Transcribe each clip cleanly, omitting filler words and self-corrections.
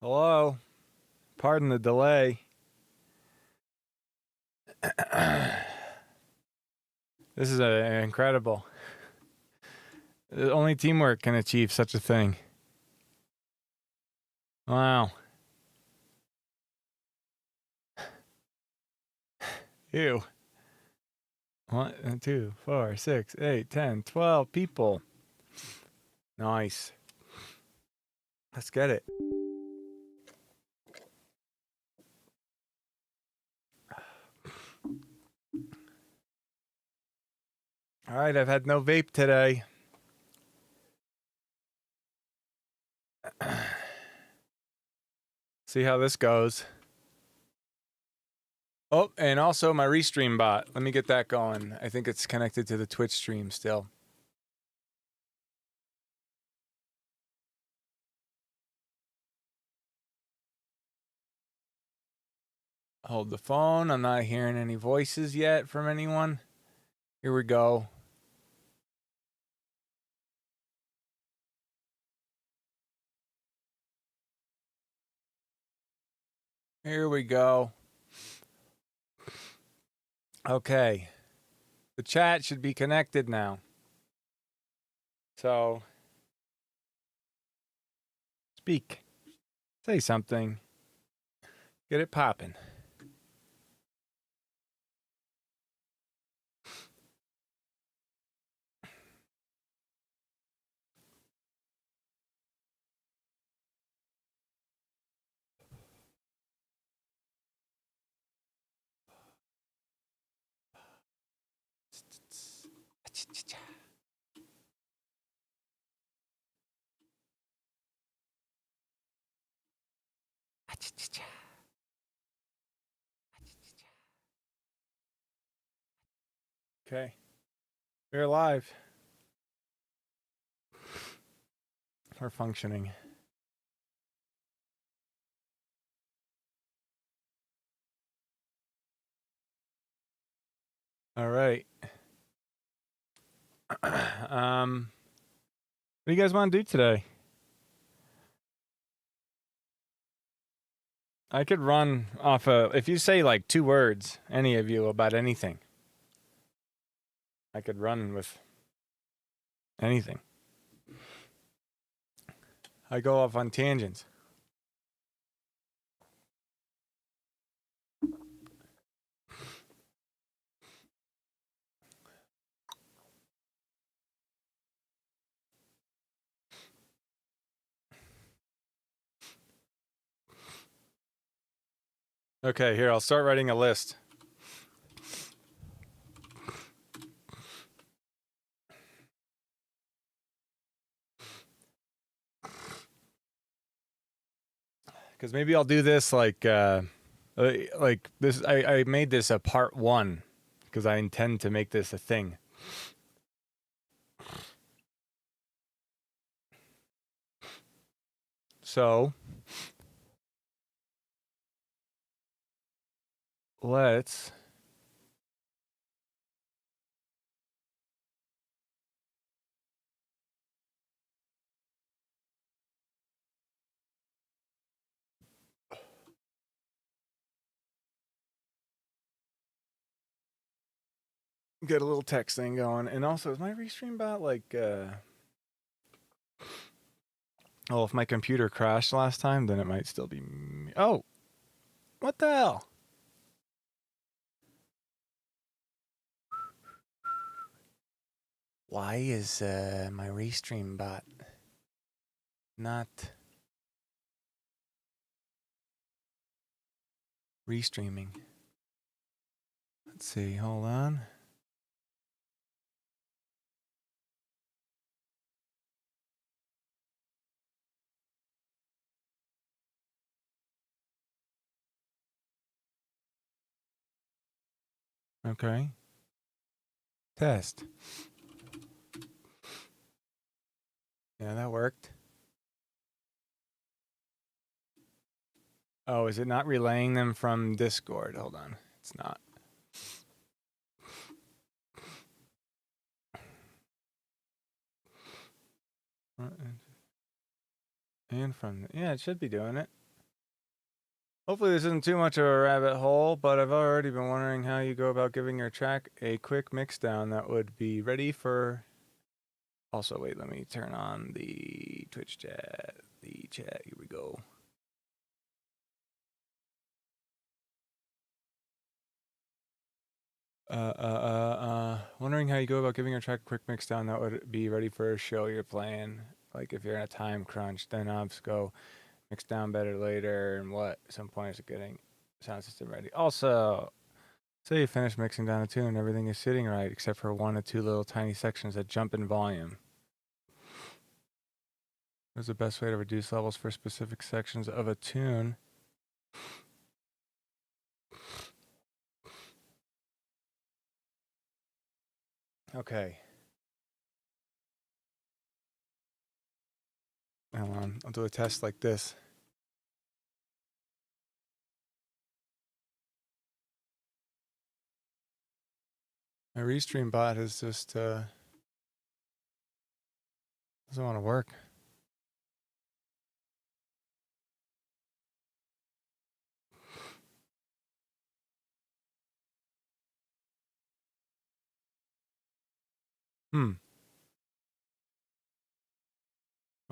Hello. Pardon the delay. This is incredible. Only teamwork can achieve such a thing. Wow. Ew. 1, 2, 4, 6, 8, 10, 12 people. Nice. Let's get it. All right, I've had no vape today. See how this goes. Oh, and also my restream bot. Let me get that going. I think it's connected to the Twitch stream still. Hold the phone. I'm not hearing any voices yet from anyone. Here we go. Here we go. Okay. The chat should be connected now. So, speak. Say something. Get it poppin'. Okay. We're live. We're functioning. All right. What do you guys want to do today? I could run off if you say like 2 words, any of you, about anything. I could run with anything. I go off on tangents. Okay, here, I'll start writing a list. Because maybe I'll do this like this. I made this a part 1 because I intend to make this a thing. So let's get a little text thing going. And also, is my restream bot like oh, if my computer crashed last time, then it might still be me. Oh, what the hell? Why is my restream bot not restreaming? Let's see, hold on. Okay. Test. Yeah, that worked. Oh, is it not relaying them from Discord? Hold on. It's not. And from, yeah, it should be doing it. Hopefully this isn't too much of a rabbit hole, but I've already been wondering how you go about giving your track a quick mix down that would be ready for... Also, wait, let me turn on the Twitch chat. The chat, here we go. Wondering how you go about giving your track a quick mix down that would be ready for a show you're playing. Like if you're in a time crunch, then go mix down better later, and what? Some points of getting sound system ready. Also, say you finish mixing down a tune and everything is sitting right, except for 1 or 2 little tiny sections that jump in volume. What's the best way to reduce levels for specific sections of a tune? Okay. Hold on, I'll do a test like this. My restream bot is just doesn't want to work.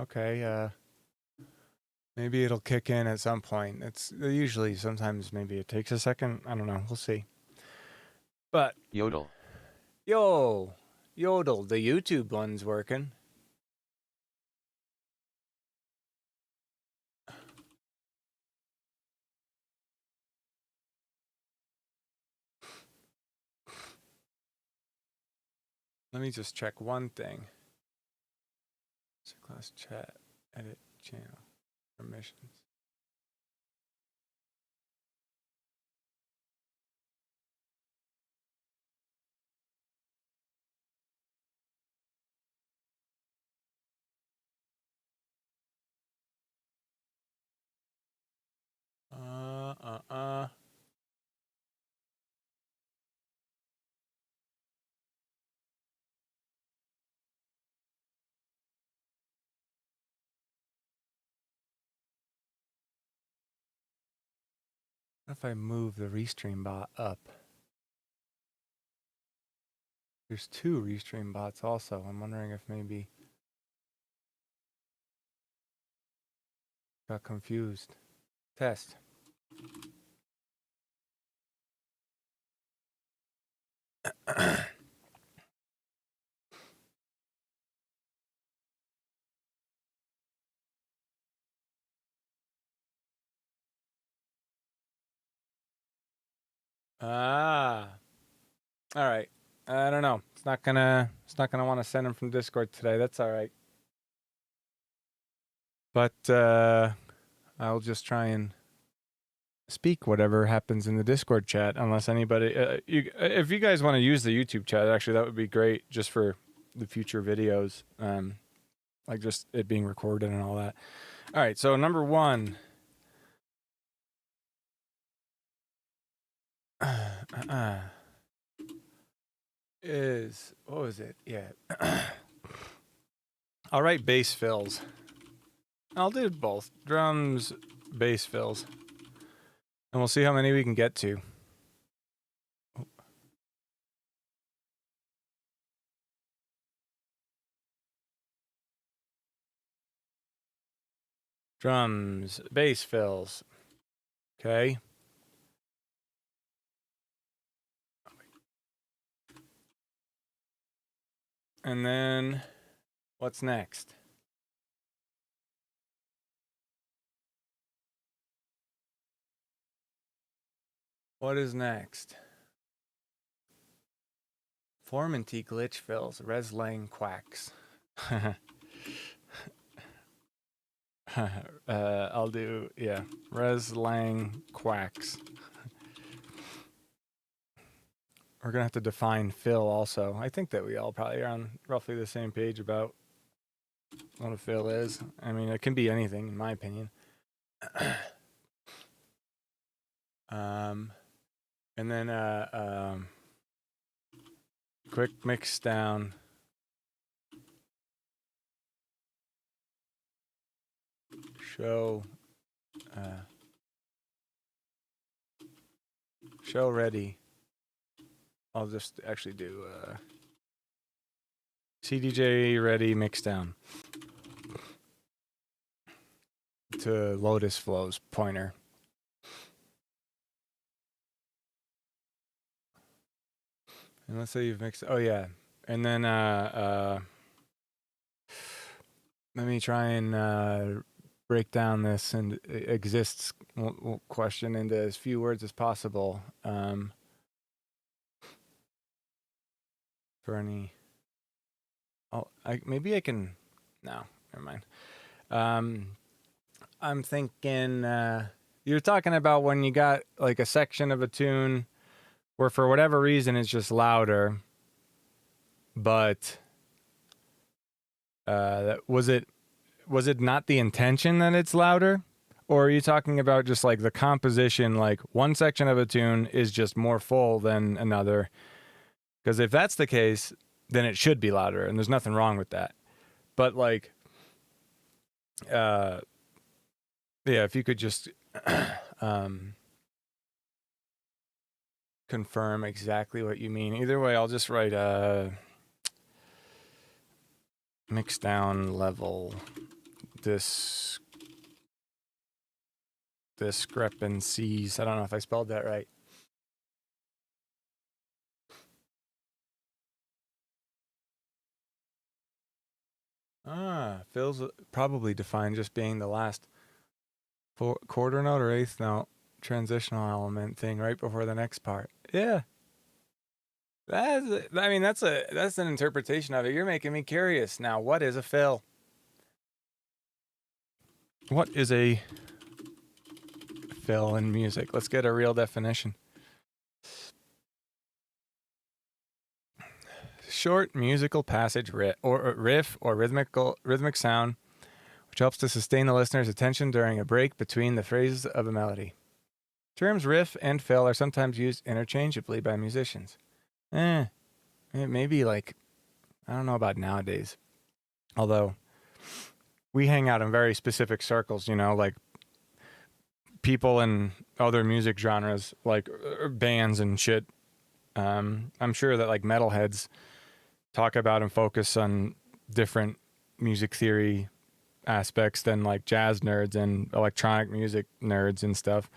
Okay, maybe it'll kick in at some point. It's usually sometimes maybe it takes a second. I don't know. We'll see. But Yodel. Yodel, the YouTube one's working. Let me just check one thing. Class chat, edit channel, permissions. What if I move the restream bot up? There's 2 restream bots also. I'm wondering if maybe got confused. Test. All right. I don't know. It's not gonna want to send him from Discord today. That's all right. But I'll just try and speak whatever happens in the Discord chat, unless anybody if you guys want to use the YouTube chat, actually that would be great just for the future videos, like just it being recorded and all that. All right, so number 1 is, what was it? Yeah. I'll write bass fills. I'll do both drums, bass fills, and we'll see how many we can get to. Drums, bass fills. Okay. And then what's next? What is next? Formanty glitch fills, Reslang quacks. I'll do, yeah, Reslang quacks. We're gonna have to define fill also. I think that we all probably are on roughly the same page about what a fill is. I mean, it can be anything, in my opinion. And then quick mix down. Show show ready. I'll just actually do CDJ ready mixdown to Lotus Flows pointer. And let's say you've mixed. Oh yeah, and then let me try and break down this and exists question into as few words as possible. For any. Oh, maybe I can. No, never mind. I'm thinking you're talking about when you got like a section of a tune where for whatever reason it's just louder, but was it not the intention that it's louder? Or are you talking about just like the composition, like one section of a tune is just more full than another? Because if that's the case, then it should be louder, and there's nothing wrong with that. But like, yeah, if you could just confirm exactly what you mean. Either way, I'll just write mixdown level discrepancies. I don't know if I spelled that right. Phil's probably defined just being the last quarter note or eighth note transitional element thing right before the next part. Yeah. That's an interpretation of it. You're making me curious now. What is a fill? What is a fill in music? Let's get a real definition. Short musical passage riff or rhythmic sound which helps to sustain the listener's attention during a break between the phrases of a melody. Terms riff and fill are sometimes used interchangeably by musicians. Maybe like, I don't know about nowadays. Although we hang out in very specific circles, you know, like people in other music genres, like bands and shit. I'm sure that like metalheads talk about and focus on different music theory aspects than like jazz nerds and electronic music nerds and stuff.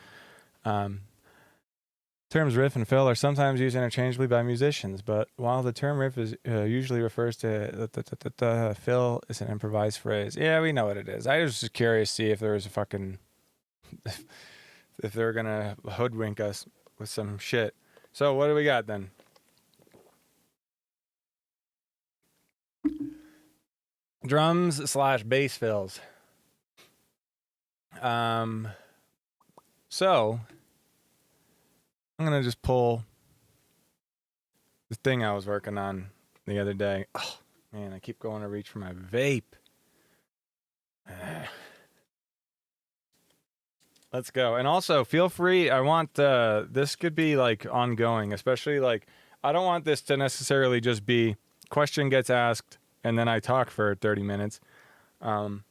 Terms riff and fill are sometimes used interchangeably by musicians, but while the term riff is usually refers to fill is an improvised phrase. Yeah, we know what it is. I was just curious to see if there was a fucking if they were gonna hoodwink us with some shit. So what do we got then? Drums / bass fills. So I'm gonna just pull the thing I was working on the other day. Oh man, I keep going to reach for my vape. Let's go. And also feel free. I want this could be like ongoing, especially like I don't want this to necessarily just be question gets asked and then I talk for 30 minutes. But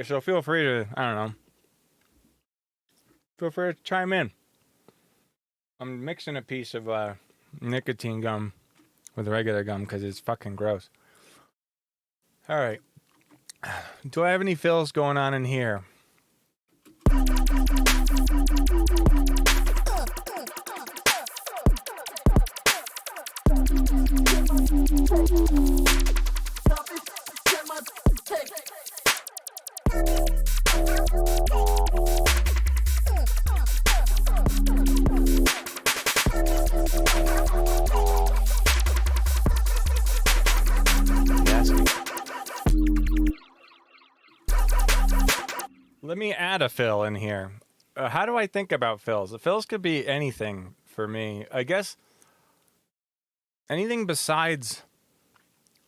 so feel free to, I don't know. Feel free to chime in. I'm mixing a piece of nicotine gum with regular gum because it's fucking gross. All right. Do I have any fills going on in here? Let me add a fill in here. How do I think about fills? The fills could be anything for me. I guess anything besides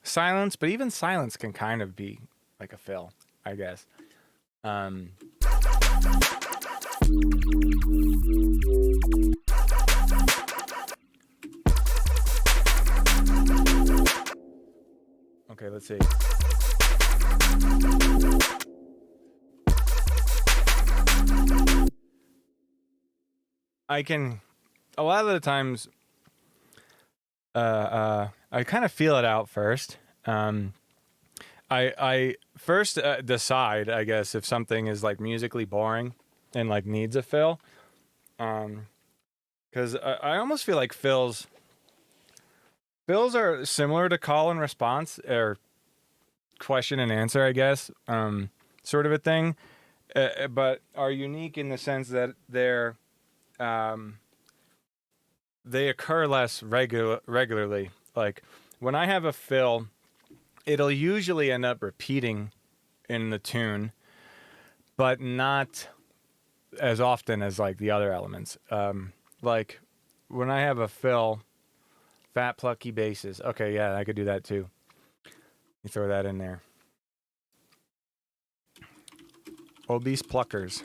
silence, but even silence can kind of be like a fill, I guess. Okay, let's see. I can, a lot of the times, I kind of feel it out first. I first decide, I guess, if something is like musically boring and like needs a fill. Because I almost feel like fills are similar to call and response or question and answer, I guess, sort of a thing, but are unique in the sense that they occur less regularly. Like when I have a fill, it'll usually end up repeating in the tune, but not as often as like the other elements. Like when I have a fill, fat plucky basses. Okay, yeah, I could do that too. You throw that in there. Obese Pluckers.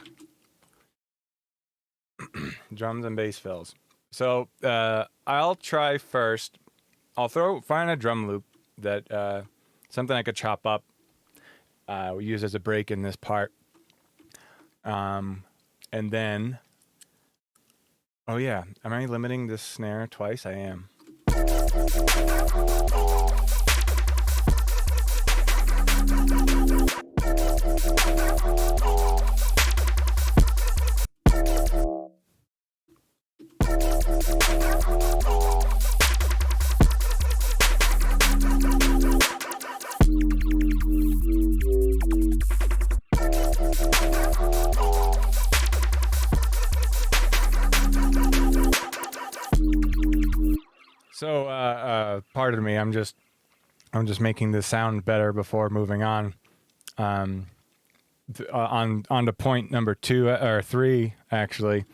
Drums and bass fills. So I'll try first. I'll find a drum loop that something I could chop up. We use as a break in this part. And then, oh yeah, am I limiting this snare twice? I am. So, pardon me. I'm just making this sound better before moving on. On to point number 2 or 3, actually.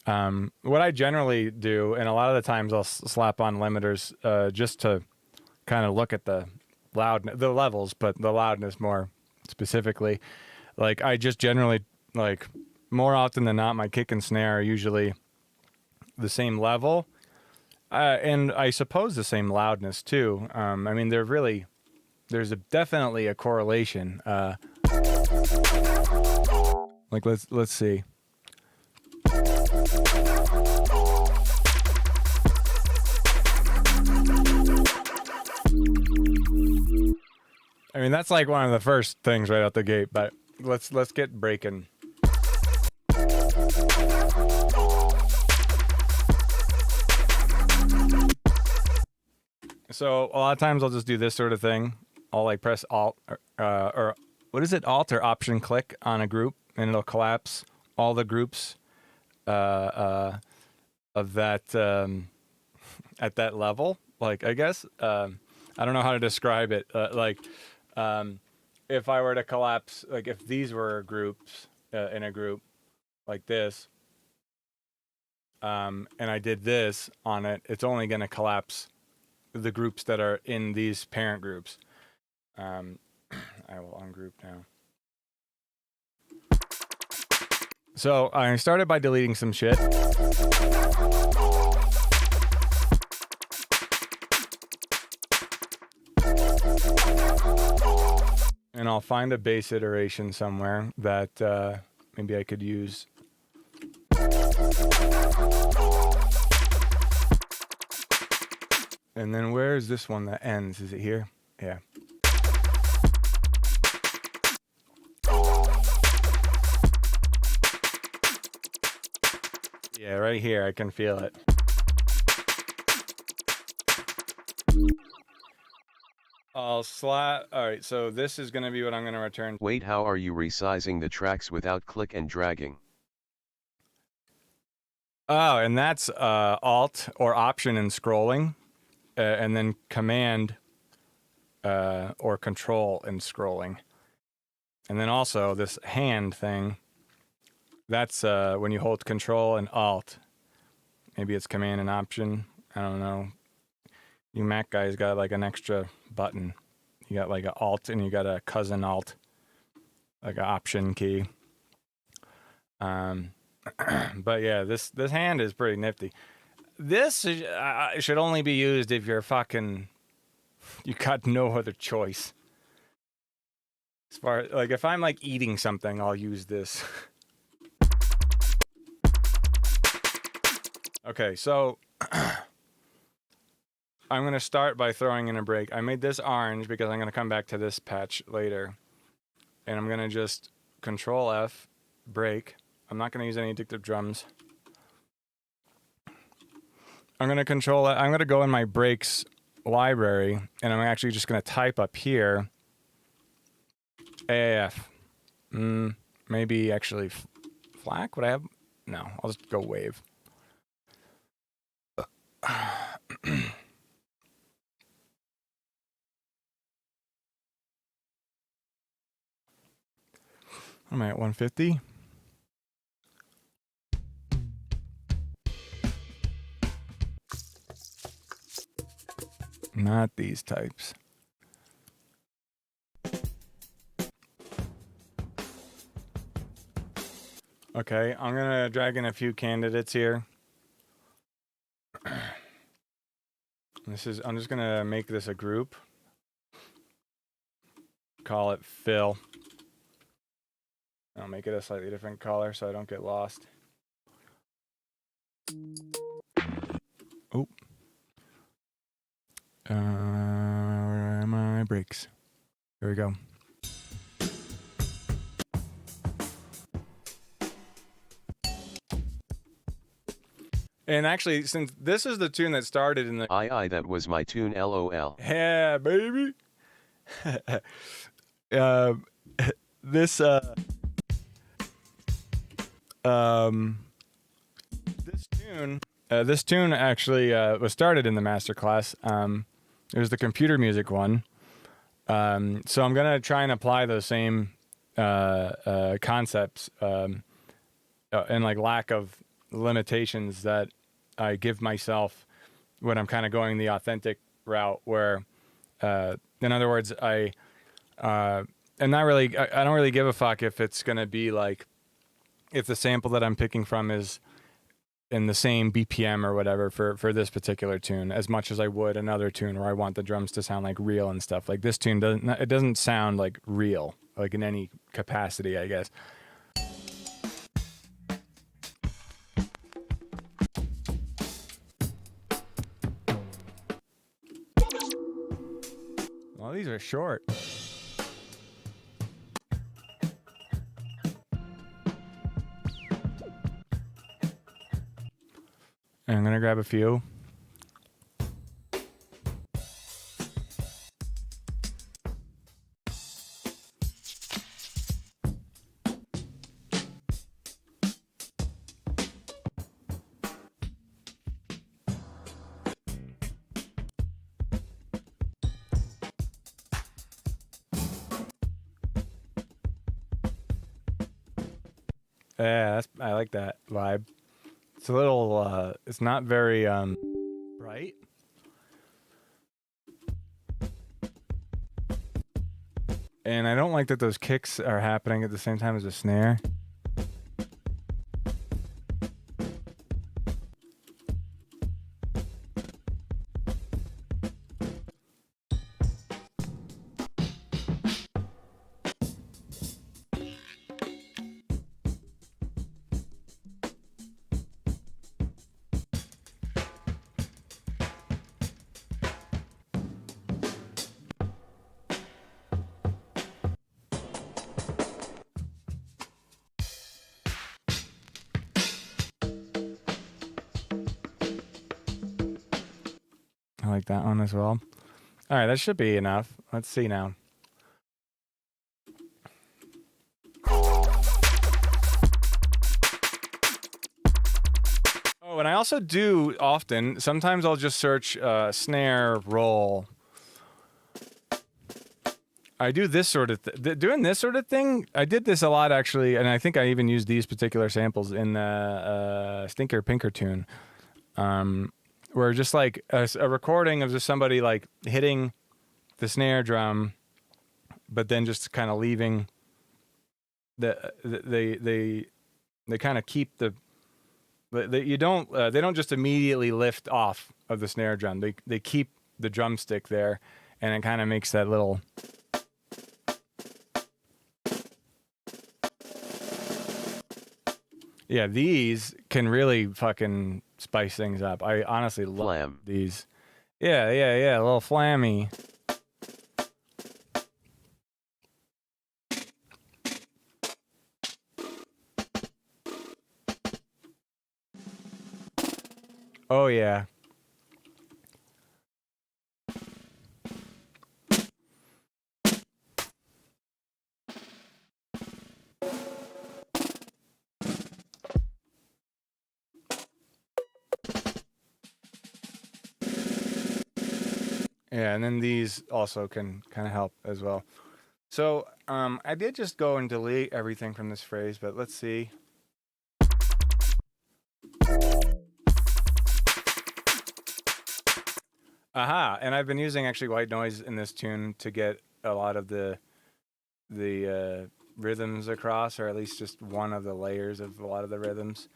What I generally do, and a lot of the times I'll slap on limiters just to kind of look at the levels, but the loudness more specifically. Like I just generally, like more often than not, my kick and snare are usually the same level. And I suppose the same loudness too. I mean, there's definitely a correlation. Like let's see. I mean, that's like one of the first things right out the gate, but let's get breaking. So a lot of times I'll just do this sort of thing. I'll like press Alt or what is it? Alt or Option click on a group, and it'll collapse all the groups of that at that level. Like I guess I don't know how to describe it. If I were to collapse, like if these were groups in a group like this, and I did this on it, it's only going to collapse the groups that are in these parent groups. I will ungroup now. So I started by deleting some shit. And I'll find a bass iteration somewhere that maybe I could use. And then where is this one that ends? Is it here? Yeah. Yeah, right here. I can feel it. I'll slap. All right, so this is going to be what I'm going to return. Wait, how are you resizing the tracks without click and dragging? Oh, and that's Alt or Option and scrolling. And then Command or Control and scrolling. And then also this hand thing, that's when you hold Control and Alt. Maybe it's Command and Option. I don't know. You Mac guys got like an extra button. You got like an Alt and you got a cousin Alt, like an Option key. But yeah, this hand is pretty nifty. This should only be used if you got no other choice. As far like if I'm like eating something, I'll use this. Okay, so I'm going to start by throwing in a break. I made this orange because I'm going to come back to this patch later. And I'm going to just Control F, break. I'm not going to use any addictive drums. I'm going to go in my breaks library, and I'm actually just going to type up here AAF. Maybe actually FLAC? Would I have? No, I'll just go wave. Am I at 150? Not these types. Okay, I'm gonna drag in a few candidates here. I'm just gonna make this a group. Call it Phil. I'll make it a slightly different color so I don't get lost. Oh. Where are my breaks? Here we go. And actually, since this is the tune that started in the... Aye, that was my tune, LOL. Yeah, baby. This tune actually was started in the masterclass. It was the computer music one. So I'm gonna try and apply those same concepts and like lack of limitations that I give myself when I'm kind of going the authentic route. Where, in other words, I don't really give a fuck if it's gonna be like, if the sample that I'm picking from is in the same BPM or whatever for this particular tune, as much as I would another tune where I want the drums to sound like real and stuff. Like this tune doesn't sound like real, like in any capacity, I guess. Well, these are short. And I'm gonna grab a few. Yeah, I like that vibe. It's a little, it's not very bright. And I don't like that those kicks are happening at the same time as the snare. I like that one as well. All right, that should be enough. Let's see now. Oh, and I also do often, sometimes I'll just search snare roll. I do this sort of doing this sort of thing. I did this a lot actually, and I think I even used these particular samples in the Stinker Pinker tune. Where just like a recording of just somebody like hitting the snare drum, but then just kind of leaving they kind of keep they don't just immediately lift off of the snare drum. They keep the drumstick there, and it kind of makes that little. Yeah, these can really fucking spice things up. I honestly love Flam. these. Yeah, a little flammy. Oh yeah. Yeah, and then these also can kind of help as well. So I did just go and delete everything from this phrase, but let's see. Aha, and I've been using actually white noise in this tune to get a lot of the rhythms across, or at least just one of the layers of a lot of the rhythms.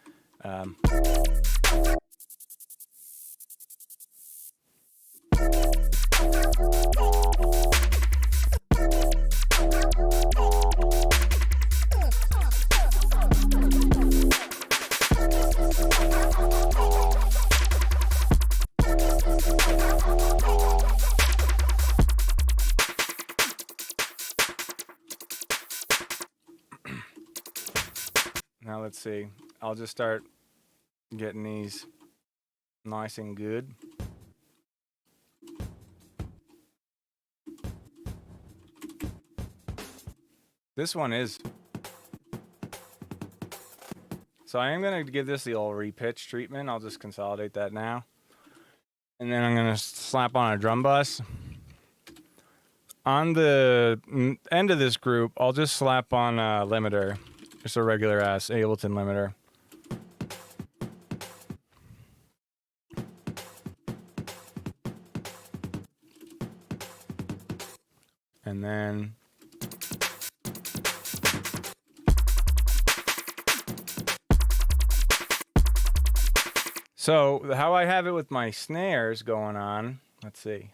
Now let's see. I'll just start getting these nice and good. This one is. So I am going to give this the old repitch treatment. I'll just consolidate that now. And then I'm going to slap on a drum bus. On the end of this group, I'll just slap on a limiter. Just a regular ass Ableton limiter. And then so how I have it with my snares going on, let's see.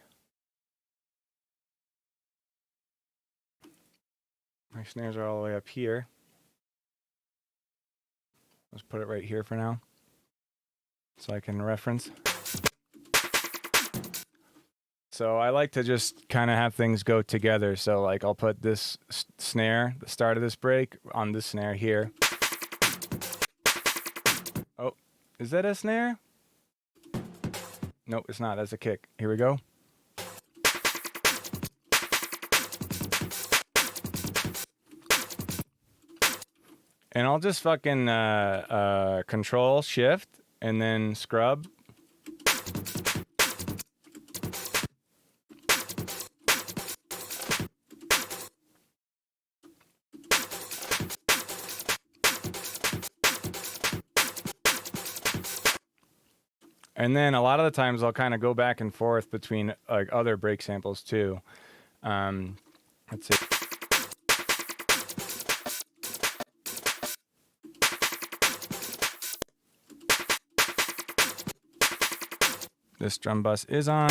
My snares are all the way up here. Let's put it right here for now, so I can reference. So I like to just kind of have things go together. So like I'll put this snare, the start of this break, on this snare here. Oh, is that a snare? Nope, it's not. That's a kick. Here we go. And I'll just fucking control shift and then scrub. And then a lot of the times I'll kind of go back and forth between like other break samples too. Let's see. This drum bus is on.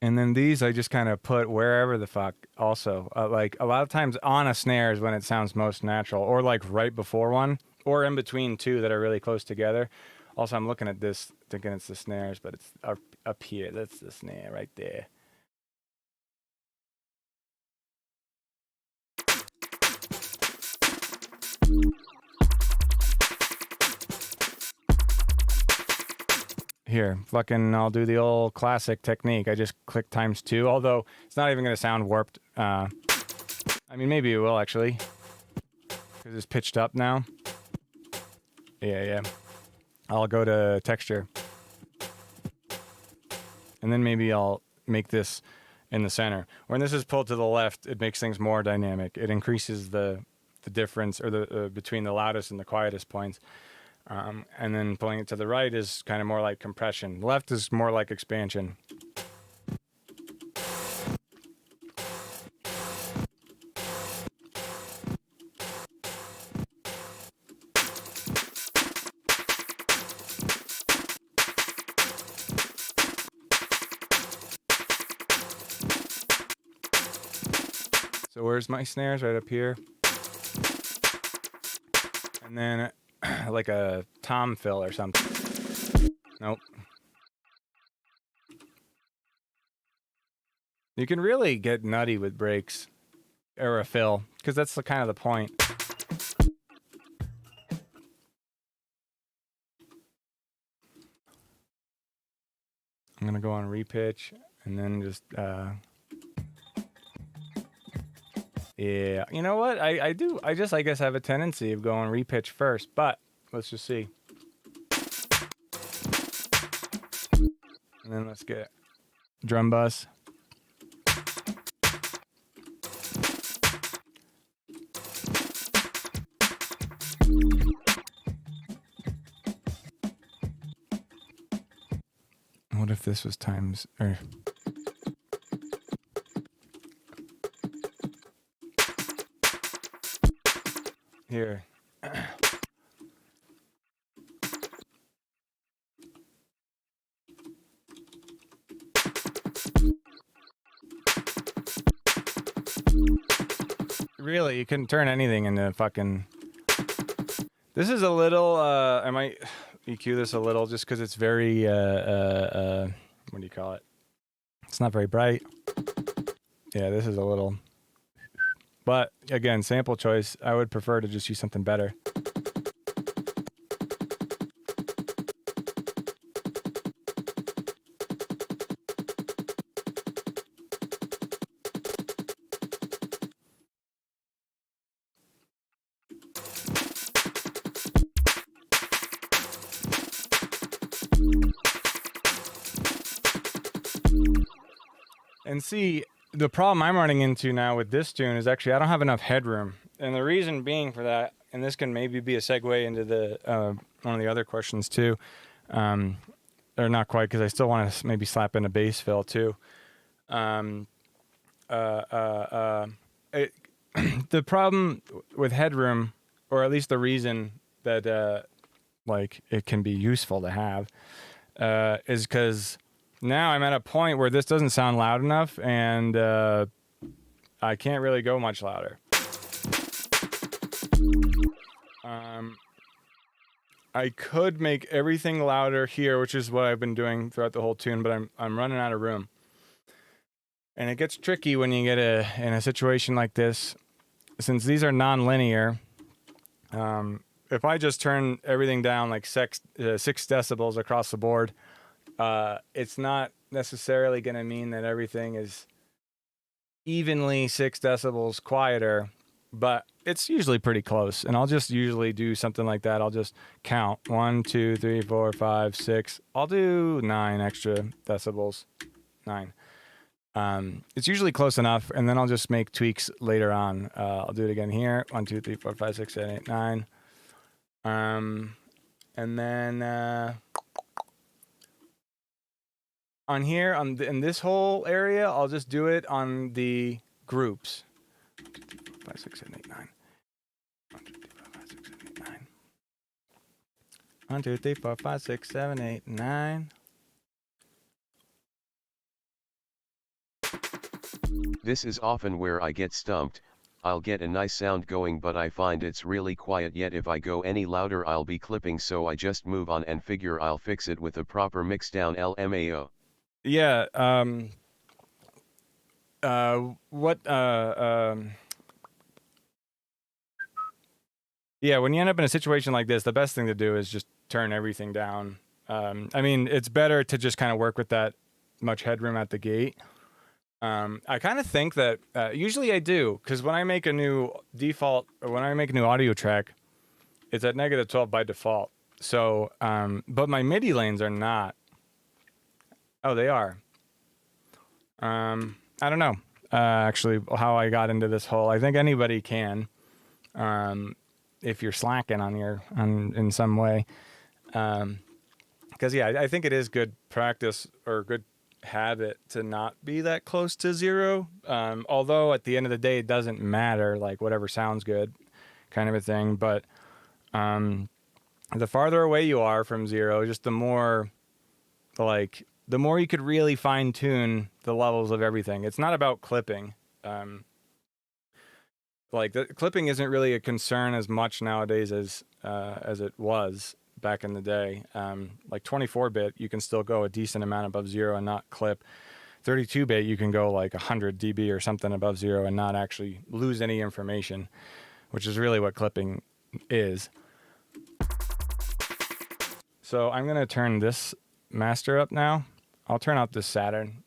And then these I just kind of put wherever the fuck also. Like a lot of times on a snare is when it sounds most natural, or like right before one, or in between two that are really close together. Also, I'm looking at this thinking it's the snares, but it's up here. That's the snare right there. Here, fucking, I'll do the old classic technique. I just click ×2, although it's not even going to sound warped. I mean, maybe it will, actually, because it's pitched up now. Yeah. I'll go to texture. And then maybe I'll make this in the center. When this is pulled to the left, it makes things more dynamic. It increases the difference, or the between the loudest and the quietest points. And then pulling it to the right is kind of more like compression. Left is more like expansion. So where's my snares? Right up here. And then like a tom fill or something. Nope. You can really get nutty with breaks or a fill, because that's the kind of the point. I'm gonna go on repitch and then just yeah. You know what? I guess I have a tendency of going repitch first, but let's just see. And then let's get drum bus. What if this was times or here? Really, you can turn anything into fucking. This is a little. I might EQ this a little just because it's very. What do you call it? It's not very bright. Yeah, this is a little. But again, sample choice. I would prefer to just use something better. And see, the problem I'm running into now with this tune is actually I don't have enough headroom. And the reason being for that, and this can maybe be a segue into the one of the other questions too, or not quite, because I still want to maybe slap in a bass fill too. The problem with headroom, or at least the reason that like it can be useful to have, is because now I'm at a point where this doesn't sound loud enough, and I can't really go much louder. I could make everything louder here, which is what I've been doing throughout the whole tune, but I'm running out of room. And it gets tricky when you get in a situation like this, since these are non-linear. If I just turn everything down like 6 decibels across the board, it's not necessarily going to mean that everything is evenly 6 decibels quieter, but it's usually pretty close. And I'll just usually do something like that. I'll just count 1, 2, 3, 4, 5, 6. I'll do 9 extra decibels. 9. It's usually close enough, and then I'll just make tweaks later on. I'll do it again here. 1, 2, 3, 4, 5, 6, 7, 8, 9. And then on here, in this whole area, I'll just do it on the groups. 1, 2, 3, 4, 5, 6, 7, 8, 9. 1, 2, 3, 4, 5, 6, 7, 8, 9. 1, 2, 3, 4, 5, 6, 7, 8, 9. This is often where I get stumped. I'll get a nice sound going, but I find it's really quiet, yet if I go any louder I'll be clipping, so I just move on and figure I'll fix it with a proper mixdown LMAO. Yeah, yeah, when you end up in a situation like this, the best thing to do is just turn everything down. I mean, it's better to just kind of work with that much headroom at the gate. I kind of think that usually I do, because when I make a new default, or when I make a new audio track, it's at -12 by default. So, but my MIDI lanes are not. Oh, they are. I don't know, actually, how I got into this hole. I think anybody can, if you're slacking in some way. Because yeah, I think it is good practice or good habit to not be that close to 0. Although at the end of the day, it doesn't matter, like whatever sounds good, kind of a thing. But the farther away you are from 0, just the more you could really fine tune the levels of everything. It's not about clipping. like the clipping isn't really a concern as much nowadays as it was back in the day. Like 24-bit, you can still go a decent amount above zero and not clip. 32-bit, you can go like 100 dB or something above zero and not actually lose any information, which is really what clipping is. So I'm going to turn this master up now. I'll turn out this Saturn.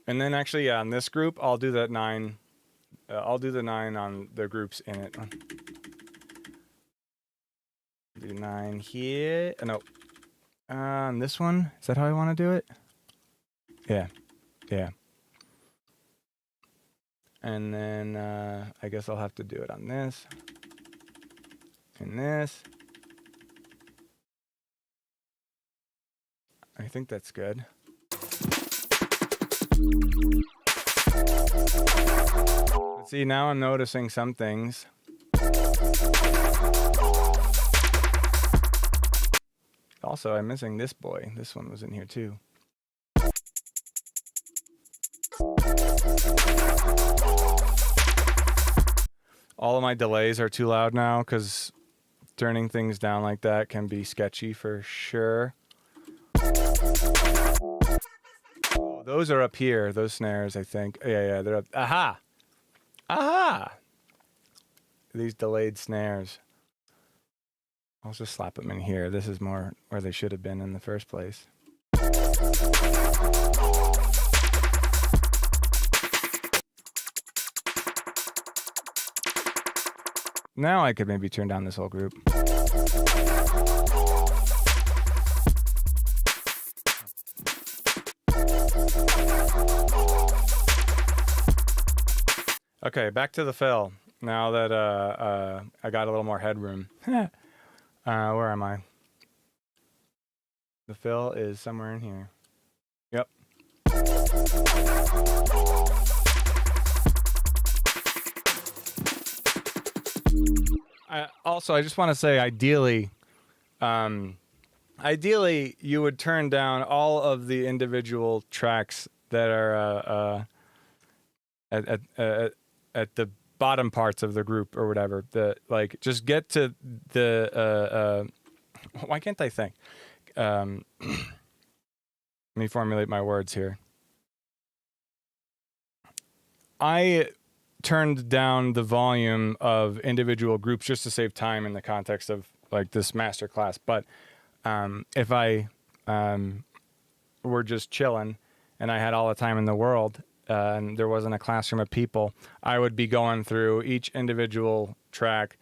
And then actually, on this group, I'll do that 9. I'll do the 9 on the groups in it. Do 9 here. No. On this one, is that how I want to do it? Yeah. Yeah. And then I guess I'll have to do it on this. And this. I think that's good. But see, now I'm noticing some things. Also, I'm missing this boy. This one was in here too. All of my delays are too loud now because turning things down like that can be sketchy for sure. Oh, those are up here, those snares, I think. Yeah, they're up. Aha! Aha! These delayed snares. I'll just slap them in here. This is more where they should have been in the first place. Now I could maybe turn down this whole group. Okay, back to the fill. Now that I got a little more headroom. Where am I? The fill is somewhere in here. Yep. Also, I just want to say, ideally, you would turn down all of the individual tracks that are at the bottom parts of the group or whatever. Like, just get to the. Why can't I think? Let me formulate my words here. I turned down the volume of individual groups just to save time in the context of like this master class. But if I were just chilling and I had all the time in the world and there wasn't a classroom of people, I would be going through each individual track.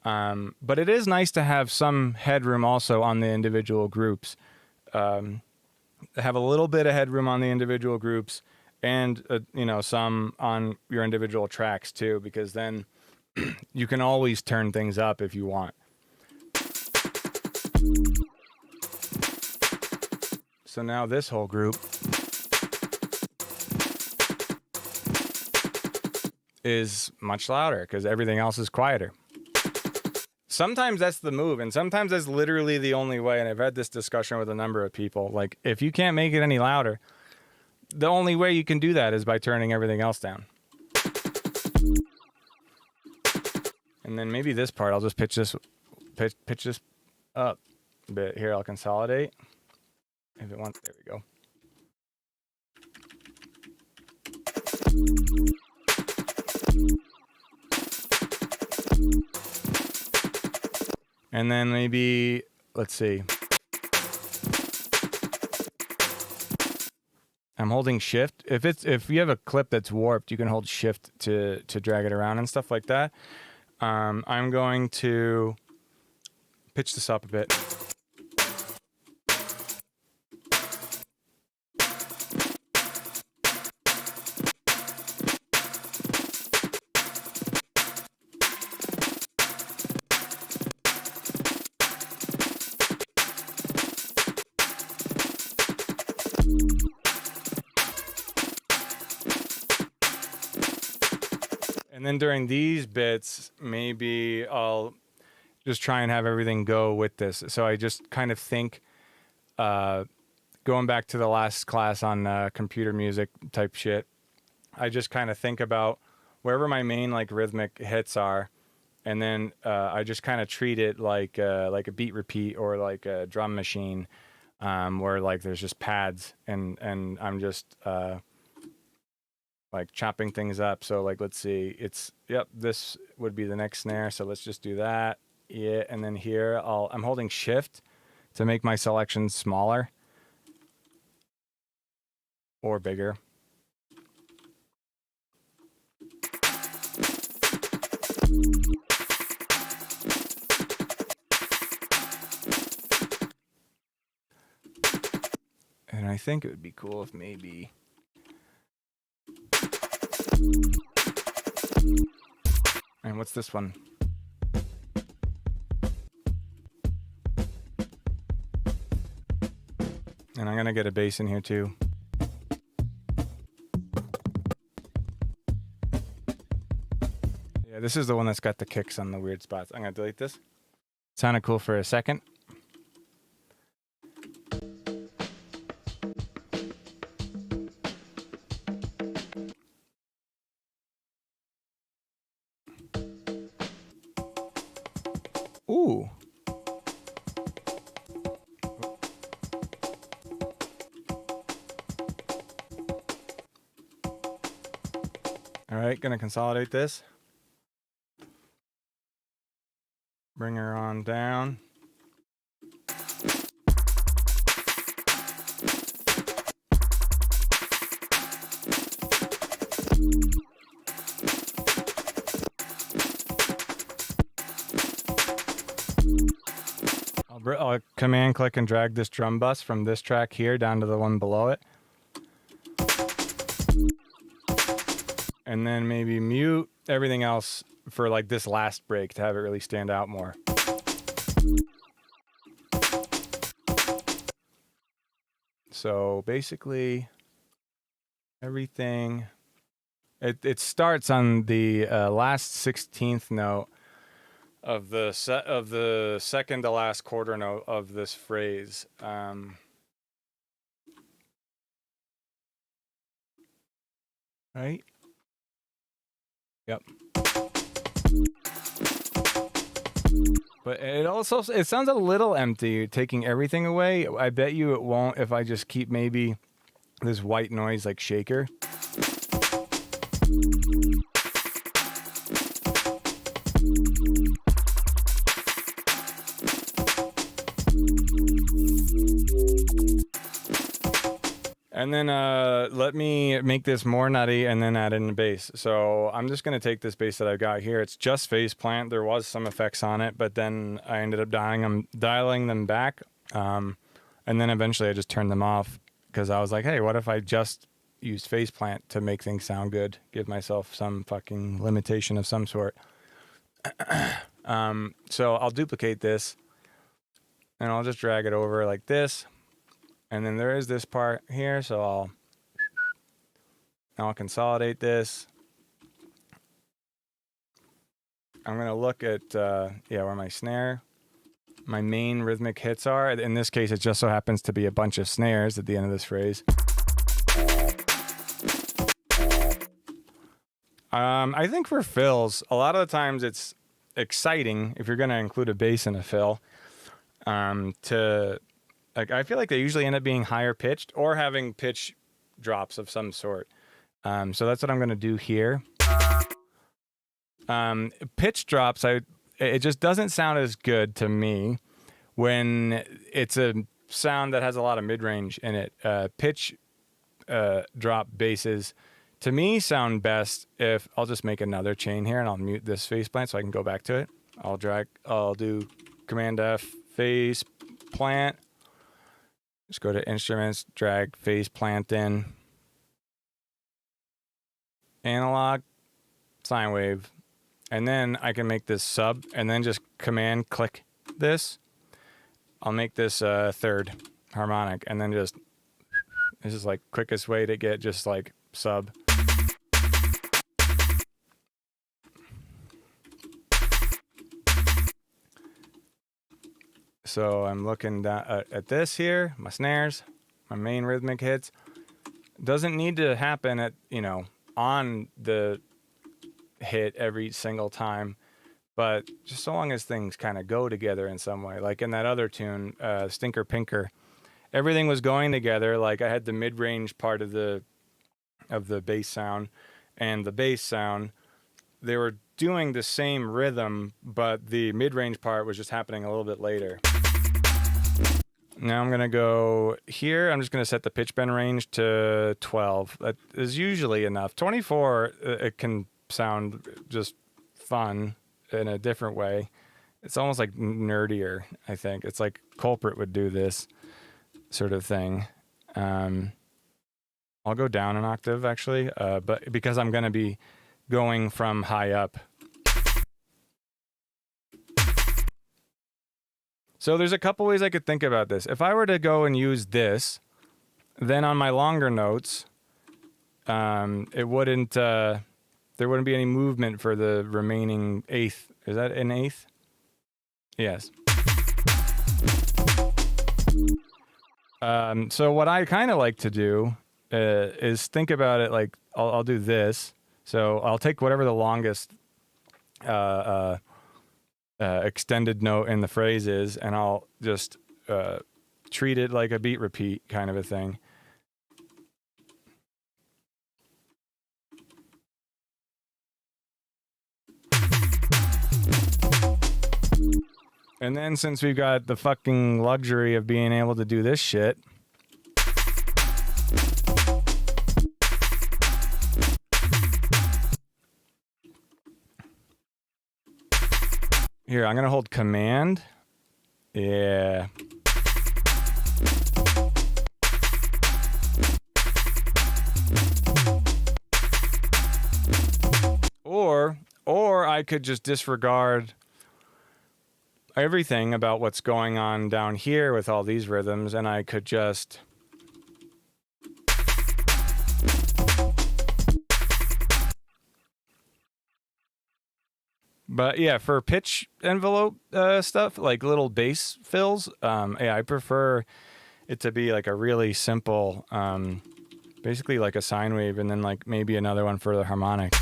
But it is nice to have some headroom also on the individual groups. Have a little bit of headroom on the individual groups and, some on your individual tracks too, because then you can always turn things up if you want. So now this whole group is much louder because everything else is quieter. Sometimes that's the move, and sometimes that's literally the only way, and I've had this discussion with a number of people. Like, if you can't make it any louder, the only way you can do that is by turning everything else down. And then maybe this part, I'll just pitch this up a bit. Here, I'll consolidate. If it wants, there we go. And then maybe, let's see. I'm holding shift. If you have a clip that's warped, you can hold shift to drag it around and stuff like that. I'm going to pitch this up a bit. And then during these bits, maybe I'll just try and have everything go with this. So I just kind of think, going back to the last class on computer music type shit, I just kind of think about wherever my main like rhythmic hits are, and then I just kind of treat it like a beat repeat or like a drum machine, where like there's just pads and I'm just like chopping things up. So like, let's see, this would be the next snare. So let's just do that. Yeah. And then here I'm holding shift to make my selection smaller or bigger. And I think it would be cool if maybe and what's this one? And I'm gonna get a bass in here too. Yeah, this is the one that's got the kicks on the weird spots. I'm gonna delete this. Sounded cool for a second. Ooh. All right, gonna consolidate this. Bring her on down. I'll command click and drag this drum bus from this track here down to the one below it. And then maybe mute everything else for like this last break to have it really stand out more. So basically everything, it starts on the last 16th note of the second to last quarter note of this phrase. Right? Yep. But it sounds a little empty, taking everything away. I bet you it won't if I just keep maybe this white noise like shaker. And then let me make this more nutty and then add in the bass. So I'm just going to take this bass that I've got here. It's just phase plant. There was some effects on it, but then I ended up dialing them back. And then eventually I just turned them off because I was like, hey, what if I just use phase plant to make things sound good? Give myself some fucking limitation of some sort. So I'll duplicate this and I'll just drag it over like this. And then there is this part here, so I'll consolidate this. I'm going to look at where my snare, my main rhythmic hits are. In this case, it just so happens to be a bunch of snares at the end of this phrase. I think for fills, a lot of the times it's exciting if you're going to include a bass in a fill Like, I feel like they usually end up being higher pitched or having pitch drops of some sort. So that's what I'm going to do here. Pitch drops, it just doesn't sound as good to me when it's a sound that has a lot of mid-range in it. Pitch drop basses, to me, sound best if I'll just make another chain here and I'll mute this phase plant so I can go back to it. I'll do Command F, phase plant. Just go to instruments, drag phase plant in. Analog, sine wave. And then I can make this sub and then just command click this. I'll make this third harmonic and then this is like quickest way to get just like sub. So I'm looking down at this here, my snares, my main rhythmic hits. Doesn't need to happen at, you know, on the hit every single time, but just so long as things kind of go together in some way. Like in that other tune, Stinker Pinker, everything was going together. Like I had the mid-range part of the bass sound and the bass sound. They were doing the same rhythm, but the mid-range part was just happening a little bit later. Now I'm going to go here. I'm just going to set the pitch bend range to 12. That is usually enough. 24, it can sound just fun in a different way. It's almost like nerdier, I think. It's like Culprit would do this sort of thing. I'll go down an octave, actually, but because I'm going to be going from high up. So there's a couple ways I could think about this. If I were to go and use this, then on my longer notes, it wouldn't, there wouldn't be any movement for the remaining eighth. Is that an eighth? Yes. So what I kind of like to do is think about it like I'll do this. So I'll take whatever the longest extended note in the phrase is, and I'll just treat it like a beat repeat kind of a thing. And then since we've got the fucking luxury of being able to do this shit, here, I'm going to hold command. Yeah. Or I could just disregard everything about what's going on down here with all these rhythms, and I could just but yeah, for pitch envelope stuff, like little bass fills, yeah, I prefer it to be like a really simple, basically like a sine wave, and then like maybe another one for the harmonic.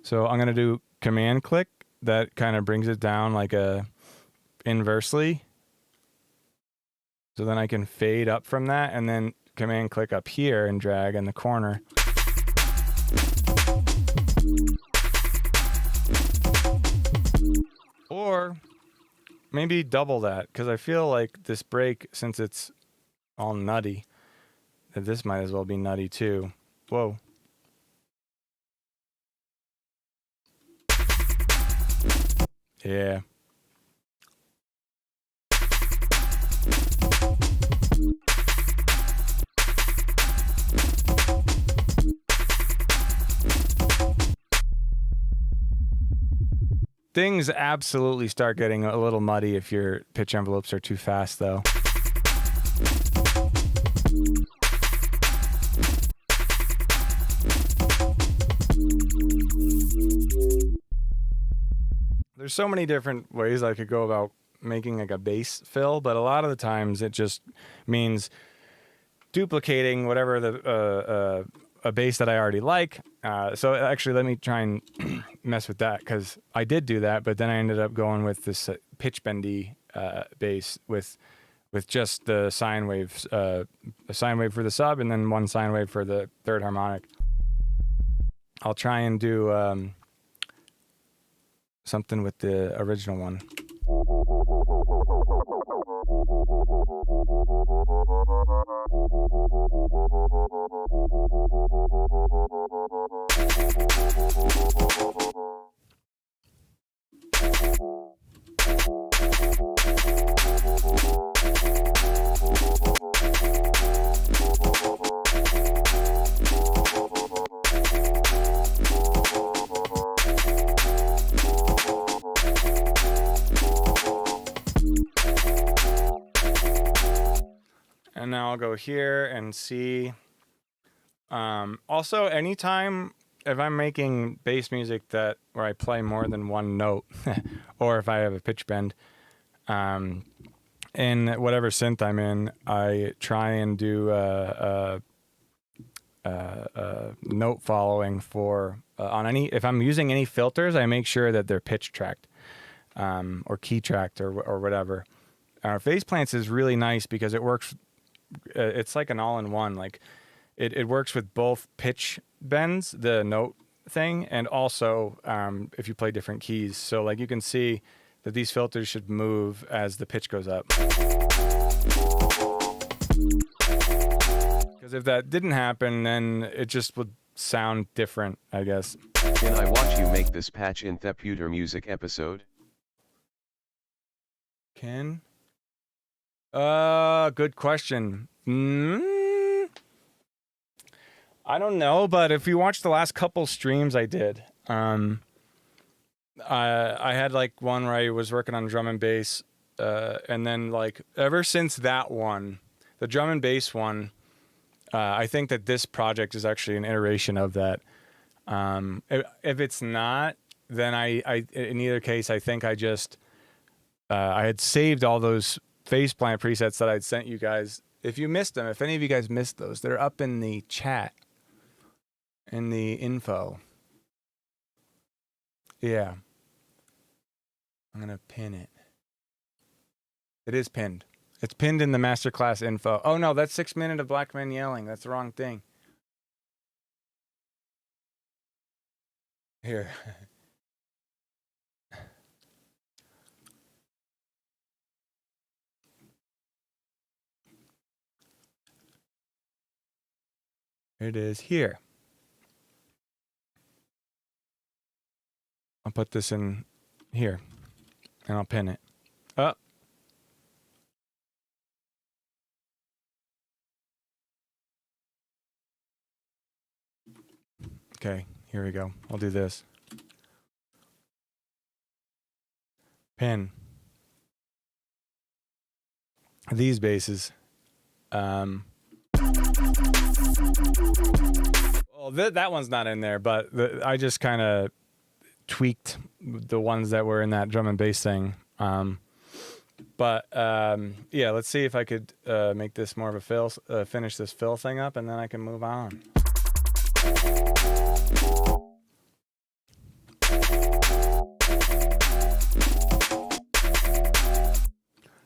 So I'm gonna do command click. That kind of brings it down like a inversely. So then I can fade up from that, and then command click up here and drag in the corner. Or maybe double that, because I feel like this break, since it's all nutty, that this might as well be nutty too. Whoa. Yeah. Things absolutely start getting a little muddy if your pitch envelopes are too fast, though. There's so many different ways I could go about making like a bass fill, but a lot of the times it just means duplicating whatever the a bass that I already like. So actually, let me try and mess with that, because I did do that, but then I ended up going with this pitch bendy bass with just the sine waves, a sine wave for the sub, and then one sine wave for the third harmonic. I'll try and do something with the original one. And now I'll go here and see. Also, anytime if I'm making bass music where I play more than one note, or if I have a pitch bend, in whatever synth I'm in, I try and do note following for on any. If I'm using any filters, I make sure that they're pitch tracked, or key tracked, or whatever. Phase plants is really nice because it works. It's like an all-in-one. Like it works with both pitch bends, the note thing, and also if you play different keys. So like you can see that these filters should move as the pitch goes up. Because if that didn't happen, then it just would sound different, I guess. Can I watch you make this patch in the Pewter music episode? Can? Good question. I don't know, but if you watch the last couple streams I did, I had like one where I was working on drum and bass, and then like ever since that one, the drum and bass one, I think that this project is actually an iteration of that. If it's not, then I in either case, I think I just I had saved all those phase plant presets that I'd sent you guys. If you missed them, if any of you guys missed those, they're up in the chat, in the info. Yeah. I'm going to pin it. It is pinned. It's pinned in the masterclass info. Oh no, that's 6 minutes of black men yelling. That's the wrong thing. Here. It is here. I'll put this in here and I'll pin it up. Okay, here we go. I'll do this. Pin. These basses. Well, that one's not in there, but I just kind of tweaked the ones that were in that drum and bass thing. But yeah, let's see if I could make this more of a fill, finish this fill thing up, and then I can move on.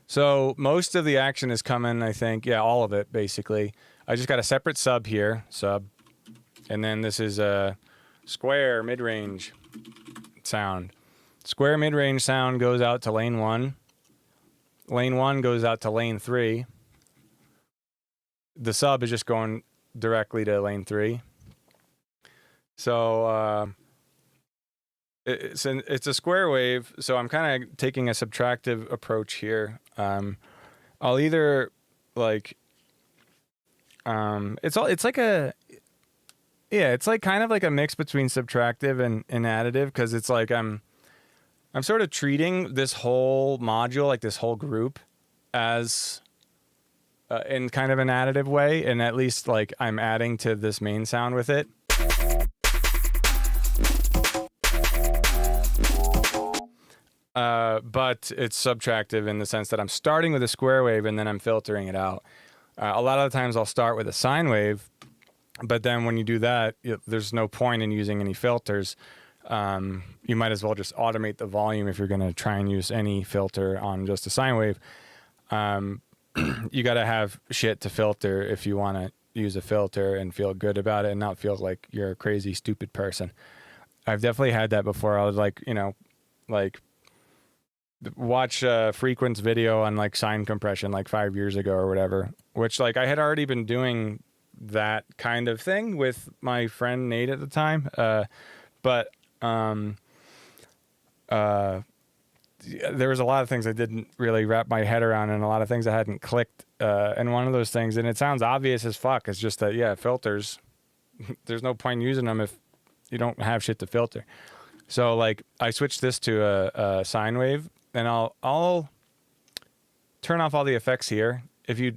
So most of the action is coming, I think. Yeah, all of it, basically. I just got a separate sub here, and then this is a square mid-range sound. Square mid-range sound goes out to lane 1. Lane 1 goes out to lane 3. The sub is just going directly to lane 3. So it's a square wave, so I'm kind of taking a subtractive approach here. I'll either like it's like kind of like a mix between subtractive and additive, because it's like I'm sort of treating this whole module, like this whole group, as in kind of an additive way, and at least like I'm adding to this main sound with it. But it's subtractive in the sense that I'm starting with a square wave and then I'm filtering it out. A lot of the times I'll start with a sine wave, but then when you do that, there's no point in using any filters. You might as well just automate the volume if you're going to try and use any filter on just a sine wave. You got to have shit to filter if you want to use a filter and feel good about it and not feel like you're a crazy, stupid person. I've definitely had that before. I was like, watch Frequent's video on like sine compression like 5 years ago or whatever, which like I had already been doing that kind of thing with my friend Nate at the time. But there was a lot of things I didn't really wrap my head around, and a lot of things I hadn't clicked. And one of those things, and it sounds obvious as fuck, it's just that, yeah, filters, there's no point in using them if you don't have shit to filter. So like I switched this to a sine wave, and I'll turn off all the effects here. If you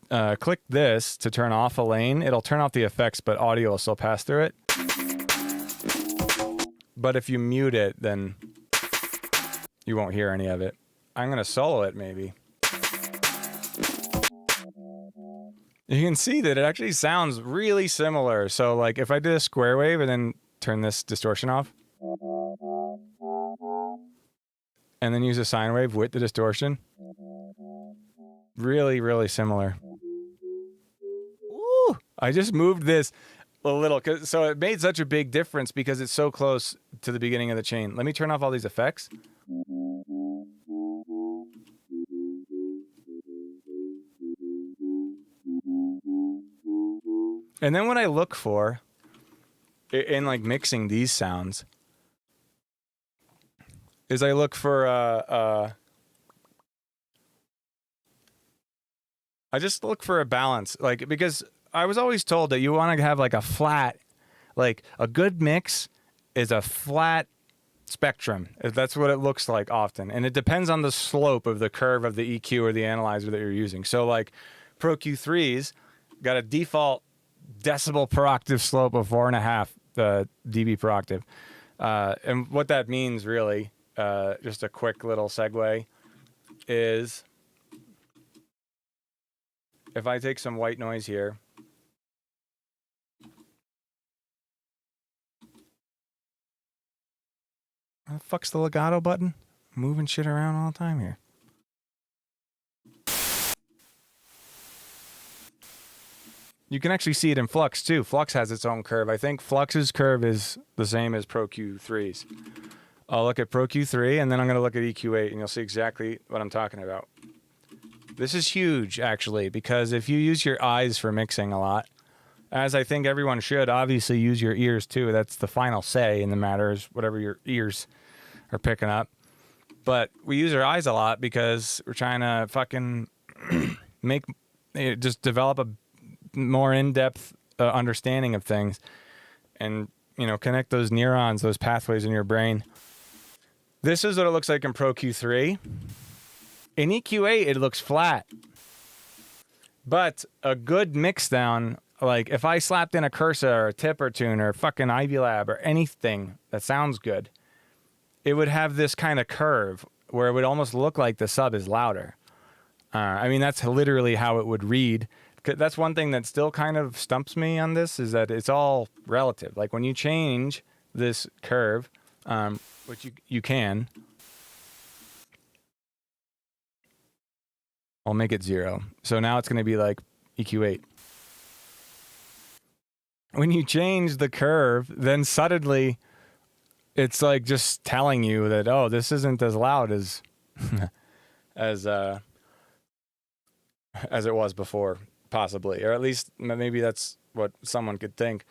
click this to turn off a lane, it'll turn off the effects, but audio will still pass through it. But if you mute it, then you won't hear any of it. I'm going to solo it maybe. You can see that it actually sounds really similar. So like if I did a square wave and then turn this distortion off, and then use a sine wave with the distortion, really, really similar. Woo! I just moved this a little, so it made such a big difference because it's so close to the beginning of the chain. Let me turn off all these effects. And then what I look for in like mixing these sounds is I look for I just look for a balance, like, because I was always told that you want to have like a flat, like a good mix is a flat spectrum. That's what it looks like often, and it depends on the slope of the curve of the EQ or the analyzer that you're using. So like Pro Q3's got a default decibel per octave slope of 4.5 dB per octave, and what that means really, just a quick little segue, is if I take some white noise here, what the fuck's the legato button? I'm moving shit around all the time here. You can actually see it in Flux too. Flux has its own curve. I think Flux's curve is the same as Pro Q3's. I'll look at Pro Q3 and then I'm going to look at EQ8 and you'll see exactly what I'm talking about. This is huge actually, because if you use your eyes for mixing a lot, as I think everyone should, obviously use your ears too. That's the final say in the matter, is whatever your ears are picking up. But we use our eyes a lot because we're trying to fucking just develop a more in-depth understanding of things and, you know, connect those neurons, those pathways in your brain. This is what it looks like in Pro Q3. In EQ8, it looks flat. But a good mixdown, like if I slapped in a Cursa or a Tipper tune or fucking Ivy Lab or anything that sounds good, it would have this kind of curve where it would almost look like the sub is louder. I mean, that's literally how it would read. That's one thing that still kind of stumps me on this, is that it's all relative. Like when you change this curve, which you can, I'll make it 0. So now it's going to be like EQ8. When you change the curve, then suddenly it's like just telling you that, oh, this isn't as loud as as it was before, possibly, or at least maybe that's what someone could think.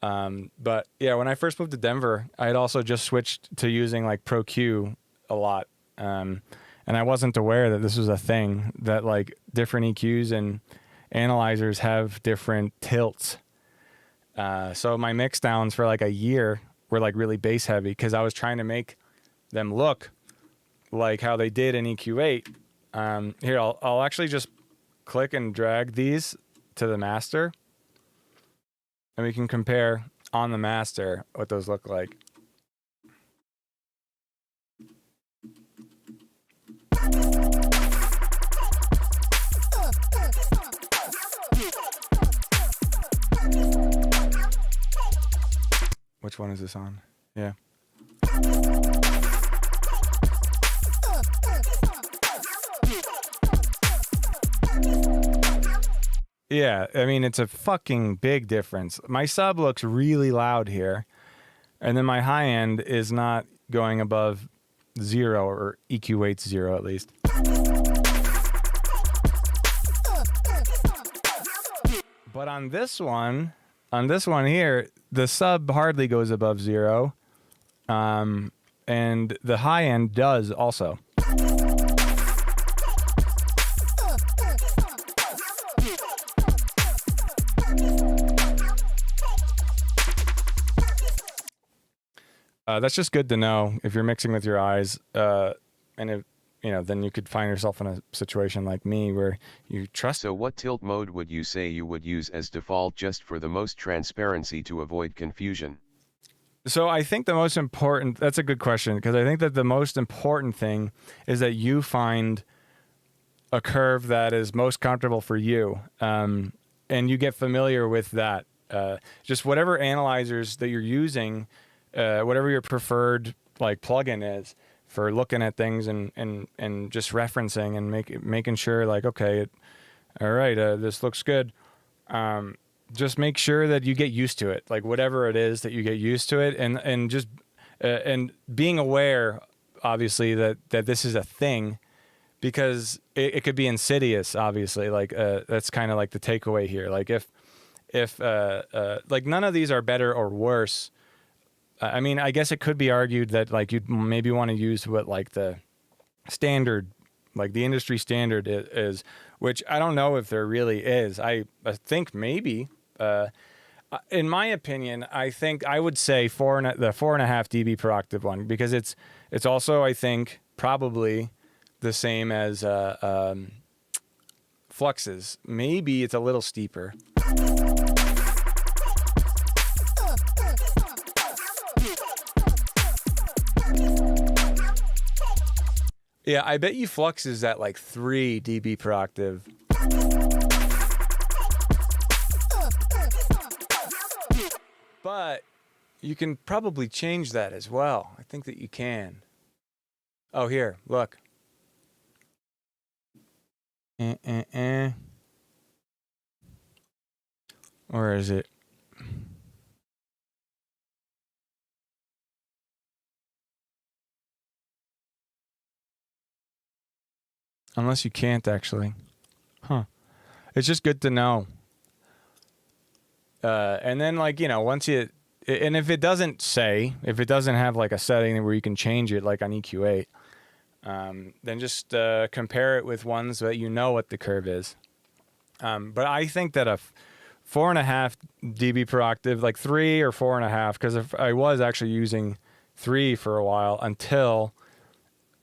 But yeah, when I first moved to Denver, I had also just switched to using like Pro Q a lot. And I wasn't aware that this was a thing, that like different EQs and analyzers have different tilts. So my mix downs for like a year were like really bass heavy because I was trying to make them look like how they did in EQ8. Here, I'll actually just click and drag these to the master, and we can compare on the master what those look like. Which one is this on? Yeah. Yeah, I mean, it's a fucking big difference. My sub looks really loud here, and then my high end is not going above 0, or EQ8's 0 at least. But on this one here, the sub hardly goes above 0, and the high end does also. That's just good to know if you're mixing with your eyes, and if then you could find yourself in a situation like me where you trust. So what tilt mode would you say you would use as default just for the most transparency to avoid confusion? So I think the most important, that's a good question, because I think that the most important thing is that you find a curve that is most comfortable for you. And you get familiar with that. Just whatever analyzers that you're using, whatever your preferred like plugin is for looking at things and just referencing and making sure like, okay, all right, this looks good. Just make sure that you get used to it, like whatever it is that you get used to it, and just and being aware, obviously, that this is a thing, because it could be insidious. Obviously, like that's kind of like the takeaway here. Like if like none of these are better or worse. I mean, I guess it could be argued that like you'd maybe want to use what like the standard, like the industry standard is, which I don't know if there really is. I think maybe. In my opinion, I think I would say the 4.5 dB per octave one, because it's also, I think, probably the same as Flux's. Maybe it's a little steeper. Yeah, I bet you Flux is at like 3 dB per octave. But you can probably change that as well. I think that you can. Oh, here, look. Where is it? Unless you can't actually. Huh. It's just good to know. And then like, once you, and if it doesn't have like a setting where you can change it, like on EQ8, then just compare it with ones that you know what the curve is. But I think that a 4.5 dB per octave, like 3 or 4.5, because if I was actually using 3 for a while until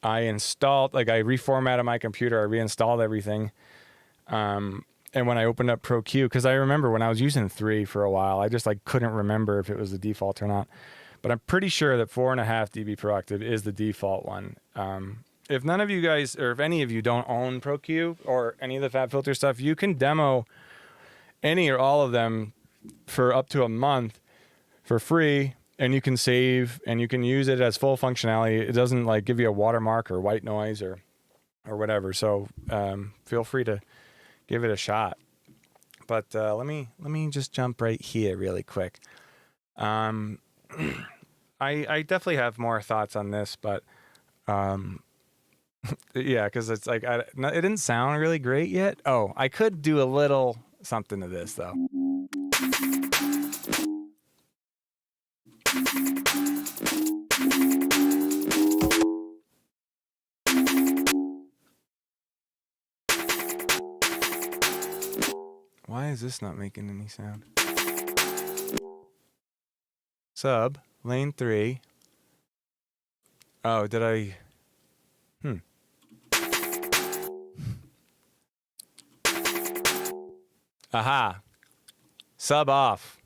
I installed, like I reformatted my computer, I reinstalled everything. And when I opened up ProQ, because I remember when I was using 3 for a while, I just like couldn't remember if it was the default or not. But I'm pretty sure that 4.5 dB per octave is the default one. If none of you guys, or if any of you don't own ProQ or any of the FabFilter stuff, you can demo any or all of them for up to a month for free, and you can save and you can use it as full functionality. It doesn't like give you a watermark or white noise or whatever. So feel free to give it a shot. But let me just jump right here really quick. I definitely have more thoughts on this, but yeah, because it's like it didn't sound really great yet. Oh, I could do a little something to this though. Why is this not making any sound? Sub, lane 3. Oh, did I? Aha. Sub off.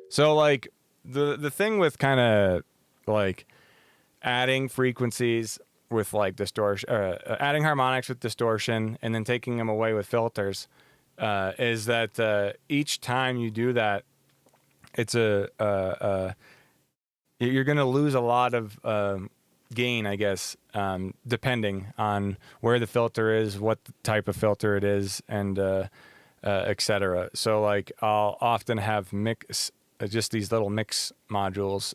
So like the thing with kind of like adding frequencies with like distortion, adding harmonics with distortion, and then taking them away with filters, is that each time you do that, it's you're going to lose a lot of gain, I guess, depending on where the filter is, what type of filter it is, and etc. So like I'll often have just these little mix modules,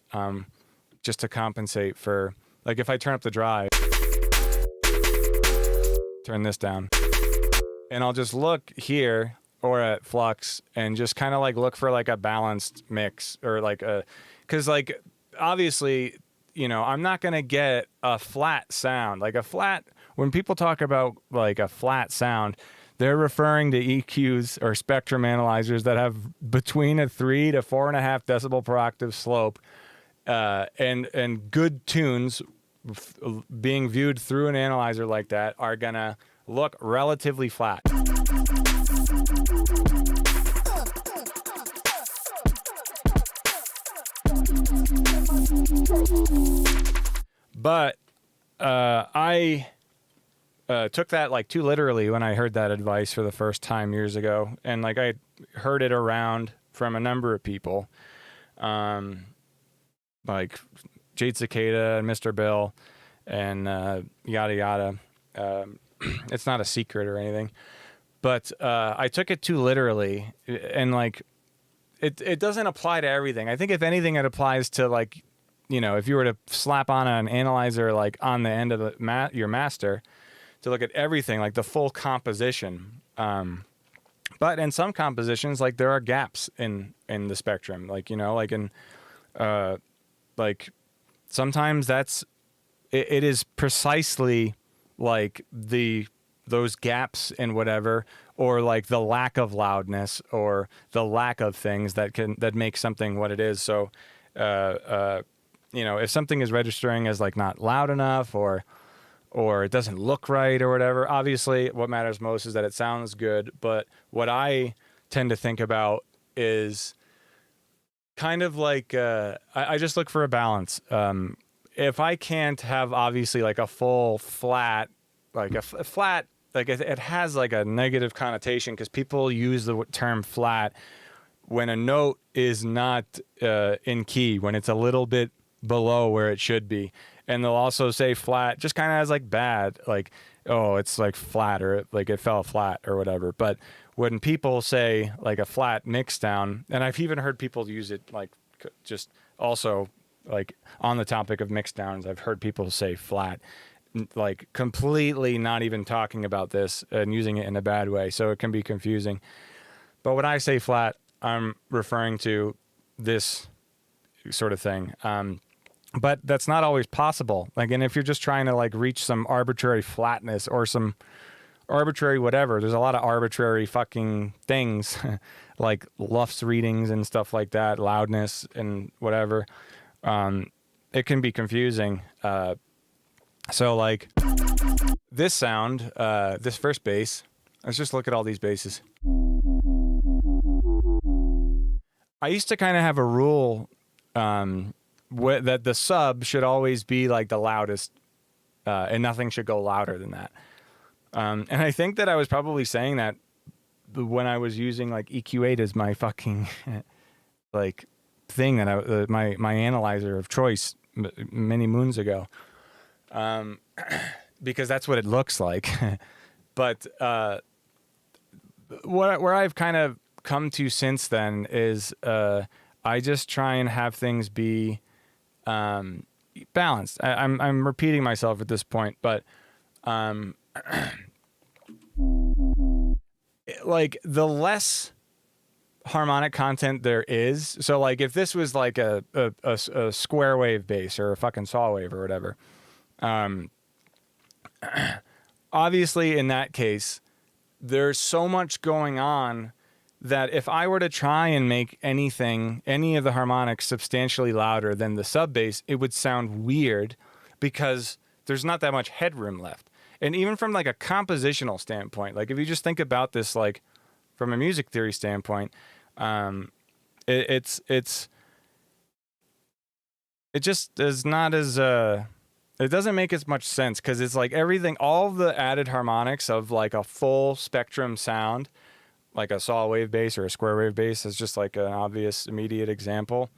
just to compensate for, like if I turn up the drive, turn this down, and I'll just look here or at Flux and just kind of like look for like a balanced mix, or like because like obviously, I'm not going to get a flat sound. Like when people talk about like a flat sound, they're referring to EQs or spectrum analyzers that have between a 3 to 4.5 decibel per octave slope, and good tunes being viewed through an analyzer like that are gonna look relatively flat. But I took that like too literally when I heard that advice for the first time years ago, and like I heard it around from a number of people, like Jade Cicada and Mr. Bill and yada yada. It's not a secret or anything, but I took it too literally, and like it doesn't apply to everything. I think if anything, it applies to like, you know, if you were to slap on an analyzer like on the end of the your master to look at everything, like the full composition. But in some compositions, like there are gaps in the spectrum, like, you know, like in like sometimes it is precisely like those gaps in whatever, or like the lack of loudness or the lack of things that make something what it is. So, you know, if something is registering as like not loud enough or it doesn't look right or whatever, obviously what matters most is that it sounds good. But what I tend to think about is kind of like, I just look for a balance. If I can't have obviously like a full flat, like a flat, like it has like a negative connotation because people use the term flat when a note is not in key, when it's a little bit below where it should be. And they'll also say flat just kind of as like bad, like, oh, it's like flat, or like it fell flat or whatever. But when people say like a flat mixdown, and I've even heard people use it like just also like on the topic of mixdowns, I've heard people say flat, like completely not even talking about this and using it in a bad way. So it can be confusing. But when I say flat, I'm referring to this sort of thing. But that's not always possible. Like, and if you're just trying to like reach some arbitrary flatness or some arbitrary whatever, there's a lot of arbitrary fucking things like Luft's readings and stuff like that, loudness and whatever. It can be confusing. So like this sound, this first bass, let's just look at all these basses. I used to kind of have a rule, that the sub should always be like the loudest, and nothing should go louder than that. And I think that I was probably saying that when I was using like EQ8 as my fucking like thing that my analyzer of choice many moons ago, because that's what it looks like. But where I've kind of come to since then is I just try and have things be balanced. I'm repeating myself at this point, but like the less harmonic content there is. So like if this was like a square wave bass or a fucking saw wave or whatever, obviously in that case, there's so much going on that if I were to try and make any of the harmonics substantially louder than the sub bass, it would sound weird because there's not that much headroom left. And even from like a compositional standpoint, like if you just think about this, like from a music theory standpoint, it just is not as, it doesn't make as much sense because it's like everything, all the added harmonics of like a full spectrum sound, like a saw wave bass or a square wave bass is just like an obvious immediate example.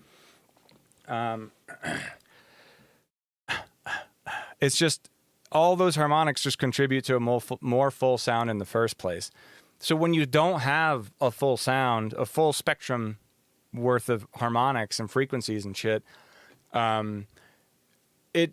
It's just all those harmonics just contribute to a more full sound in the first place. So when you don't have a full sound, a full spectrum worth of harmonics and frequencies and shit, it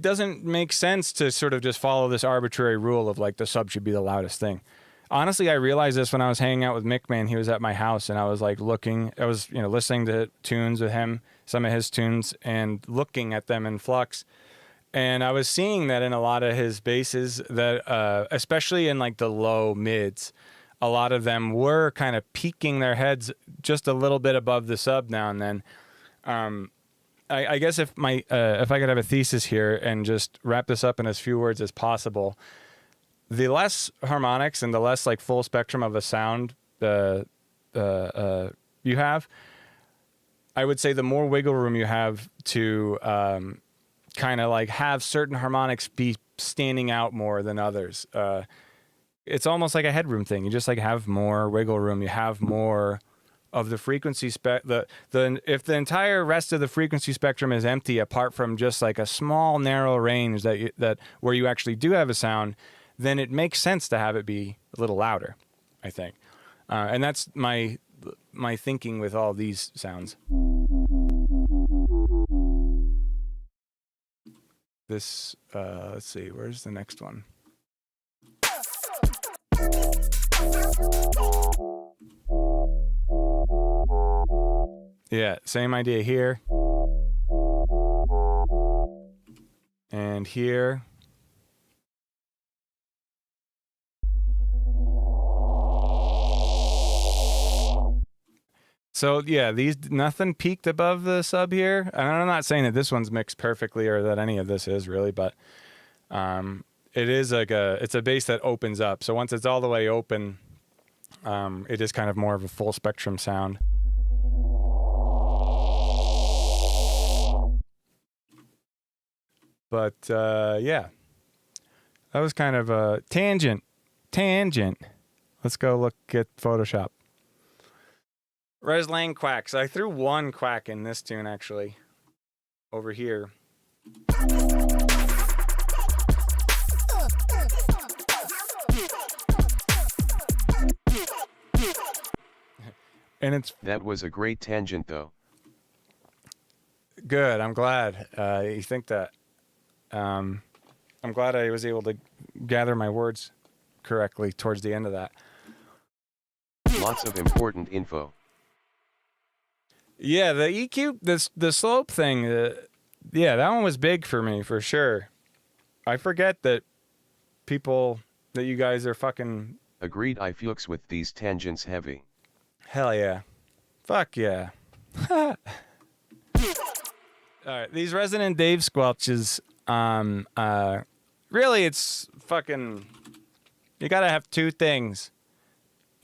doesn't make sense to sort of just follow this arbitrary rule of like the sub should be the loudest thing. Honestly, I realized this when I was hanging out with Mick, man. He was at my house and I was like listening to tunes with him, some of his tunes, and looking at them in Flux. And I was seeing that in a lot of his basses, that especially in like the low mids, a lot of them were kind of peaking their heads just a little bit above the sub now and then. I guess if I could have a thesis here and just wrap this up in as few words as possible, the less harmonics and the less like full spectrum of a sound you have, I would say the more wiggle room you have to kind of like have certain harmonics be standing out more than others. It's almost like a headroom thing. You just like have more wiggle room. You have more of the frequency if the entire rest of the frequency spectrum is empty, apart from just like a small narrow range that where you actually do have a sound, then it makes sense to have it be a little louder, I think. And that's my thinking with all these sounds. This, let's see, where's the next one? Yeah, same idea here. And here. So yeah, nothing peaked above the sub here. And I'm not saying that this one's mixed perfectly or that any of this is really, but it is like it's a bass that opens up. So once it's all the way open, it is kind of more of a full spectrum sound. But yeah, that was kind of a tangent. Let's go look at Photoshop. Reslang quacks. I threw one quack in this tune actually, over here. And that was a great tangent though. Good. I'm glad you think that. I'm glad I was able to gather my words correctly towards the end of that. Lots of important info. Yeah, the EQ, the slope thing, yeah, that one was big for me, for sure. I forget that you guys are fucking... Agreed, I flux with these tangents heavy. Hell yeah. Fuck yeah. Alright, these Resonant Dave squelches, really it's fucking... You gotta have two things.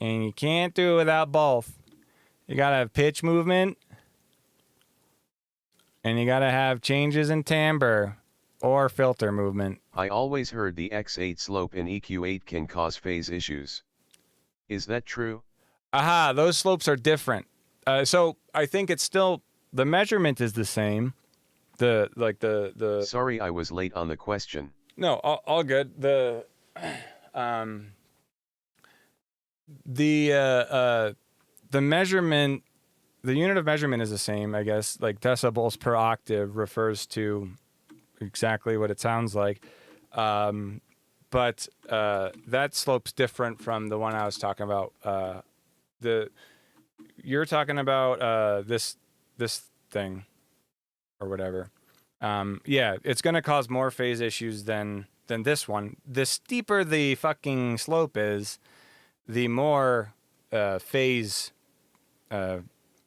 And you can't do it without both. You gotta have pitch movement, and you gotta have changes in timbre or filter movement. I always heard the X8 slope in EQ8 can cause phase issues. Is that true? Aha, those slopes are different. So I think it's still, the measurement is the same. The Sorry, I was late on the question. No, all good. The measurement, the unit of measurement is the same, I guess. Like decibels per octave refers to exactly what it sounds like. But that slope's different from the one I was talking about. You're talking about this thing or whatever. Yeah, it's going to cause more phase issues than this one. The steeper the fucking slope is, the more phase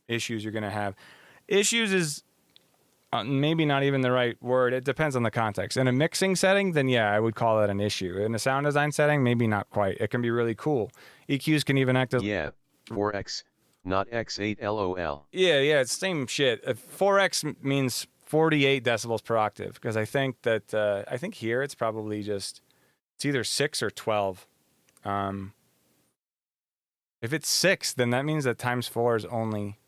issues you're going to have. Issues is maybe not even the right word. It depends on the context. In a mixing setting, then yeah, I would call that an issue. In a sound design setting, maybe not quite. It can be really cool. EQs can even act as... Yeah, 4x, not X8 LOL. Yeah, it's same shit. 4x means 48 decibels per octave, because I think that, I think here it's probably just, it's either 6 or 12. If it's 6, then that means that times 4 is only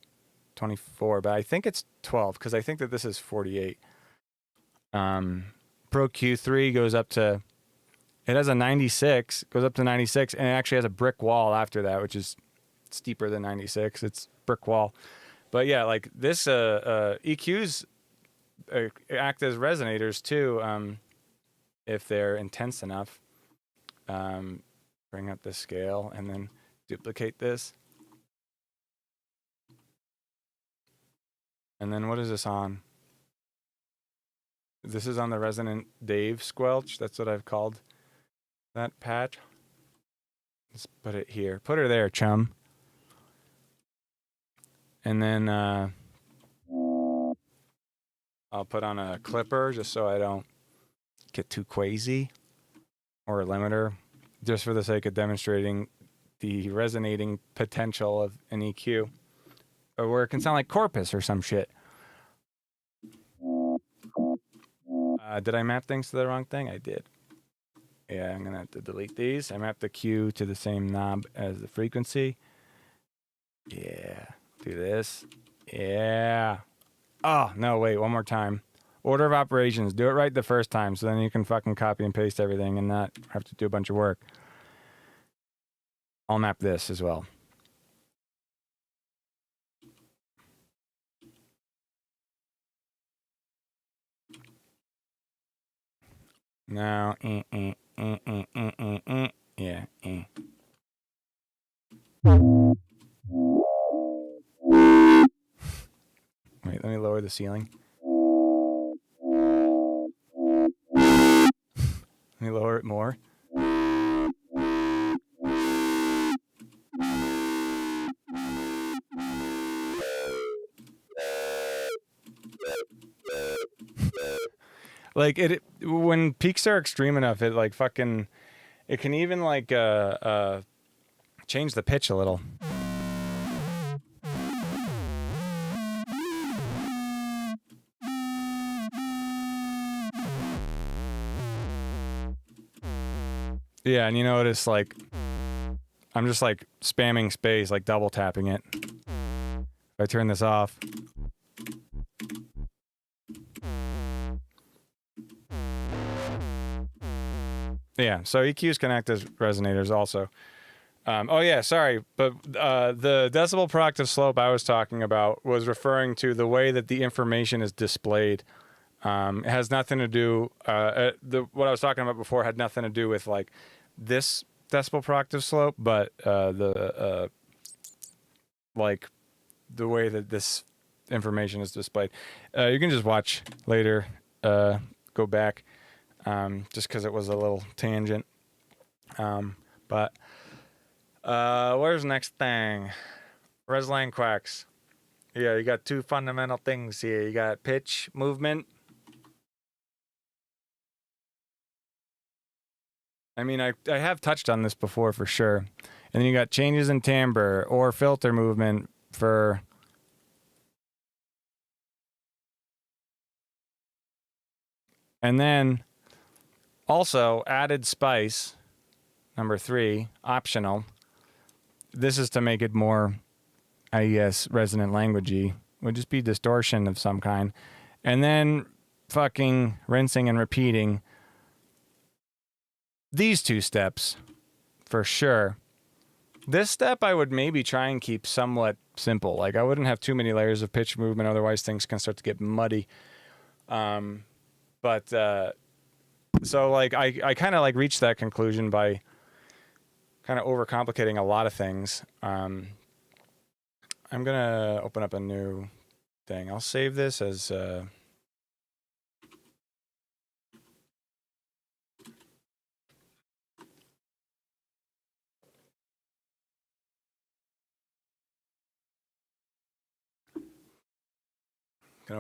24, but I think it's 12 because I think that this is 48. Pro Q3 goes up to, it has a 96, goes up to 96, and it actually has a brick wall after that, which is steeper than 96. It's brick wall. But yeah, like this EQs act as resonators too, if they're intense enough. Bring up the scale and then duplicate this. And then what is this on? This is on the Resonant Dave squelch. That's what I've called that patch. Let's put it here. Put her there, chum. And then I'll put on a clipper just so I don't get too quazy, or a limiter, just for the sake of demonstrating the resonating potential of an EQ, or where it can sound like Corpus or some shit. Did I map things to the wrong thing? I did. Yeah, I'm gonna have to delete these. I mapped the Q to the same knob as the frequency. Yeah, do this. Yeah. Oh, no, wait, one more time. Order of operations. Do it right the first time, so then you can fucking copy and paste everything and not have to do a bunch of work. I'll map this as well. Now, yeah, Wait, let me lower the ceiling. Let me lower it more. Like it when peaks are extreme enough, it like fucking, it can even like change the pitch a little. Yeah, and you notice like I'm just like spamming space, like double tapping it. If I turn this off, yeah, so EQs can act as resonators also. Oh yeah, sorry, but the decibel productive slope I was talking about was referring to the way that the information is displayed. It has nothing to do. What I was talking about before had nothing to do with like this decibel productive slope, but like the way that this information is displayed. You can just watch later. Go back, just because it was a little tangent. But where's the next thing? Reslang quacks. Yeah, you got two fundamental things here. You got pitch, movement. I mean, I have touched on this before for sure. And then you got changes in timbre or filter movement for... And then also added spice, number 3, optional. This is to make it more, I guess, resonant languagey. Would just be distortion of some kind. And then fucking rinsing and repeating these 2 steps for sure. This step I would maybe try and keep somewhat simple. Like I wouldn't have too many layers of pitch movement, otherwise things can start to get muddy. But so like I kind of like reached that conclusion by kind of overcomplicating a lot of things. I'm gonna open up a new thing. I'll save this as gonna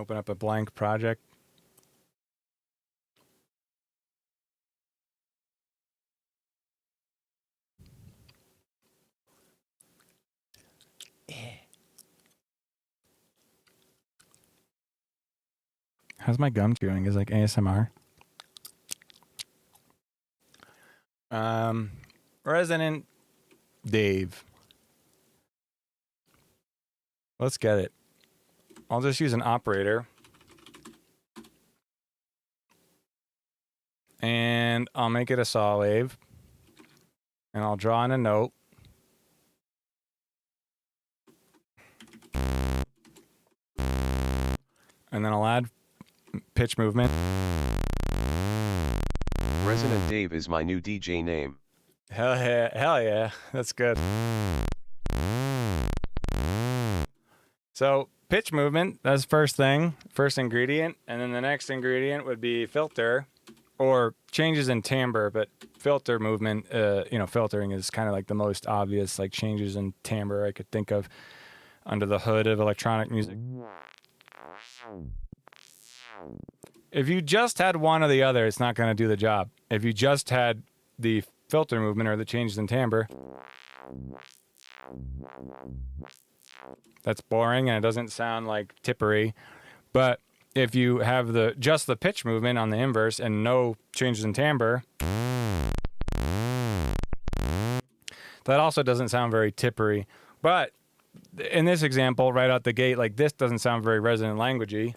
open up a blank project. How's my gum chewing? Is like ASMR. Resonant Dave. Let's get it. I'll just use an operator. And I'll make it a saw wave. And I'll draw in a note. And then I'll add pitch movement. Resonant Dave is my new DJ name. Hell yeah, that's good. So pitch movement, that's first thing, first ingredient. And then the next ingredient would be filter or changes in timbre, but filter movement, filtering is kind of like the most obvious, like changes in timbre I could think of under the hood of electronic music. If you just had one or the other, it's not going to do the job. If you just had the filter movement or the changes in timbre, that's boring and it doesn't sound like tippery. But if you have just the pitch movement on the inverse and no changes in timbre, that also doesn't sound very tippery. But in this example, right out the gate, like this doesn't sound very resonant languagey.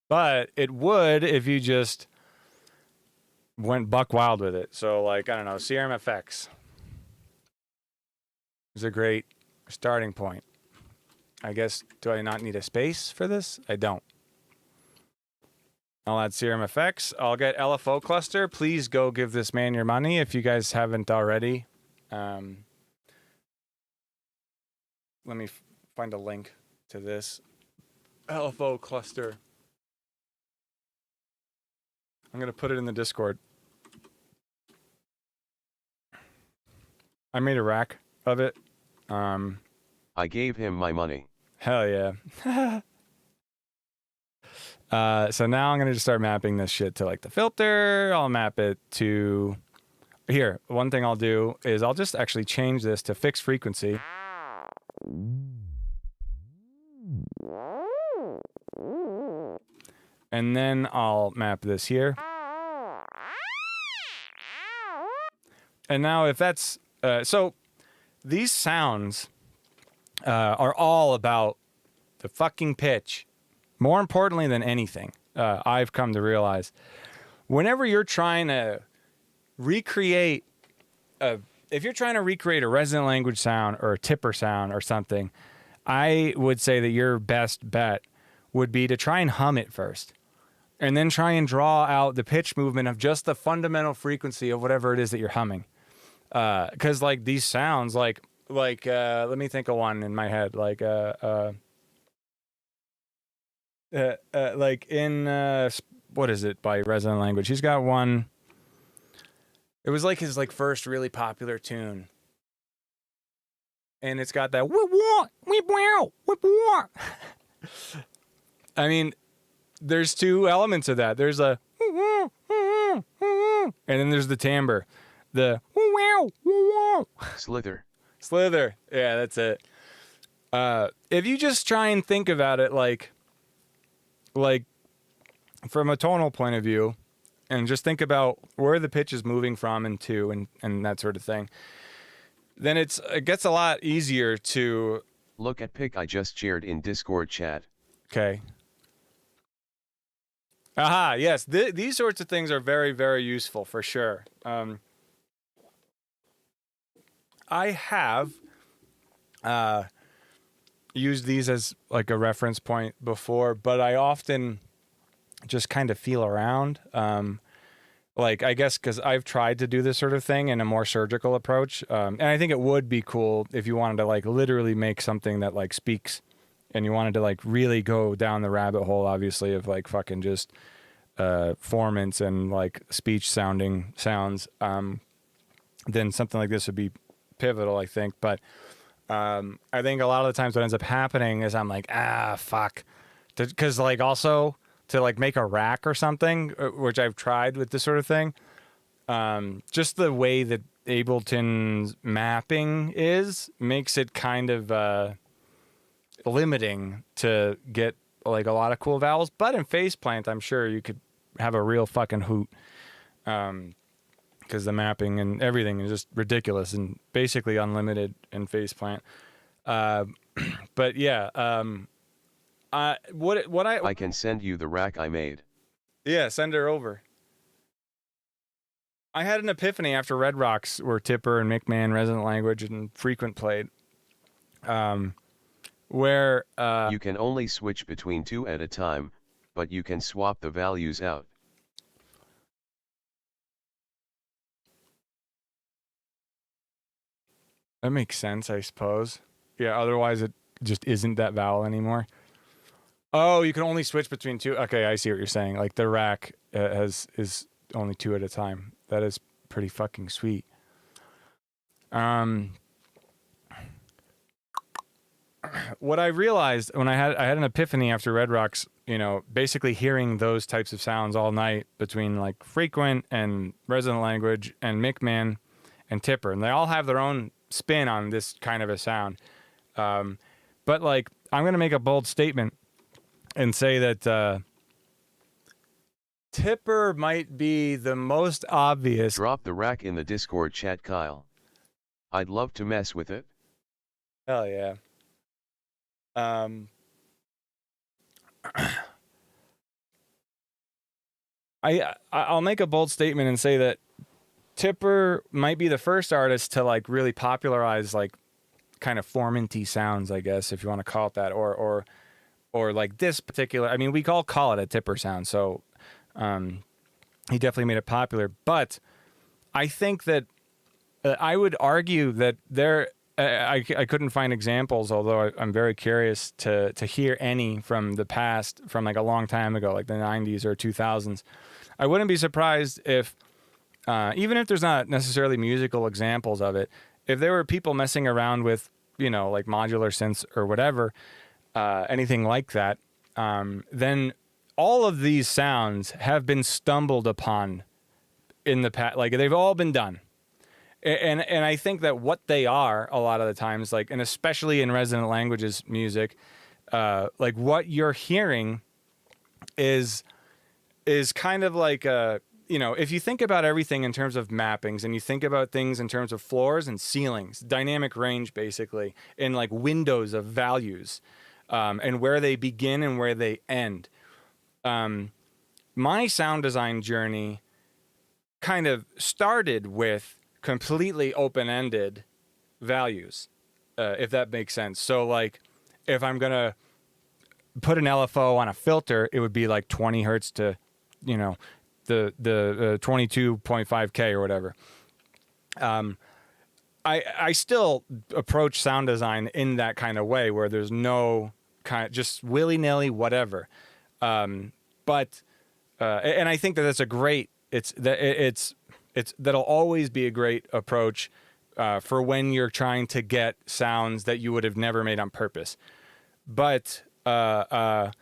But it would if you just went buck wild with it. So like, I don't know, CRM-FX is a great starting point. I guess, do I not need a space for this? I don't. I'll add CRM-FX. I'll get LFO cluster. Please go give this man your money if you guys haven't already. Let me find a link to this LFO cluster. I'm going to put it in the Discord. I made a rack of it. I gave him my money. Hell yeah. So now I'm going to just start mapping this shit to like the filter. I'll map it to here. One thing I'll do is I'll just actually change this to fixed frequency. And then I'll map this here. And now if that's, so these sounds are all about the fucking pitch. More importantly than anything, I've come to realize, whenever you're trying to recreate if you're trying to recreate a resonant language sound or a tipper sound or something, I would say that your best bet would be to try and hum it first. And then try and draw out the pitch movement of just the fundamental frequency of whatever it is that you're humming. Because like these sounds, like let me think of one in my head, like in what is it by Reslang Language? He's got one. It was like his like first really popular tune, and it's got that I mean, there's two elements of that. There's a and then there's the timbre, the slither. Yeah, that's it. If you just try and think about it like from a tonal point of view, and just think about where the pitch is moving from and to, and that sort of thing, then it gets a lot easier to look at pic I just shared in Discord chat. Okay. Aha, yes. These sorts of things are very, very useful for sure. I have used these as like a reference point before, but I often just kind of feel around. Like, I guess because I've tried to do this sort of thing in a more surgical approach. And I think it would be cool if you wanted to like literally make something that like speaks, and you wanted to like really go down the rabbit hole, obviously, of like fucking just formants and like speech sounding sounds. Then something like this would be pivotal, I think. But I think a lot of the times what ends up happening is I'm like, fuck. Because like also to like make a rack or something, which I've tried with this sort of thing, just the way that Ableton's mapping makes it kind of limiting to get like a lot of cool vowels. But in Faceplant, I'm sure you could have a real fucking hoot, because the mapping and everything is just ridiculous and basically unlimited in Faceplant. But yeah, I can send you the rack I made. Yeah, send her over. I had an epiphany after Red Rocks were Tipper and McMahon Resonant Language and Frequent played. Where you can only switch between two at a time, but you can swap the values out. That makes sense, I suppose. Yeah, otherwise it just isn't that vowel anymore. Oh, you can only switch between two. Okay, I see what you're saying. Like the rack is only two at a time. That is pretty fucking sweet. What I realized when I had an epiphany after Red Rocks, you know, basically hearing those types of sounds all night between like frequent and resonant language and Mickman and Tipper, and they all have their own spin on this kind of a sound. But like, I'm gonna make a bold statement and say that Tipper might be the most obvious. Drop the rack in the Discord chat, Kyle. I'd love to mess with it. Hell yeah. I'll make a bold statement and say that Tipper might be the first artist to like really popularize like kind of formanty sounds, I guess, if you want to call it that, or like this particular. I mean, we all call it a Tipper sound, so he definitely made it popular. But I think that I would argue that there. I couldn't find examples, although I'm very curious to hear any from the past, from like a long time ago, like the 90s or 2000s. I wouldn't be surprised if, even if there's not necessarily musical examples of it, if there were people messing around with, you know, like modular synths or whatever, anything like that, then all of these sounds have been stumbled upon in the past. Like they've all been done. And I think that what they are a lot of the times, like, and especially in resonant languages music, like what you're hearing is kind of like you know, if you think about everything in terms of mappings and you think about things in terms of floors and ceilings, dynamic range basically, in like windows of values, and where they begin and where they end. My sound design journey kind of started with completely open-ended values, if that makes sense. So like if I'm gonna put an LFO on a filter, it would be like 20 hertz to, you know, the 22.5K or whatever. I still approach sound design in that kind of way where there's no kind of just willy-nilly whatever. But I think that that's a great, that'll always be a great approach for when you're trying to get sounds that you would have never made on purpose. But and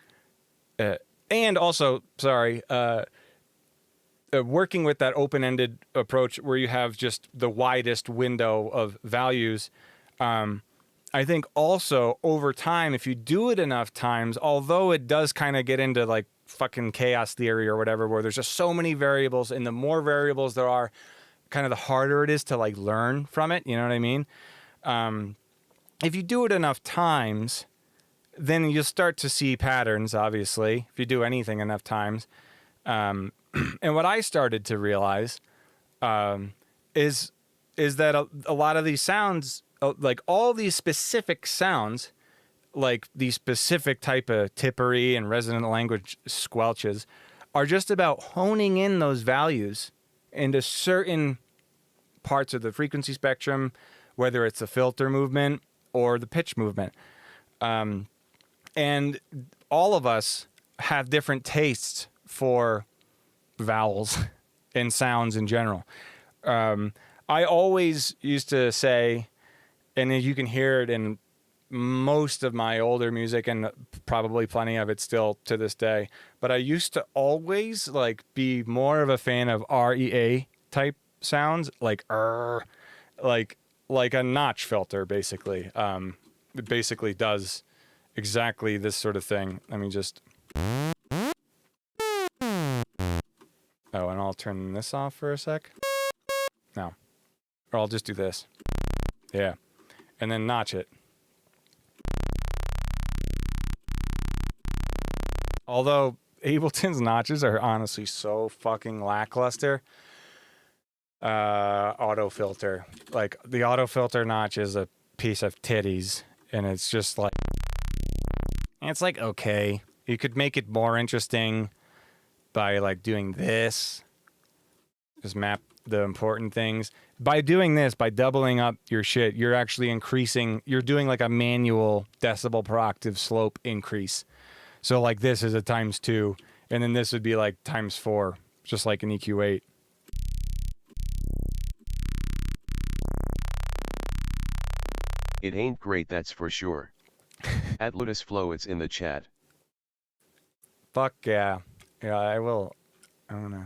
also, sorry, working with that open-ended approach where you have just the widest window of values, I think also over time, if you do it enough times, although it does kind of get into like fucking chaos theory or whatever, where there's just so many variables, and the more variables there are, kind of the harder it is to like learn from it. You know what I mean? If you do it enough times, then you'll start to see patterns, obviously, if you do anything enough times. And what I started to realize is that a lot of these sounds, like all these specific sounds, like these specific type of tippery and resonant language squelches, are just about honing in those values into certain parts of the frequency spectrum, whether it's the filter movement or the pitch movement. And all of us have different tastes for vowels and sounds in general. I always used to say, and you can hear it in most of my older music and probably plenty of it still to this day, but I used to always like be more of a fan of REA type sounds, like like a notch filter basically. It basically does exactly this sort of thing. Let me just, oh, and I'll turn this off for a sec. No, or I'll just do this. Yeah, and then notch it. Although Ableton's notches are honestly so fucking lackluster. Auto filter, like the auto filter notch is a piece of titties, and it's just like, it's like, okay, you could make it more interesting by like doing this Just map the important things. By doing this, by doubling up your shit, you're actually increasing, you're doing like a manual decibel per octave slope increase. So like this is a ×2, and then this would be like ×4, just like an EQ8. It ain't great, that's for sure. At Lotus Flow, it's in the chat. Fuck yeah. Yeah, I will. I don't know.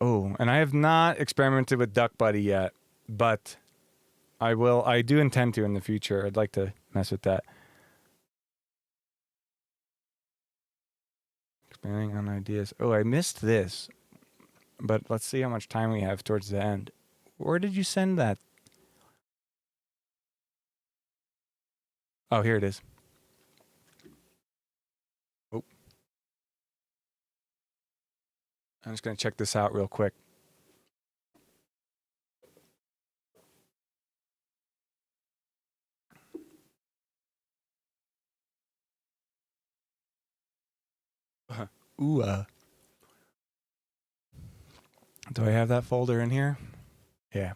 Oh, and I have not experimented with Duck Buddy yet, but I will. I do intend to in the future. I'd like to mess with that. Expanding on ideas. Oh, I missed this. But let's see how much time we have towards the end. Where did you send that? Oh, here it is. Oh. I'm just going to check this out real quick. Ooh, do I have that folder in here? Yeah.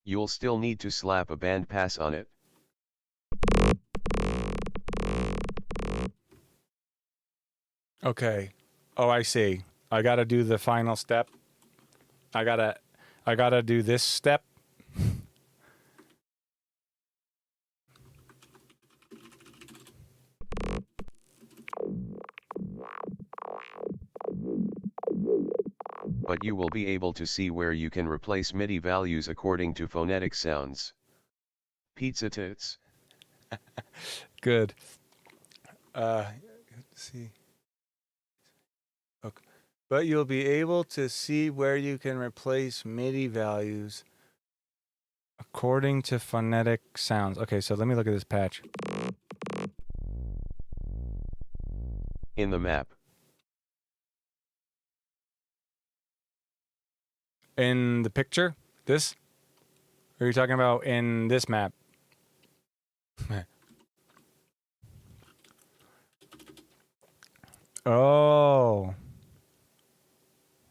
You'll still need to slap a band pass on it. Okay. Oh, I see. I gotta do the final step. I gotta do this step. But you will be able to see where you can replace MIDI values according to phonetic sounds. Pizza tits. Good. Let's see. Okay. But you'll be able to see where you can replace MIDI values according to phonetic sounds. Okay, so let me look at this patch. In the map. In the picture? This? Or are you talking about in this map? Oh.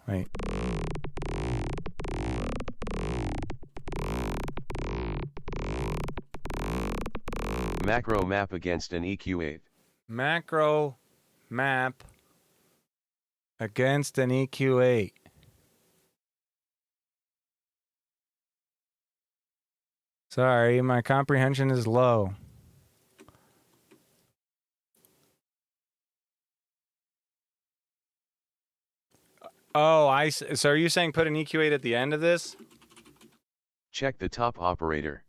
Wait. Macro map against an EQ8. Macro map against an EQ8. Sorry, my comprehension is low. Oh, so are you saying put an EQ8 at the end of this? Check the top operator.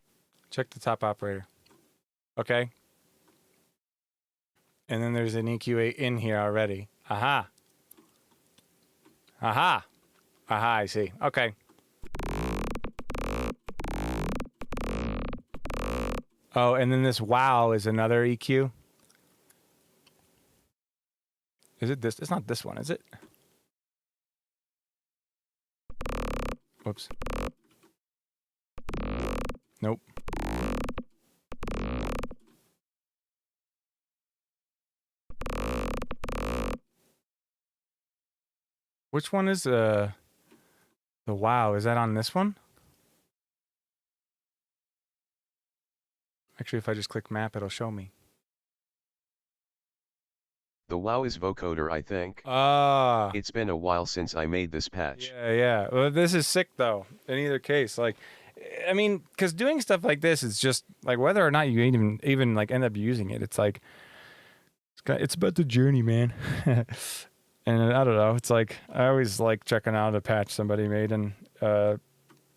Check the top operator. Okay. And then there's an EQ8 in here already. Aha. Aha. Aha, I see. Okay. Oh, and then this wow is another EQ. Is it this? It's not this one, is it? Whoops. Nope. Which one is the wow? Is that on this one? Actually, if I just click map, it'll show me. The wow is vocoder, I think. Ah. It's been a while since I made this patch. Yeah, yeah. Well, this is sick though. In either case, like, I mean, because doing stuff like this is just like whether or not you even like end up using it. It's like it's about the journey, man. And I don't know. It's like I always like checking out a patch somebody made and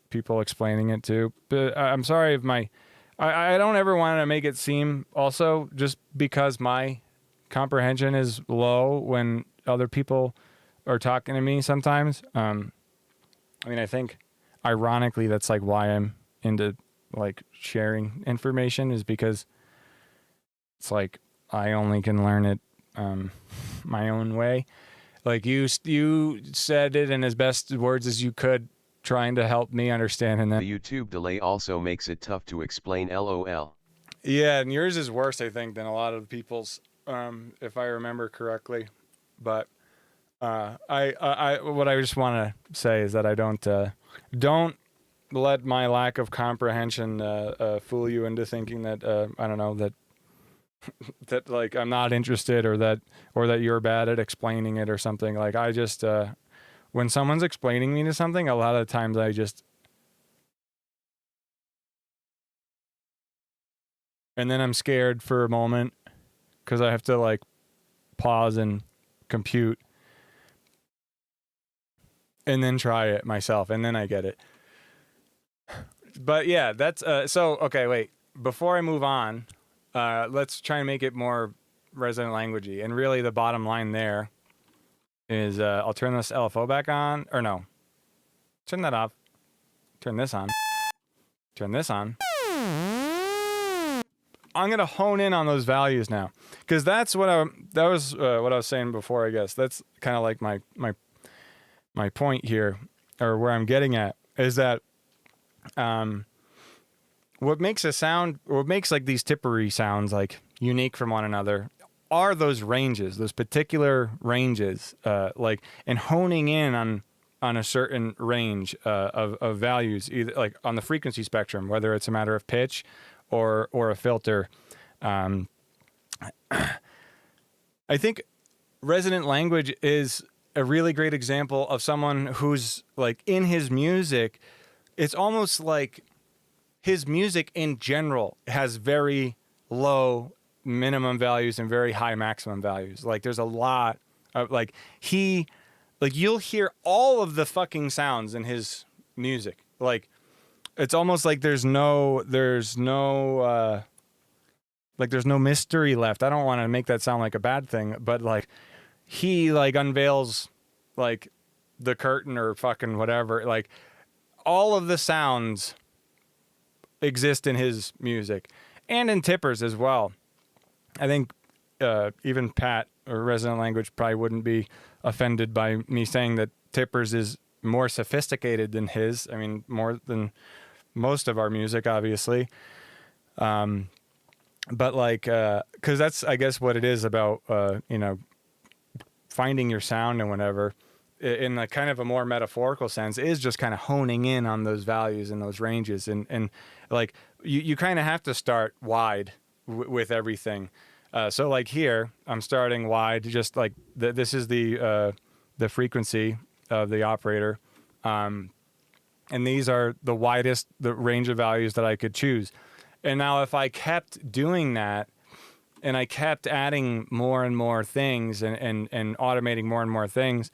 people explaining it too. But I'm sorry if I don't ever want to make it seem also just because my comprehension is low when other people are talking to me sometimes. I mean, I think ironically that's like why I'm into like sharing information is because it's like I only can learn it my own way. Like you said it in as best words as you could, trying to help me understand. And then the YouTube delay also makes it tough to explain LOL. Yeah, and yours is worse, I think, than a lot of people's, if I remember correctly. But what I just want to say is that I don't let my lack of comprehension fool you into thinking that I don't know that like I'm not interested or that you're bad at explaining it or something. Like I just when someone's explaining me to something, a lot of times I just and then I'm scared for a moment because I have to like pause and compute and then try it myself and then I get it. But yeah, that's so okay, wait. Before I move on, let's try and make it more resonant languagey. And really the bottom line there is I'll turn this LFO back on or no. Turn that off. Turn this on. Turn this on. I'm gonna hone in on those values now, because that's what that was what I was saying before. I guess that's kind of like my point here, or where I'm getting at is that what makes a sound, or what makes like these tippery sounds like unique from one another, are those ranges, those particular ranges, like and honing in on a certain range of values, either like on the frequency spectrum, whether it's a matter of pitch or a filter. I think resonant language is a really great example of someone who's like in his music. It's almost like his music in general has very low minimum values and very high maximum values. Like there's a lot of like you'll hear all of the fucking sounds in his music. Like it's almost like there's no mystery left. I don't want to make that sound like a bad thing, but like he like unveils like the curtain or fucking whatever. Like all of the sounds exist in his music and in Tipper's as well. I think even Pat or Resonant Language probably wouldn't be offended by me saying that Tipper's is more sophisticated than his. I mean, more than most of our music, obviously. But like, cause that's, I guess what it is about, finding your sound and whatever in a kind of a more metaphorical sense is just kind of honing in on those values and those ranges. And like, you kind of have to start wide with everything. So like here, I'm starting wide, just like this is the frequency of the operator. And these are the widest, the range of values that I could choose. And now if I kept doing that and I kept adding more and more things and automating more and more things,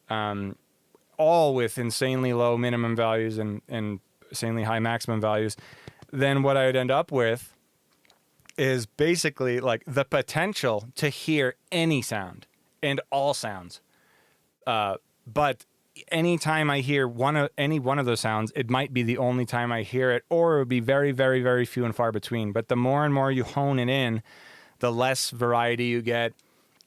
all with insanely low minimum values and insanely high maximum values, then what I would end up with is basically like the potential to hear any sound and all sounds. But anytime I hear any one of those sounds, it might be the only time I hear it, or it would be very, very, very few and far between. But the more and more you hone it in, the less variety you get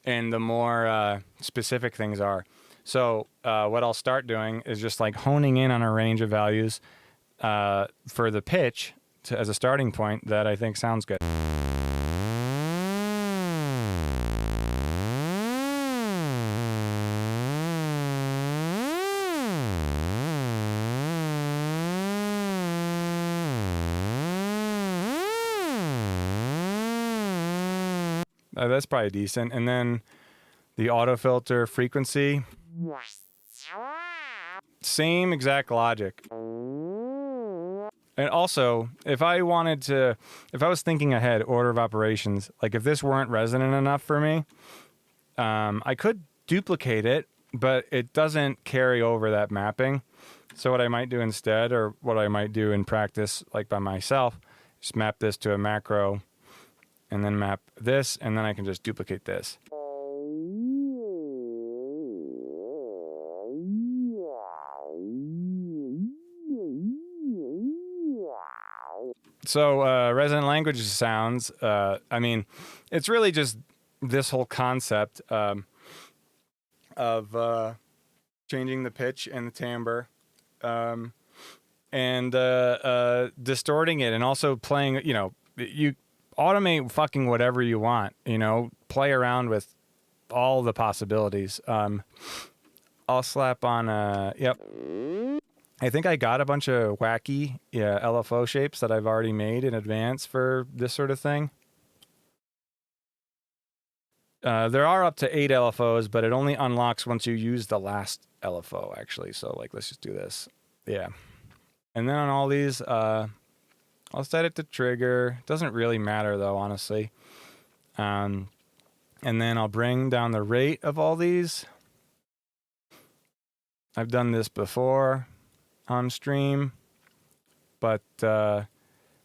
and the more specific things are. So what I'll start doing is just like honing in on a range of values for the pitch as a starting point that I think sounds good. That's probably decent. And then the auto filter frequency, same exact logic. And also, if I was thinking ahead, order of operations, like if this weren't resonant enough for me, I could duplicate it, but it doesn't carry over that mapping. So what I might do instead, or what I might do in practice, like by myself, just map this to a macro and then map this, and then I can just duplicate this. So resonant language sounds, I mean, it's really just this whole concept of changing the pitch and the timbre and distorting it, and also playing, automate fucking whatever you want, you know, play around with all the possibilities. I'll slap on yep. I think I got a bunch of wacky LFO shapes that I've already made in advance for this sort of thing. There are up to 8 LFOs, but it only unlocks once you use the last LFO, actually. So, like, let's just do this. Yeah. And then on all these, I'll set it to trigger. Doesn't really matter, though, honestly. And then I'll bring down the rate of all these. I've done this before on stream, but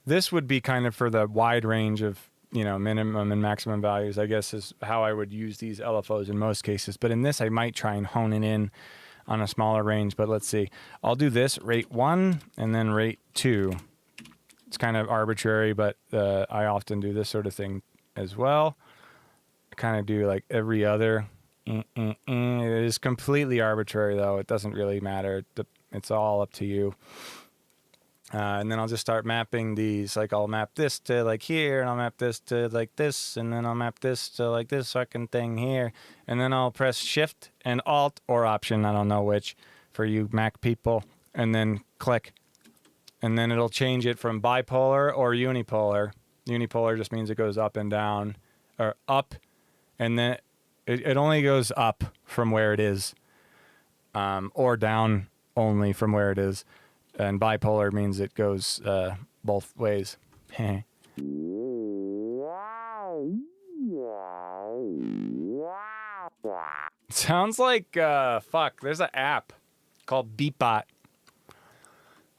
this would be kind of for the wide range of, you know, minimum and maximum values, I guess, is how I would use these LFOs in most cases. But in this, I might try and hone it in on a smaller range. But let's see. I'll do this rate 1 and then rate 2. It's kind of arbitrary, but I often do this sort of thing as well. I kind of do like every other. It is completely arbitrary, though. It doesn't really matter. It's all up to you. And then I'll just start mapping these. Like, I'll map this to like here, and I'll map this to like this, and then I'll map this to like this fucking thing here. And then I'll press Shift and Alt or Option, I don't know which, for you Mac people, and then click. And then it'll change it from bipolar or unipolar. Unipolar just means it goes up and down, or up, and then it only goes up from where it is, or down only from where it is. And bipolar means it goes both ways. Sounds like, fuck, there's an app called Beatbot.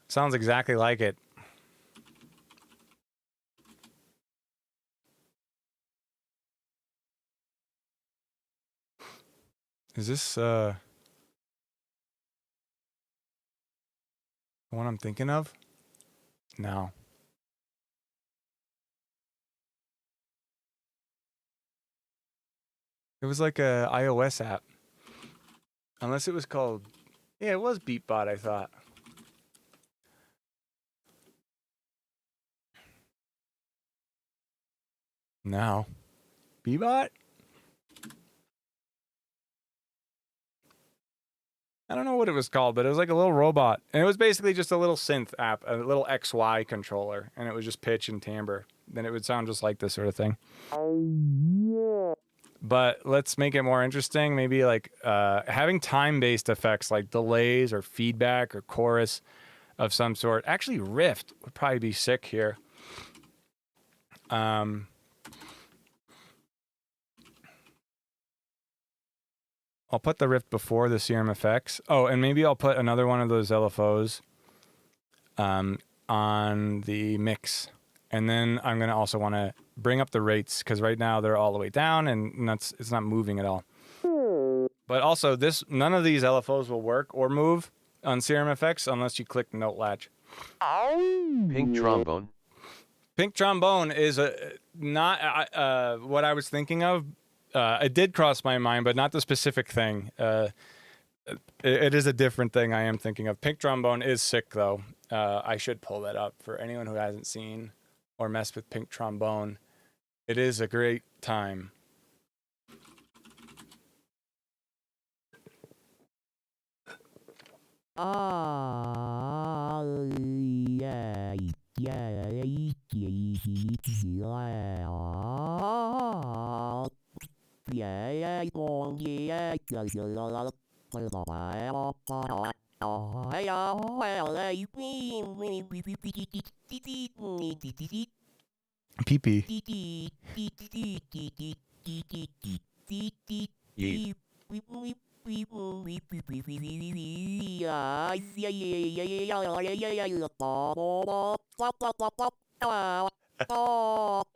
Sounds exactly like it. Is this the one I'm thinking of? No. It was like a iOS app. Unless it was called... Yeah, it was Beatbot, I thought. No. Beatbot? I don't know what it was called, but it was like a little robot. And it was basically just a little synth app, a little XY controller. And it was just pitch and timbre. Then it would sound just like this sort of thing. But let's make it more interesting. Maybe like having time-based effects like delays or feedback or chorus of some sort. Actually, Rift would probably be sick here. I'll put the Rift before the Serum effects. Oh, and maybe I'll put another one of those LFOs on the mix. And then I'm going to also want to bring up the rates because right now they're all the way down and it's not moving at all. But also, none of these LFOs will work or move on Serum effects unless you click Note Latch. Pink trombone. Pink trombone is not what I was thinking of. It did cross my mind, but not the specific thing. It is a different thing I am thinking of. Pink trombone is sick, though. I should pull that up for anyone who hasn't seen or messed with pink trombone. It is a great time. Pee-pee. Yeet.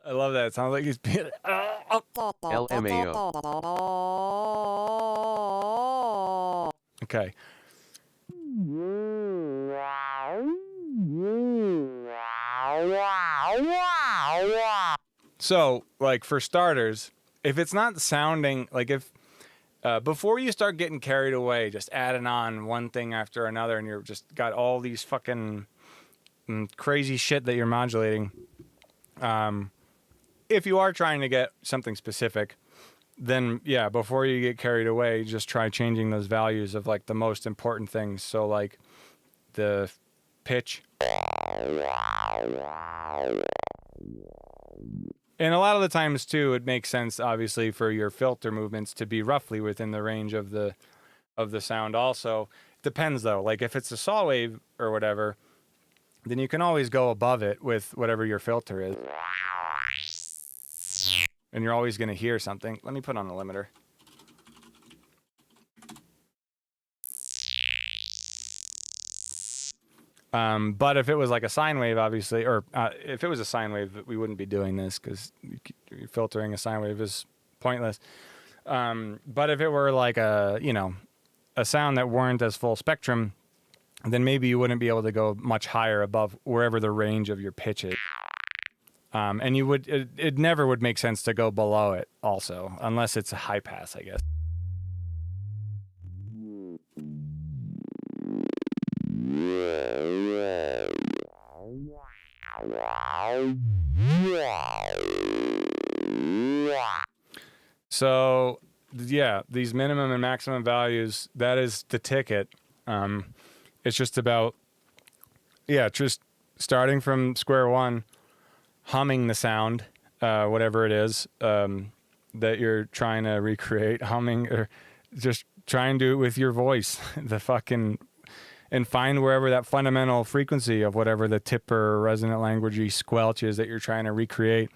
I love that. It sounds like he's being... LMAO. Okay. So, like, for starters, if it's not sounding like if before you start getting carried away, just adding on one thing after another, and you're just got all these fucking crazy shit that you're modulating. if you are trying to get something specific, then yeah, before you get carried away, just try changing those values of like the most important things. So like the pitch. And a lot of the times too, it makes sense obviously for your filter movements to be roughly within the range of the sound also. Depends though. Like if it's a saw wave or whatever, then you can always go above it with whatever your filter is. And you're always going to hear something. Let me put on a limiter. But if it was like a sine wave, obviously, or if it was a sine wave, we wouldn't be doing this because filtering a sine wave is pointless. But if it were like a sound that weren't as full spectrum, then maybe you wouldn't be able to go much higher above wherever the range of your pitch is. And you would, it never would make sense to go below it also, unless it's a high pass, I guess. So yeah, these minimum and maximum values, that is the ticket. It's just about, just starting from square one, humming the sound, whatever it is that you're trying to recreate, humming, or just try and do it with your voice, and find wherever that fundamental frequency of whatever the tipper resonant languagey squelch is that you're trying to recreate.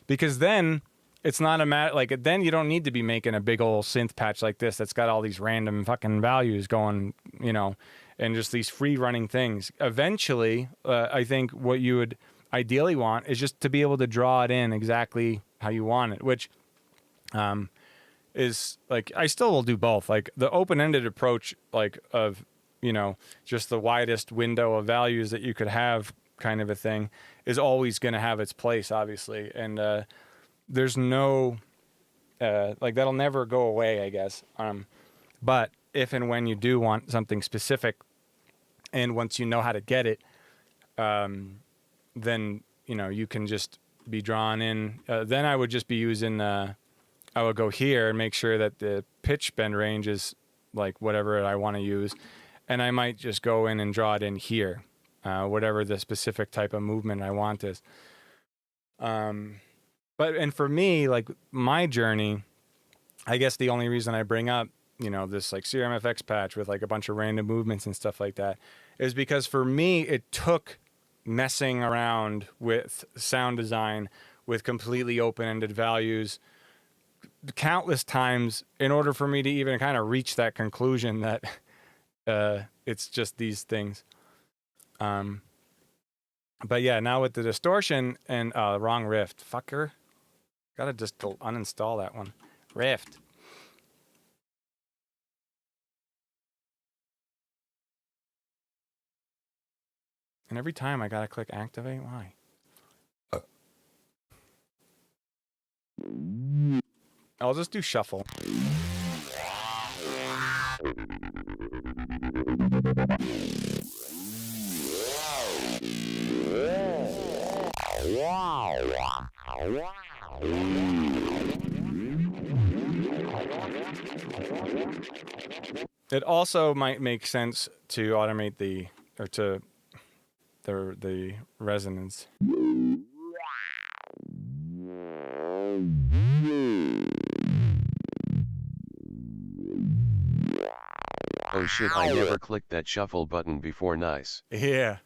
Because then it's not a matter, like, then you don't need to be making a big old synth patch like this that's got all these random fucking values going, and just these free running things. Eventually, I think what you would ideally want is just to be able to draw it in exactly how you want it, which is like, I still will do both. Like the open-ended approach, like of, just the widest window of values that you could have kind of a thing is always going to have its place, obviously. And there's no, like that'll never go away, I guess. But if and when you do want something specific, and once you know how to get it, then, you can just be drawn in. Then I would just be using, I would go here and make sure that the pitch bend range is like whatever I want to use. And I might just go in and draw it in here, whatever the specific type of movement I want is. And for me, like my journey, I guess the only reason I bring up, this like CRMFX patch with like a bunch of random movements and stuff like that is because for me, it took messing around with sound design with completely open-ended values countless times in order for me to even kind of reach that conclusion that it's just these things. But yeah, now with the distortion and wrong rift, fucker, gotta just uninstall that one. Rift. And every time I gotta click activate. Why? I'll just do shuffle. It also might make sense to automate the resonance. Oh shit, I never clicked that shuffle button before. Nice. Yeah.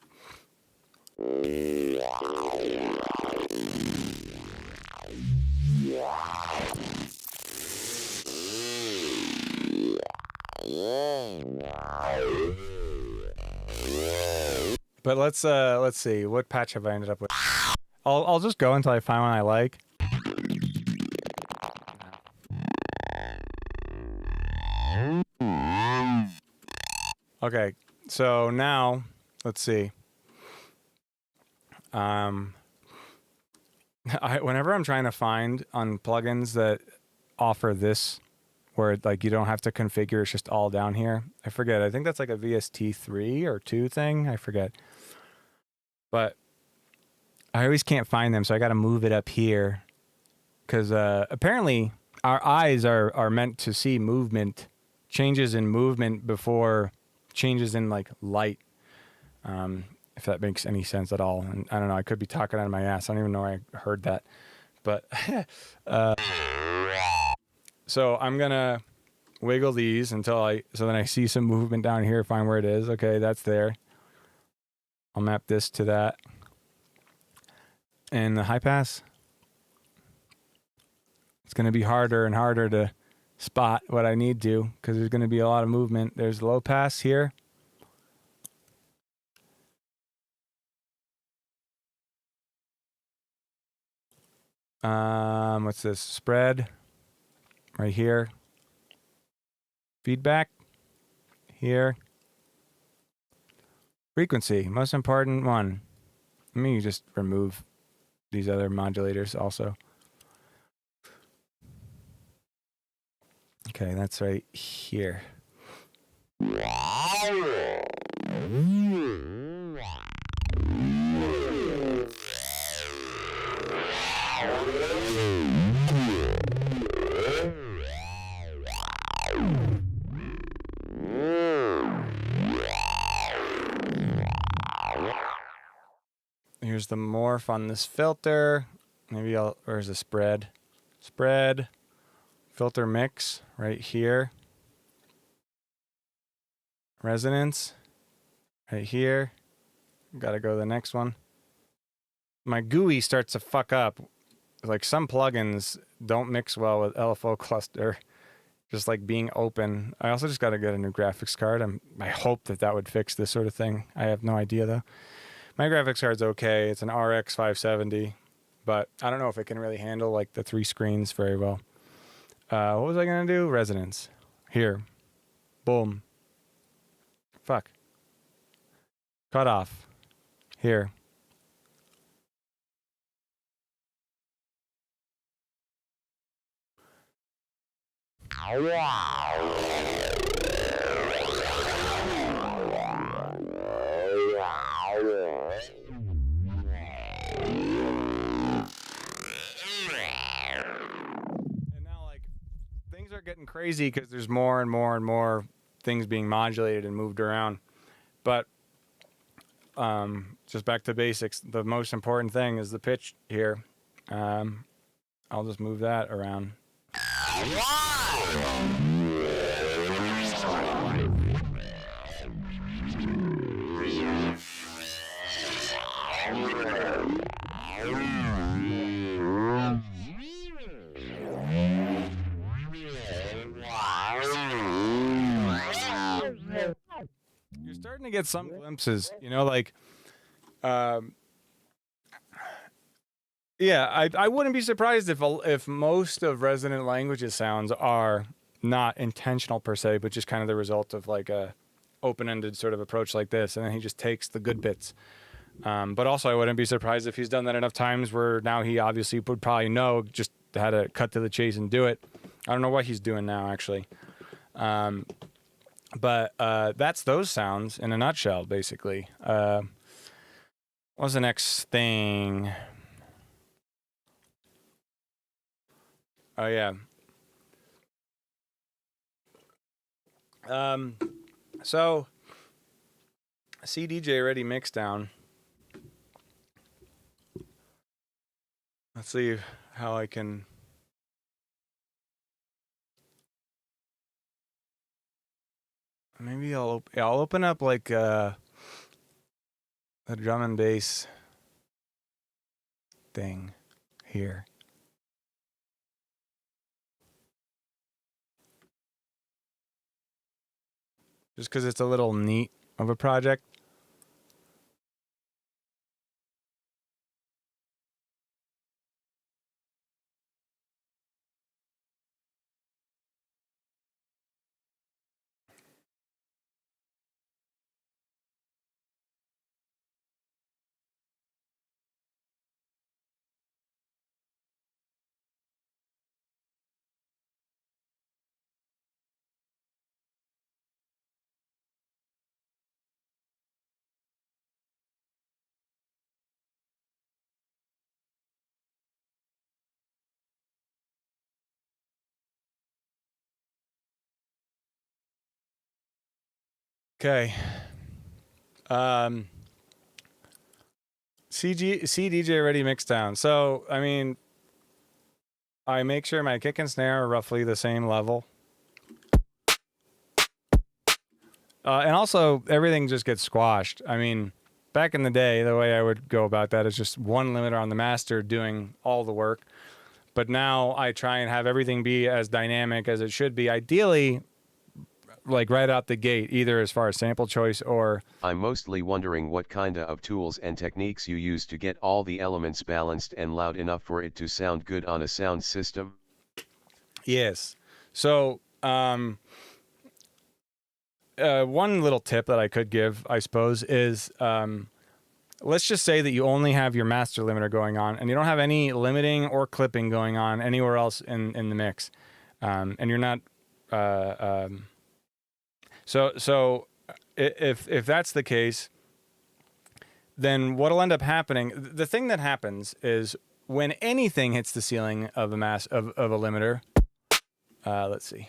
But let's see, what patch have I ended up with? I'll just go until I find one I like. Okay, so now let's see. Whenever I'm trying to find on plugins that offer this, where like you don't have to configure, it's just all down here. I forget. I think that's like a VST3 or 2 thing. I forget. But I always can't find them, so I got to move it up here because apparently our eyes are meant to see movement, changes in movement before changes in like light. If that makes any sense at all. And I don't know, I could be talking out of my ass. I don't even know where I heard that. But so I'm gonna wiggle these until so then I see some movement down here, find where it is. Okay, that's there. I'll map this to that. And the high pass, it's gonna be harder and harder to spot what I need to, because there's gonna be a lot of movement. There's low pass here. What's this? Spread right here. Feedback here. Frequency, most important one. Let me just remove these other modulators also. Okay, that's right here. Here's the morph on this filter. Maybe where's the spread? Spread, filter mix right here. Resonance right here. Gotta go to the next one. My GUI starts to fuck up. Like some plugins don't mix well with LFO cluster, just like being open. I also just gotta get a new graphics card. I hope that would fix this sort of thing. I have no idea though. My graphics card's okay. It's an RX 570, but I don't know if it can really handle like the 3 screens very well. What was I gonna do? Resonance. Here. Boom. Fuck. Cut off. Here. And now, like, things are getting crazy because there's more and more and more things being modulated and moved around. But just back to basics, the most important thing is the pitch here. I'll just move that around. You're starting to get some glimpses, you know, like, yeah, I wouldn't be surprised if most of Resonant Languages sounds are not intentional per se, but just kind of the result of like a open-ended sort of approach like this, and then he just takes the good bits. But also, I wouldn't be surprised if he's done that enough times where now he obviously would probably know just how to cut to the chase and do it. I don't know what he's doing now, actually. But that's those sounds in a nutshell, basically. What's the next thing? Oh, yeah. So, CDJ ready mixdown. Let's see how I can... Maybe I'll open up like the drum and bass thing here. Just because it's a little neat of a project. Okay. CDJ ready mixdown. So, I mean, I make sure my kick and snare are roughly the same level. And also, everything just gets squashed. I mean, back in the day, the way I would go about that is just one limiter on the master doing all the work. But now I try and have everything be as dynamic as it should be. Ideally, like right out the gate, either as far as sample choice or... I'm mostly wondering what kinda of tools and techniques you use to get all the elements balanced and loud enough for it to sound good on a sound system. Yes. So, one little tip that I could give, I suppose, is let's just say that you only have your master limiter going on and you don't have any limiting or clipping going on anywhere else in the mix. And you're not... So if that's the case, then what'll end up happening, the thing that happens is when anything hits the ceiling of a limiter, let's see.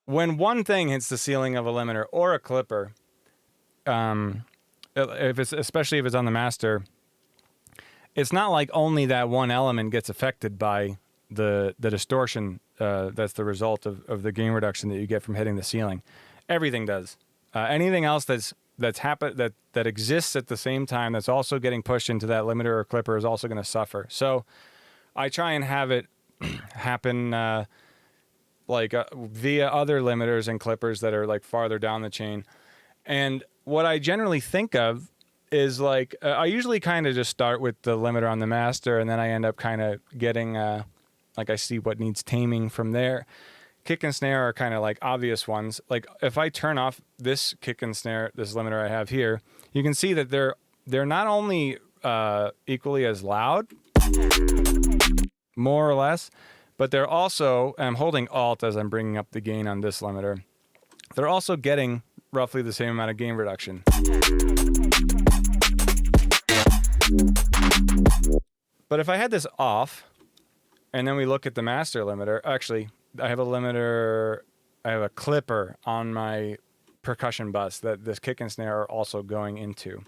When one thing hits the ceiling of a limiter or a clipper, especially if it's on the master, it's not like only that one element gets affected by the distortion that's the result of the gain reduction that you get from hitting the ceiling. Everything does. Anything else that exists at the same time that's also getting pushed into that limiter or clipper is also going to suffer. So I try and have it happen via other limiters and clippers that are like farther down the chain. And what I generally think of is like, I usually kind of just start with the limiter on the master, and then I end up kind of getting, like I see what needs taming from there. Kick and snare are kind of like obvious ones. Like if I turn off this kick and snare, this limiter I have here, you can see that they're not only equally as loud, more or less, but they're also, and I'm holding Alt as I'm bringing up the gain on this limiter, they're also getting roughly the same amount of gain reduction. But if I had this off, and then we look at the master limiter, actually, I have a clipper on my percussion bus that this kick and snare are also going into.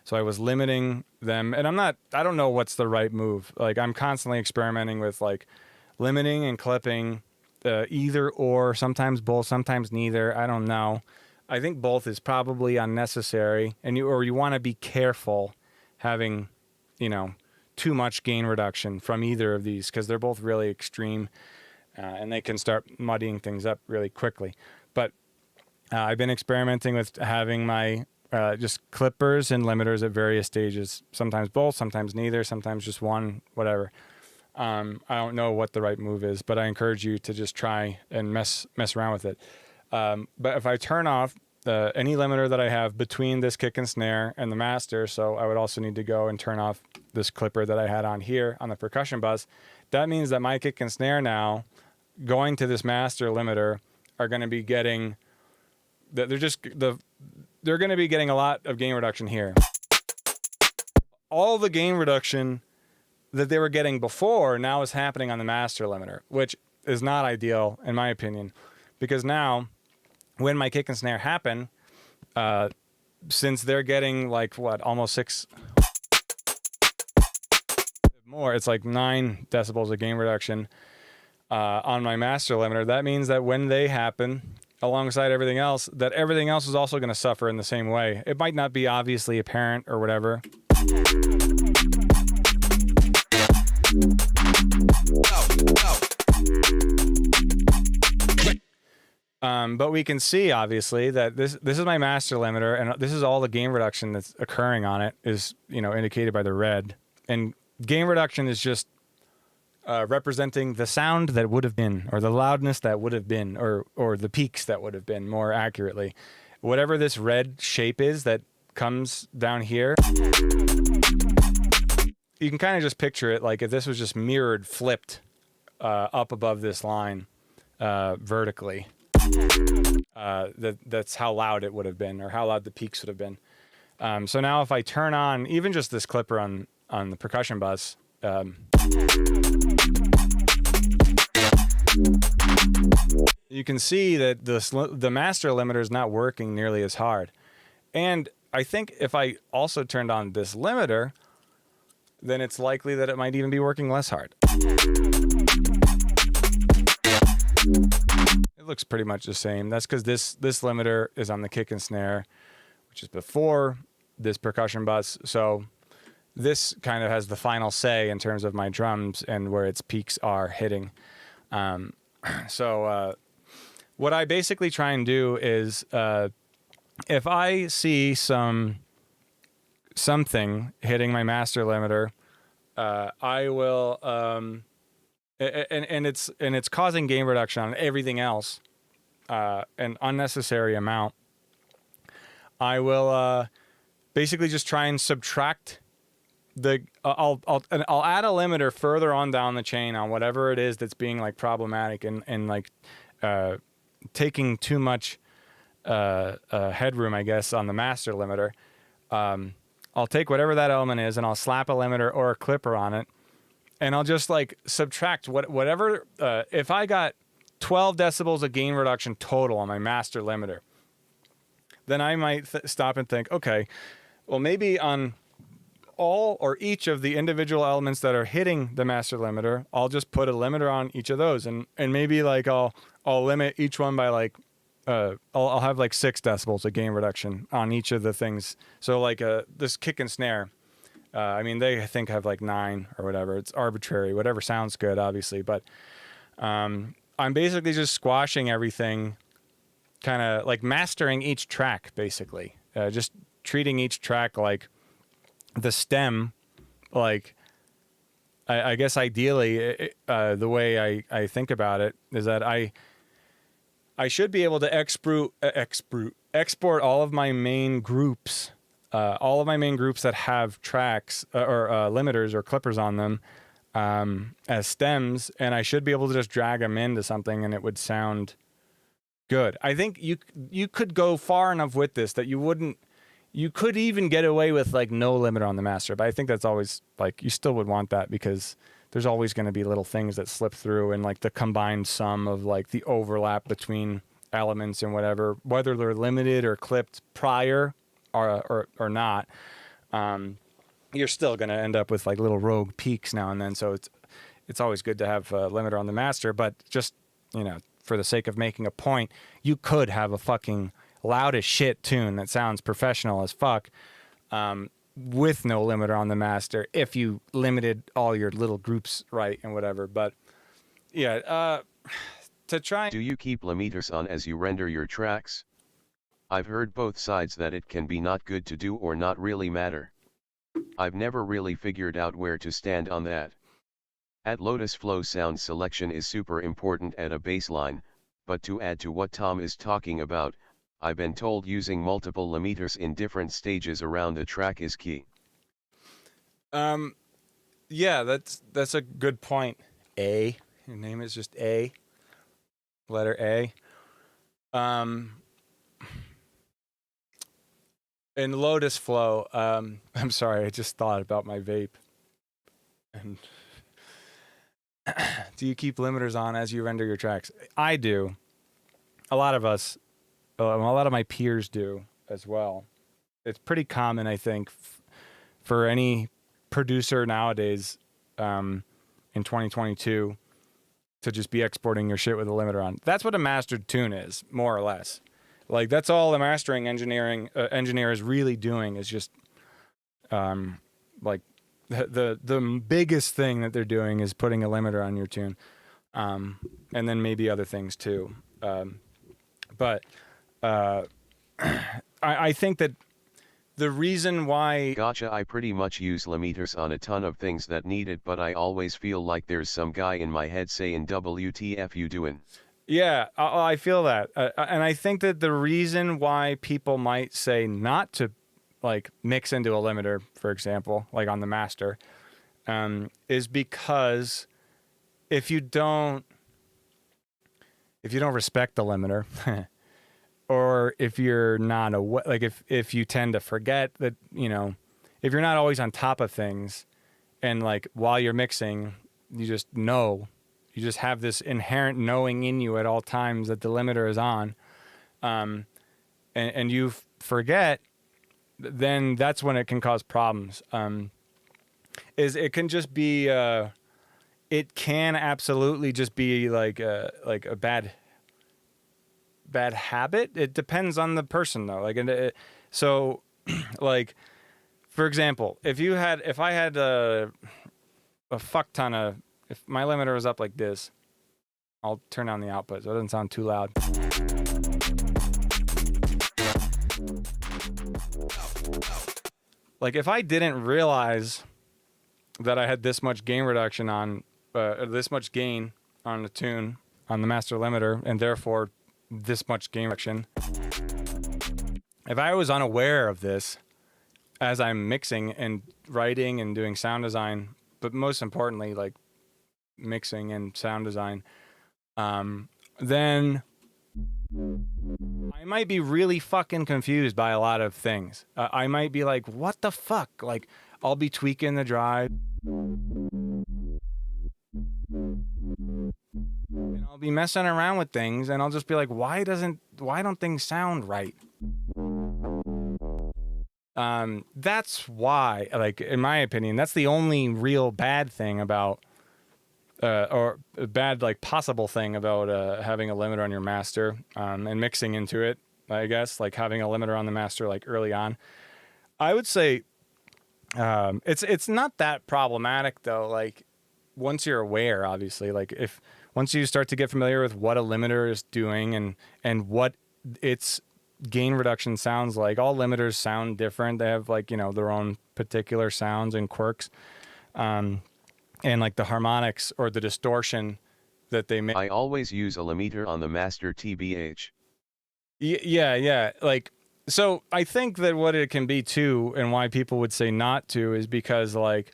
So I was limiting them, and I don't know what's the right move. Like I'm constantly experimenting with like limiting and clipping, either or, sometimes both, sometimes neither. I don't know. I think both is probably unnecessary, and you want to be careful having, too much gain reduction from either of these because they're both really extreme, and they can start muddying things up really quickly. But I've been experimenting with having my just clippers and limiters at various stages. Sometimes both, sometimes neither, sometimes just one, whatever. I don't know what the right move is, but I encourage you to just try and mess around with it. But if I turn off any limiter that I have between this kick and snare and the master, so I would also need to go and turn off this clipper that I had on here on the percussion bus. That means that my kick and snare now, going to this master limiter, are going to be getting, they're going to be getting a lot of gain reduction here. All the gain reduction that they were getting before now is happening on the master limiter, which is not ideal in my opinion, because now when my kick and snare happen, since they're getting like almost 6 more, it's like 9 decibels of gain reduction on my master limiter. That means that when they happen alongside everything else, that everything else is also going to suffer in the same way. It might not be obviously apparent or whatever. But we can see obviously that this is my master limiter, and this is all the gain reduction that's occurring on it is, indicated by the red. And gain reduction is just representing the sound that would have been, or the loudness that would have been, or the peaks that would have been more accurately. Whatever this red shape is that comes down here, you can kind of just picture it like if this was just mirrored, flipped up above this line vertically. That's how loud it would have been, or how loud the peaks would have been. So now if I turn on even just this clipper on the percussion bus, you can see that the master limiter is not working nearly as hard. And I think if I also turned on this limiter, then it's likely that it might even be working less hard. It looks pretty much the same. That's because this limiter is on the kick and snare, which is before this percussion bus. So this kind of has the final say in terms of my drums and where its peaks are hitting. So what I basically try and do is if I see something hitting my master limiter, I will and it's causing gain reduction on everything else, an unnecessary amount. I will basically just try and subtract I'll add a limiter further on down the chain on whatever it is that's being like problematic and like taking too much headroom, I guess, on the master limiter. I'll take whatever that element is and I'll slap a limiter or a clipper on it, and I'll just like subtract whatever. If I got 12 decibels of gain reduction total on my master limiter, then I might stop and think, okay, well maybe on all or each of the individual elements that are hitting the master limiter, I'll just put a limiter on each of those, and maybe like I'll limit each one by like I'll have like 6 decibels of gain reduction on each of the things. So like this kick and snare, I mean they I think have like 9 or whatever. It's arbitrary, whatever sounds good, obviously, but I'm basically just squashing everything, kind of like mastering each track, basically, just treating each track like the stem. Like I guess ideally the way I think about it is that I should be able to export all of my main groups, that have tracks or limiters or clippers on them as stems, and I should be able to just drag them into something and it would sound good. I think you could go far enough with this that you could even get away with like no limiter on the master, but I think that's always like, you still would want that because there's always going to be little things that slip through, and like the combined sum of like the overlap between elements and whatever, whether they're limited or clipped prior or not, you're still going to end up with like little rogue peaks now and then. So it's always good to have a limiter on the master, but just, for the sake of making a point, you could have a fucking loud as shit tune that sounds professional as fuck, with no limiter on the master if you limited all your little groups right and whatever. But yeah, to try. Do you keep limiters on as you render your tracks? I've heard both sides that it can be not good to do or not really matter. I've never really figured out where to stand on that. At Lotus Flow, sound selection is super important at a baseline, but to add to what Tom is talking about, I've been told using multiple limiters in different stages around a track is key. Yeah, that's a good point. A, your name is just A, letter A. In Lotus Flow, I'm sorry, I just thought about my vape. And do you keep limiters on as you render your tracks? I do. A lot of us. A lot of my peers do as well. It's pretty common, I think, for any producer nowadays in 2022 to just be exporting your shit with a limiter on. That's what a mastered tune is, more or less. Like, that's all the mastering engineer is really doing, is just like the biggest thing that they're doing is putting a limiter on your tune, and then maybe other things too. But I think that the reason why... Gotcha. I pretty much use limiters on a ton of things that need it, but I always feel like there's some guy in my head saying WTF you doing. Yeah, I feel that. And I think that the reason why people might say not to like mix into a limiter, for example, like on the master, is because if you don't respect the limiter, or if you're not aware, like if you tend to forget that, if you're not always on top of things And like while you're mixing, you just know, you just have this inherent knowing in you at all times that the limiter is on, and you forget, then that's when it can cause problems. Is it can just be it can absolutely just be like a bad habit. It depends on the person though. Like, so like, for example, if I had a fuck ton of, if my limiter was up like this, I'll turn down the output so it doesn't sound too loud. Like if I didn't realize that I had this much gain reduction on, this much gain on the tune, on the master limiter, and therefore this much gain reduction, if I was unaware of this as I'm mixing and writing and doing sound design, but most importantly, like mixing and sound design, then I might be really fucking confused by a lot of things. I might be like, what the fuck? Like, I'll be tweaking the drive, and I'll be messing around with things, and I'll just be like, why don't things sound right? That's why, like, in my opinion, that's the only real bad thing about, or a bad, like, possible thing about having a limiter on your master, and mixing into it, I guess, like having a limiter on the master, like, early on. I would say, it's not that problematic though. Like, once you're aware, obviously, like once you start to get familiar with what a limiter is doing and what its gain reduction sounds like. All limiters sound different. They have, like, their own particular sounds and quirks, and like the harmonics or the distortion that they make. I always use a limiter on the master TBH. Yeah. Like, so I think that what it can be too, and why people would say not to, is because, like,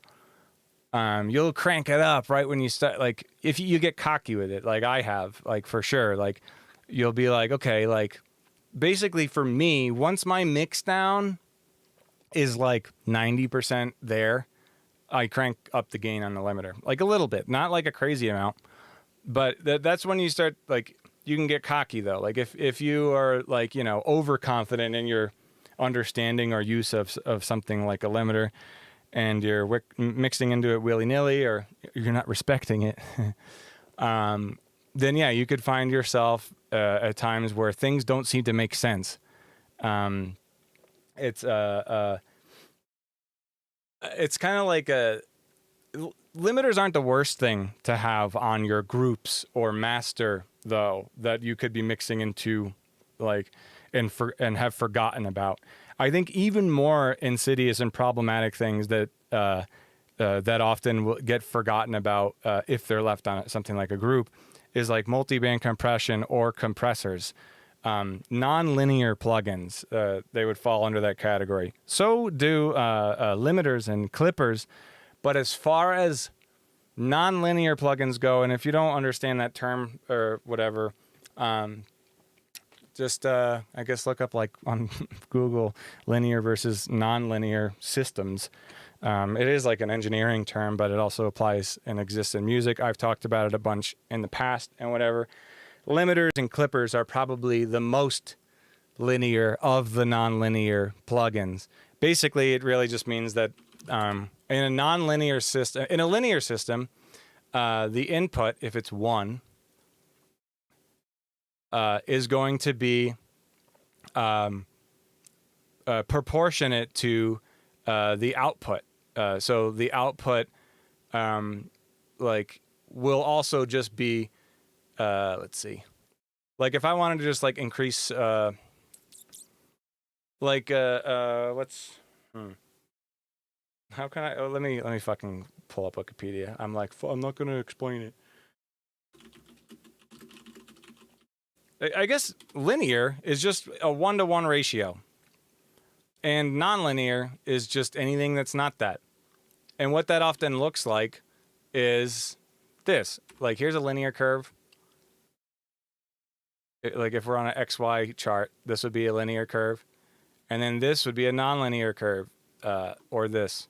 you'll crank it up right when you start. Like, if you get cocky with it, like I have, like, for sure, like, you'll be like, okay, like, basically for me, once my mix down is like 90% there, I crank up the gain on the limiter, like a little bit, not like a crazy amount, but that's when you start, like, you can get cocky though. Like if you are, like, overconfident in your understanding or use of something like a limiter, and you're mixing into it willy-nilly, or you're not respecting it, then yeah, you could find yourself at times where things don't seem to make sense. It's kind of like limiters aren't the worst thing to have on your groups or master though, that you could be mixing into, like, and have forgotten about. I think even more insidious and problematic things that that often will get forgotten about if they're left on something like a group is like multi-band compression or compressors. Non-linear plugins, they would fall under that category. So do limiters and clippers. But as far as non-linear plugins go, and if you don't understand that term or whatever, just I guess look up, like, on Google, linear versus non-linear systems. It is like an engineering term, but it also applies and exists in music. I've talked about it a bunch in the past and whatever. Limiters and clippers are probably the most linear of the non-linear plugins. Basically, it really just means that in a non-linear system, in a linear system, the input, if it's 1, is going to be proportionate to the output. So the output, like, will also just be, let's see, like, if I wanted to just, like, increase, like, how can I, let me fucking pull up Wikipedia. I'm like, I'm not going to explain it. I guess linear is just a 1-to-1 ratio. And nonlinear is just anything that's not that. And what that often looks like is this. Like, here's a linear curve. Like, if we're on an XY chart, this would be a linear curve. And then this would be a nonlinear curve, or this.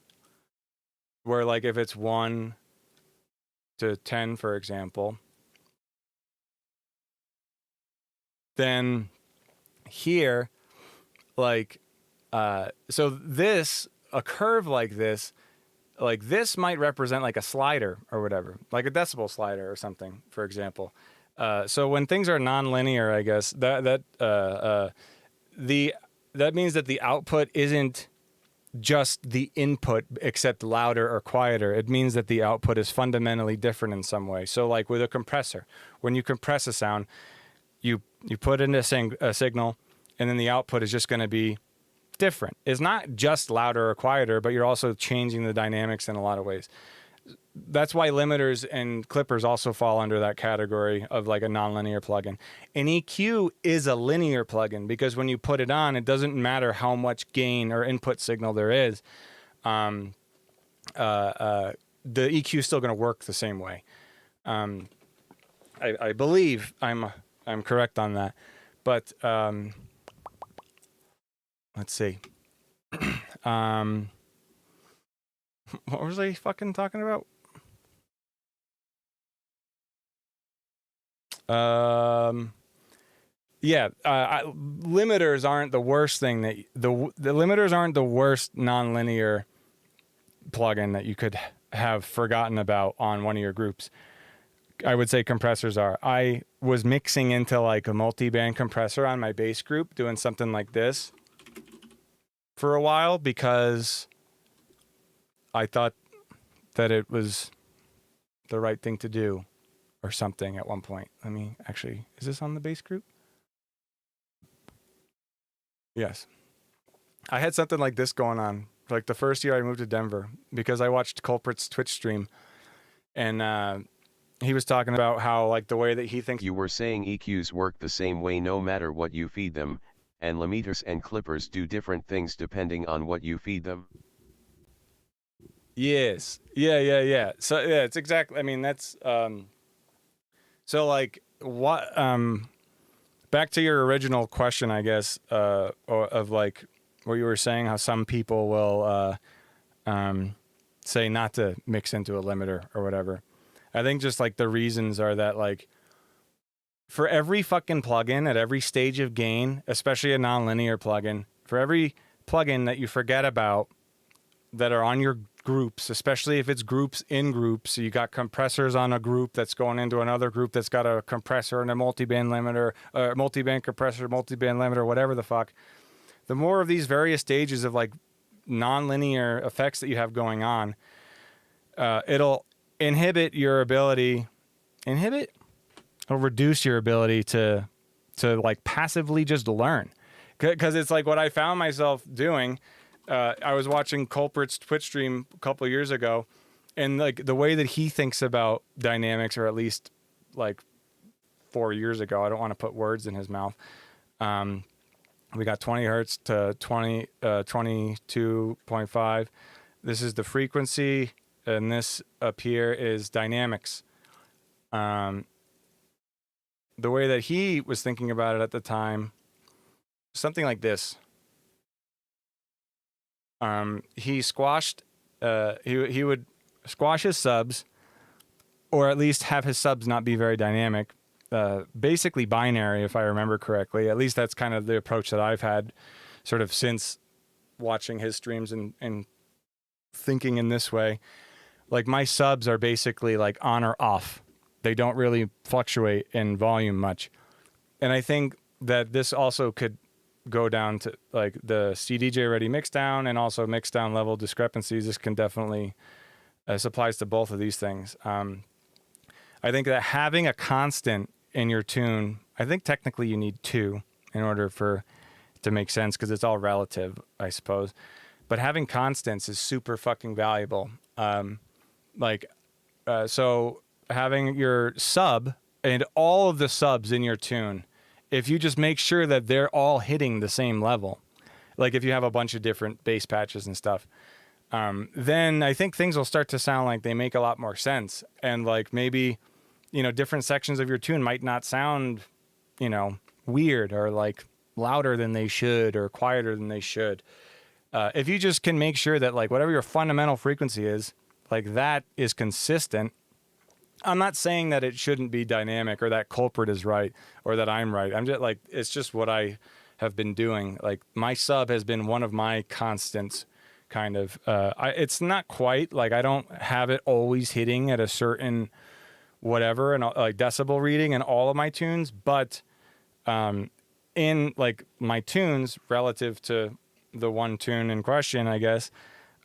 where like if it's 1 to 10, for example, then here, like, so this, a curve like this might represent like a slider or whatever, like a decibel slider or something, for example. So when things are nonlinear, I guess that means that the output isn't just the input except louder or quieter. It means that the output is fundamentally different in some way. So like with a compressor, when you compress a sound, you put in a signal, and then the output is just going to be different. It's not just louder or quieter, but you're also changing the dynamics in a lot of ways. That's why limiters and clippers also fall under that category of like a nonlinear plugin. An EQ is a linear plugin because when you put it on, it doesn't matter how much gain or input signal there is. The EQ is still going to work the same way. I believe I'm correct on that, but let's see. What was I fucking talking about? Limiters aren't the worst thing that the limiters aren't the worst nonlinear plugin that you could have forgotten about on one of your groups. I would say compressors are. I was mixing into like a multi-band compressor on my bass group, doing something like this for a while because I thought that it was the right thing to do or something at one point. Let me actually, is this on the bass group? Yes. I had something like this going on like the first year I moved to Denver because I watched Culprit's Twitch stream, and he was talking about how like the way that he thinks. You were saying EQs work the same way no matter what you feed them, and limiters and clippers do different things depending on what you feed them. Yes. Yeah. So yeah, it's exactly, I mean, that's, so like what, back to your original question, I guess, of like what you were saying, how some people will, say not to mix into a limiter or whatever. I think just like the reasons are that like for every fucking plugin at every stage of gain, especially a nonlinear plugin, for every plugin that you forget about that are on your groups, especially if it's groups in groups, so you got compressors on a group that's going into another group that's got a compressor and a multi-band limiter, multi-band compressor, multi-band limiter, whatever the fuck. The more of these various stages of like nonlinear effects that you have going on, it'll inhibit your ability, it'll reduce your ability to like passively just learn. Because it's like what I found myself doing. I was watching Culprit's Twitch stream a couple of years ago, and like the way that he thinks about dynamics, or at least like 4 years ago, I don't want to put words in his mouth. We got 20 hertz to 22.5. This is the frequency, and this up here is dynamics. The way that he was thinking about it at the time, something like this. He squashed, he would squash his subs, or at least have his subs not be very dynamic, basically binary, if I remember correctly. At least that's kind of the approach that I've had sort of since watching his streams and thinking in this way. Like my subs are basically like on or off. They don't really fluctuate in volume much. And I think that this also could go down to like the CDJ ready mixdown and also mixdown level discrepancies. This can definitely, this applies to both of these things. I think that having a constant in your tune, I think technically you need two in order for it to make sense, because it's all relative, I suppose. But having constants is super fucking valuable. So having your sub and all of the subs in your tune, if you just make sure that they're all hitting the same level, like if you have a bunch of different bass patches and stuff, then I think things will start to sound like they make a lot more sense. And like maybe, you know, different sections of your tune might not sound, you know, weird or like louder than they should or quieter than they should. If you just can make sure that like whatever your fundamental frequency is, like that is consistent. I'm not saying that it shouldn't be dynamic or that culprit is right or that I'm right. I'm just like, it's just what I have been doing. Like my sub has been one of my constants kind of. It's not quite like I don't have it always hitting at a certain whatever and like decibel reading in all of my tunes, but in like my tunes relative to the one tune in question, I guess,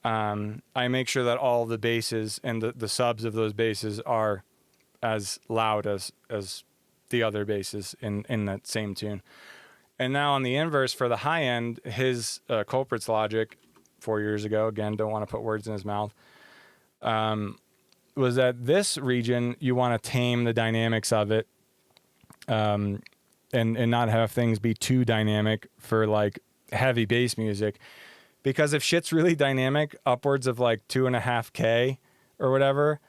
I make sure that all the basses and the subs of those basses are as loud as the other basses in that same tune. And now on the inverse for the high end, his culprit's logic 4 years ago, again, don't want to put words in his mouth, was that this region, you want to tame the dynamics of it and not have things be too dynamic for like heavy bass music. Because if shit's really dynamic, upwards of like 2.5K or whatever,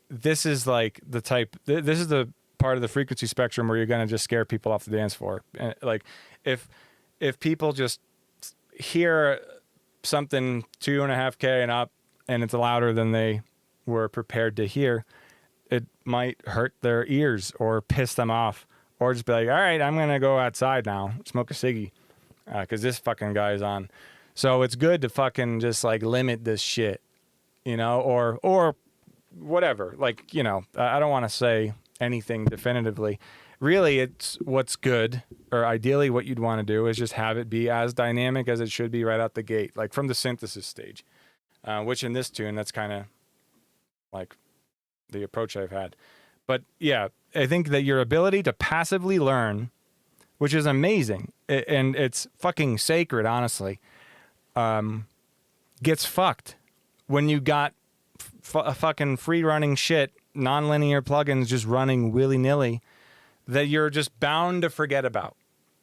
this is like the type, this is the part of the frequency spectrum where you're going to just scare people off the dance floor. And like if people just hear something 2.5K and up and it's louder than they were prepared to hear, it might hurt their ears or piss them off or just be like, all right, I'm going to go outside now, smoke a ciggy because this fucking guy's on. So it's good to fucking just like limit this shit, you know, or whatever. Like, you know, I don't want to say anything definitively. Really, it's what's good, or ideally what you'd want to do is just have it be as dynamic as it should be right out the gate, like from the synthesis stage, which in this tune, that's kind of like the approach I've had. But yeah, I think that your ability to passively learn, which is amazing, and it's fucking sacred, honestly, gets fucked when you got a fucking free running shit, nonlinear plugins just running willy-nilly that you're just bound to forget about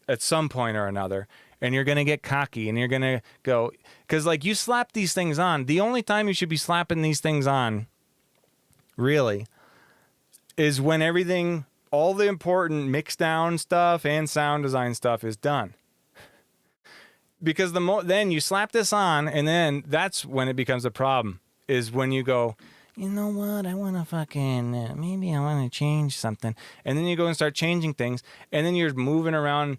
at some point or another. And you're going to get cocky and you're going to go, because like you slap these things on, the only time you should be slapping these things on really is when everything, all the important mixdown stuff and sound design stuff is done. Because then you slap this on, and then that's when it becomes a problem, is when you go, you know what, I want to fucking, maybe I want to change something. And then you go and start changing things, and then you're moving around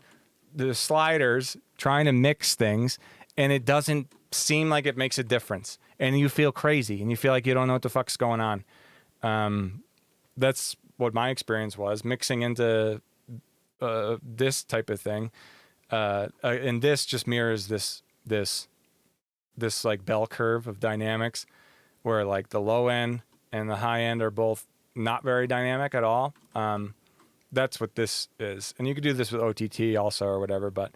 the sliders, trying to mix things, and it doesn't seem like it makes a difference. And you feel crazy, and you feel like you don't know what the fuck's going on. That's what my experience was, mixing into this type of thing. And this just mirrors this like bell curve of dynamics where like the low end and the high end are both not very dynamic at all. That's what this is. And you could do this with OTT also or whatever, but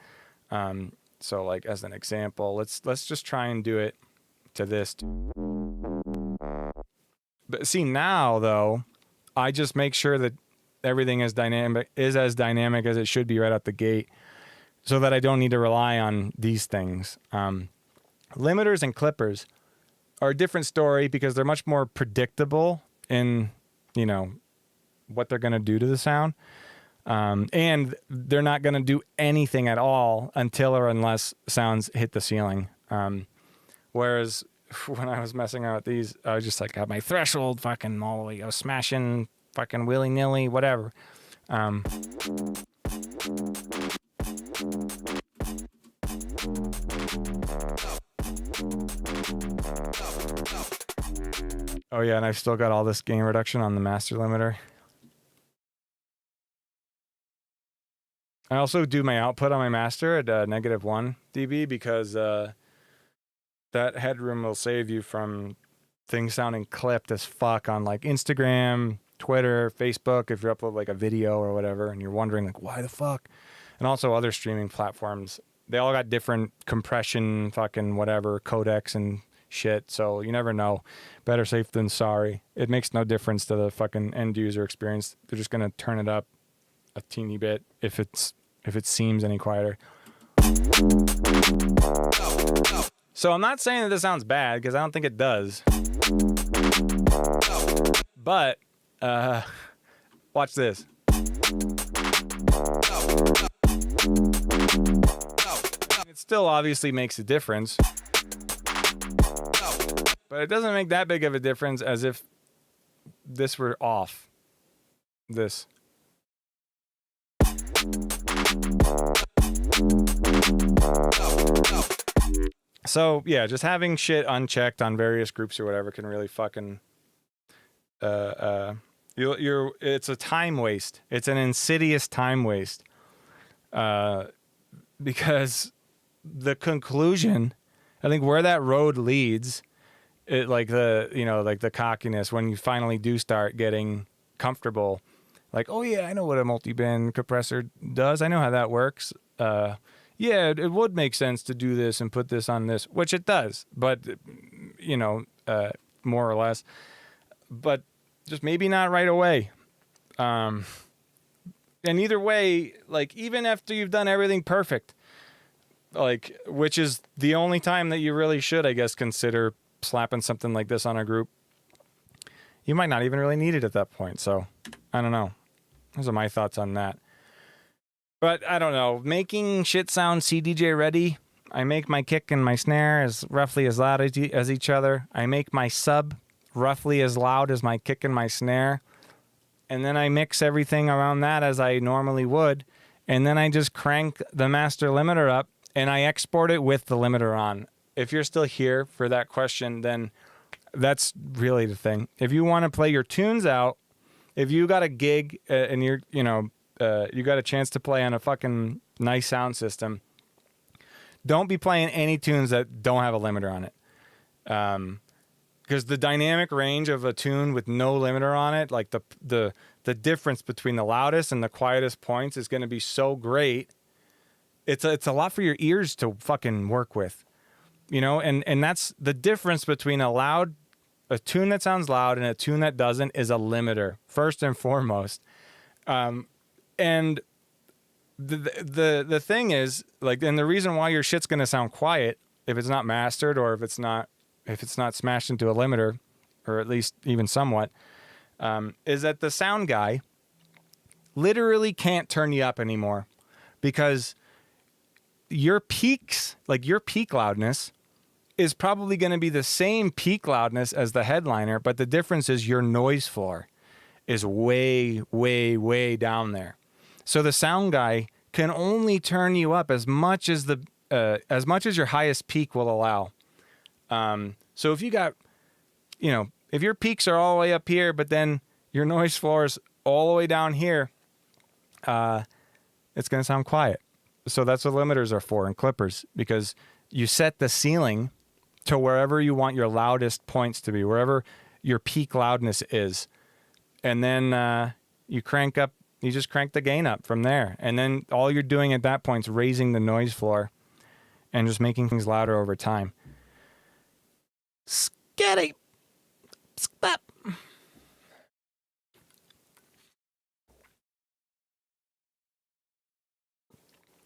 so like as an example, let's just try and do it to this. But see, now though, I just make sure that everything is as dynamic as it should be right out the gate, so that I don't need to rely on these things. Limiters and clippers are a different story because they're much more predictable in, you know, what they're going to do to the sound. And they're not going to do anything at all until or unless sounds hit the ceiling. Whereas when I was messing around with these, I was just like, got my threshold fucking all the way, I was smashing fucking willy-nilly, whatever. Oh yeah, and I've still got all this gain reduction on the master limiter. I also do my output on my master at -1 dB because that headroom will save you from things sounding clipped as fuck on like Instagram, Twitter, Facebook, if you upload like a video or whatever and you're wondering like why the fuck. And also other streaming platforms, they all got different compression fucking whatever codecs and shit, so you never know. Better safe than sorry. It makes no difference to the fucking end user experience. They're just gonna turn it up a teeny bit if it seems any quieter. So I'm not saying that this sounds bad because I don't think it does. But watch this. It still obviously makes a difference. But it doesn't make that big of a difference as if this were off. This. So yeah, just having shit unchecked on various groups or whatever can really fucking it's a time waste. It's an insidious time waste. Because the conclusion, I think where that road leads, it like the cockiness when you finally do start getting comfortable, like, oh yeah, I know what a multi-band compressor does. I know how that works. Yeah, it would make sense to do this and put this on this, which it does, but more or less, but just maybe not right away. And either way, like, even after you've done everything perfect, like, which is the only time that you really should, I guess, consider slapping something like this on a group, you might not even really need it at that point. So I don't know. Those are my thoughts on that. But I don't know. Making shit sound CDJ ready. I make my kick and my snare as roughly as loud as each other. I make my sub roughly as loud as my kick and my snare. And then I mix everything around that as I normally would. And then I just crank the master limiter up and I export it with the limiter on. If you're still here for that question, then that's really the thing. If you want to play your tunes out, if you got a gig and you're, you got a chance to play on a fucking nice sound system, don't be playing any tunes that don't have a limiter on it. Because the dynamic range of a tune with no limiter on it, like the difference between the loudest and the quietest points is going to be so great. It's a lot for your ears to fucking work with, and that's the difference between a tune that sounds loud and a tune that doesn't is a limiter, first and foremost. And the thing is, like, and the reason why your shit's gonna sound quiet if it's not mastered or if it's not smashed into a limiter, or at least even somewhat, is that the sound guy literally can't turn you up anymore, because your peaks, like your peak loudness, is probably going to be the same peak loudness as the headliner, but the difference is your noise floor is way, way, way down there. So the sound guy can only turn you up as much as your highest peak will allow. So if you got, if your peaks are all the way up here, but then your noise floor is all the way down here, it's going to sound quiet. So that's what limiters are for, and clippers, because you set the ceiling to wherever you want your loudest points to be, wherever your peak loudness is. And then you just crank the gain up from there. And then all you're doing at that point is raising the noise floor and just making things louder over time. Skitty. Stop.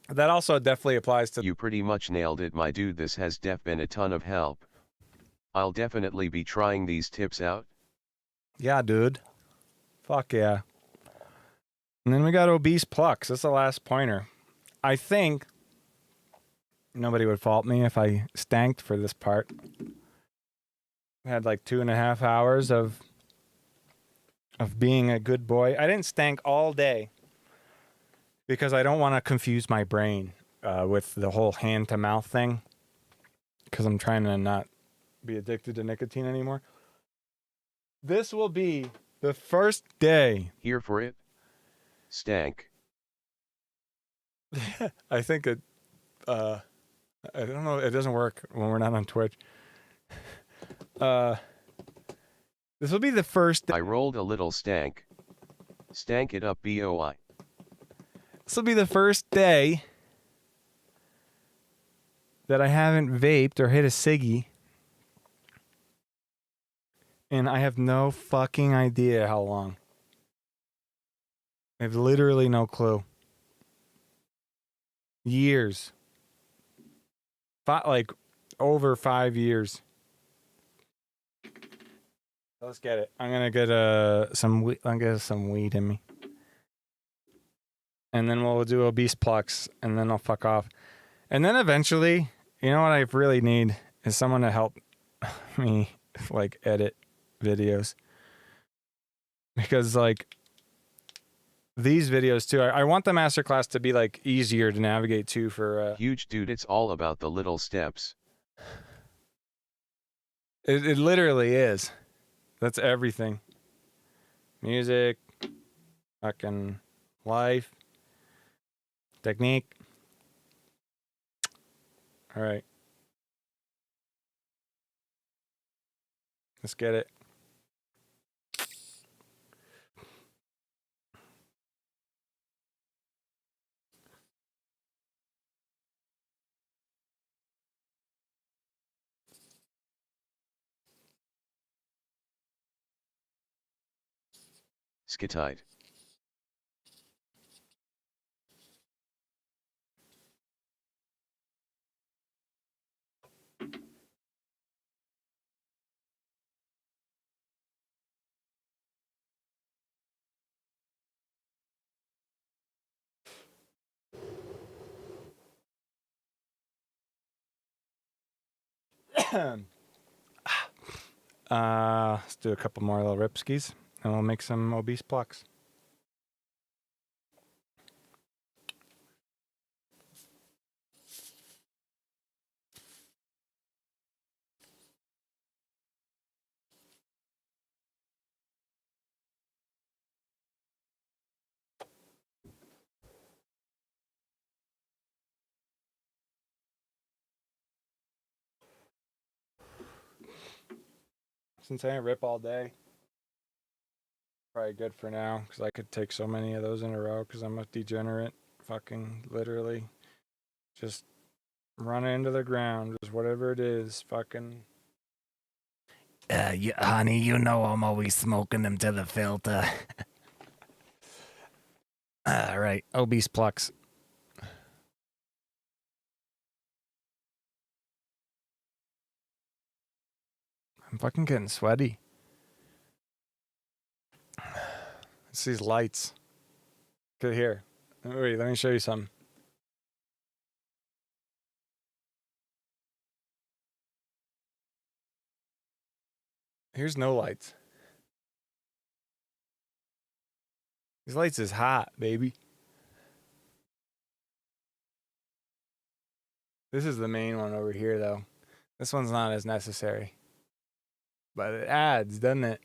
That also definitely applies to... You pretty much nailed it, my dude. This has been a ton of help. I'll definitely be trying these tips out. Yeah, dude. Fuck yeah. And then we got Obese Plucks. That's the last pointer. I think nobody would fault me if I stanked for this part. I had like 2.5 hours of being a good boy. I didn't stank all day because I don't want to confuse my brain with the whole hand-to-mouth thing, because I'm trying to not be addicted to nicotine anymore. This will be the first day. Here for it. Stank. I think it, I don't know, it doesn't work when we're not on Twitch. This will be the first... I rolled a little stank. Stank it up, BOI. This will be the first day that I haven't vaped or hit a ciggy. And I have no fucking idea how long. I have literally no clue. Years. Like over 5 years. Let's get it. I'm gonna get some weed in me. And then we'll do Obese Plucks, and then I'll fuck off. And then eventually, you know what I really need is someone to help me like edit videos, because like these videos too, I want the masterclass to be like easier to navigate to for Huge dude, it's all about the little steps. it literally is. That's everything. Music, fucking life, technique. All right. Let's get it. Skitide. Let's do a couple more little ripskis, and we'll make some obese plucks. Since I didn't rip all day, probably good for now, because I could take so many of those in a row, because I'm a degenerate. Fucking literally just run into the ground, just whatever it is, fucking. Honey, you know I'm always smoking them to the filter. All right, obese plucks. I'm fucking getting sweaty. It's these lights. Good here. Wait, let me show you some. Here's no lights. These lights is hot, baby. This is the main one over here, though. This one's not as necessary. But it adds, doesn't it?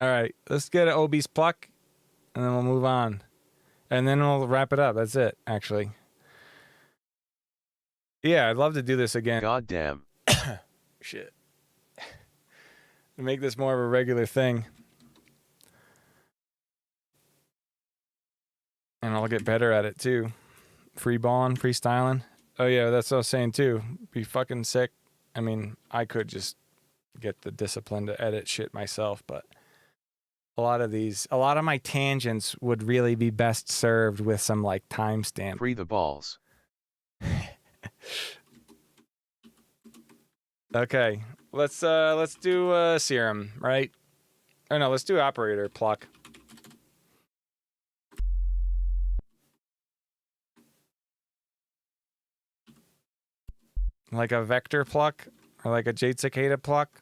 All right, let's get an obese pluck, and then we'll move on. And then we'll wrap it up. That's it, actually. Yeah, I'd love to do this again. Goddamn. Shit. To make this more of a regular thing. And I'll get better at it, too. Free balling, freestyling. Oh, yeah, that's what I was saying, too. Be fucking sick. I mean, I could just get the discipline to edit shit myself, but a lot of my tangents would really be best served with some, like, timestamp. Free the balls. Okay, let's do serum, right? Or no, let's do operator pluck. Like a vector pluck or like a jade cicada pluck.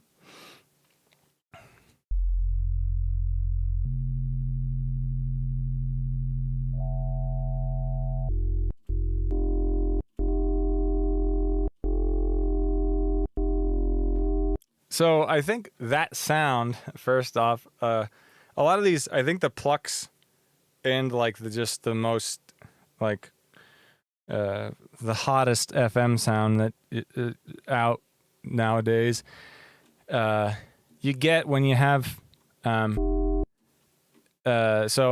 So I think that sound, first off, a lot of these, I think the plucks and like the most like the hottest FM sound that out nowadays, you get when you have so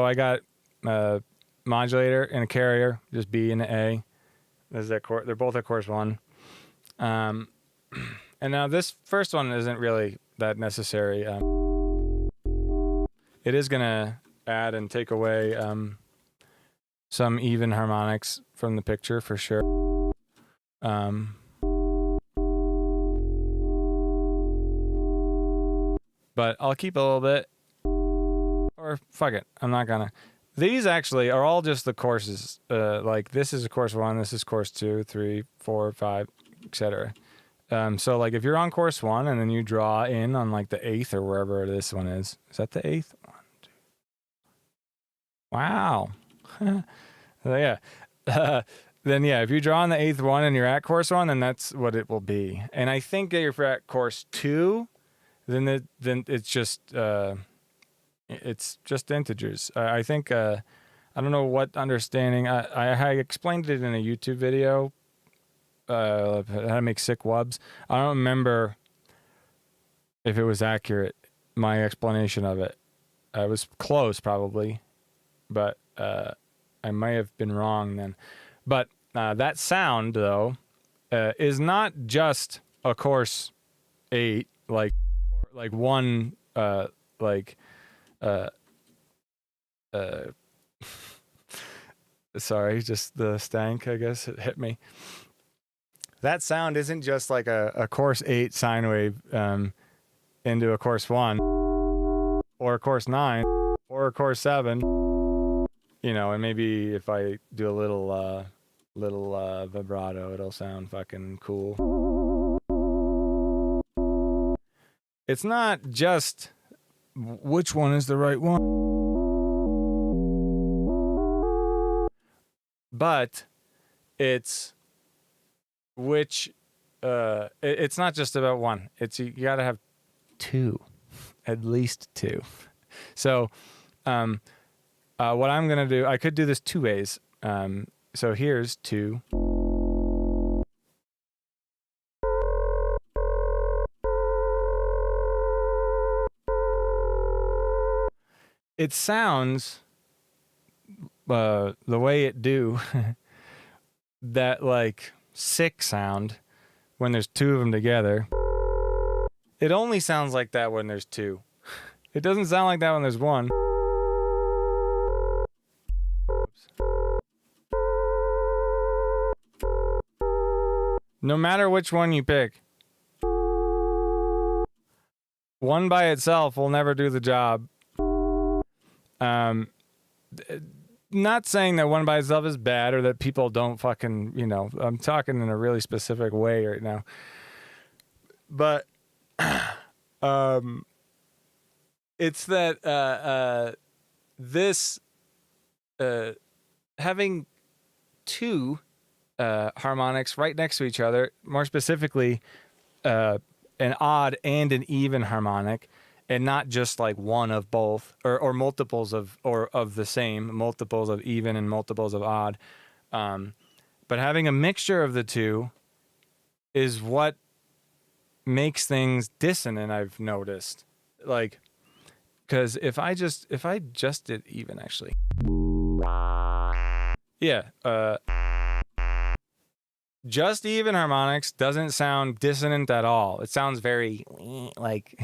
I got a modulator and a carrier, just B and A. They're both at course 1. And now this first one isn't really that necessary. It is going to add and take away some even harmonics from the picture for sure. But I'll keep a little bit. Or fuck it, I'm not gonna. These actually are all just the courses. Like this is course 1, this is course 2, 3, 4, 5, etc. So like if you're on course 1 and then you draw in on like the 8th or wherever this one is that the 8th? 1, 2. Wow. So yeah. Then yeah, if you draw on the 8th one and you're at course 1, then that's what it will be. And I think if you're at course 2, then it's just integers. I think I don't know what understanding. I explained it in a YouTube video. How to make sick wubs. I don't remember if it was accurate, my explanation of it. I was close probably, but I might have been wrong then. But that sound though is not just a course 8 like one sorry, just the stank, I guess it hit me. That sound isn't just like a course 8 sine wave into a course 1 or a course 9 or a course 7, you know, and maybe if I do a little vibrato, it'll sound fucking cool. It's not just which one is the right one, but it's which it's not just about one. It's you got to have 2, at least 2. So what I'm gonna do, I could do this 2 ways. So here's 2. It sounds the way it do that like sick sound when there's 2 of them together. It only sounds like that when there's 2. It doesn't sound like that when there's 1. No matter which one you pick, one by itself will never do the job. Not saying that one by itself is bad or that people don't fucking, you know, I'm talking in a really specific way right now. But it's that this having 2 harmonics right next to each other, more specifically an odd and an even harmonic, and not just like one of both or multiples of the same, multiples of even and multiples of odd, but having a mixture of the 2 is what makes things dissonant, I've noticed. Like, because if I just did even, actually, yeah, just even harmonics doesn't sound dissonant at all. It sounds very like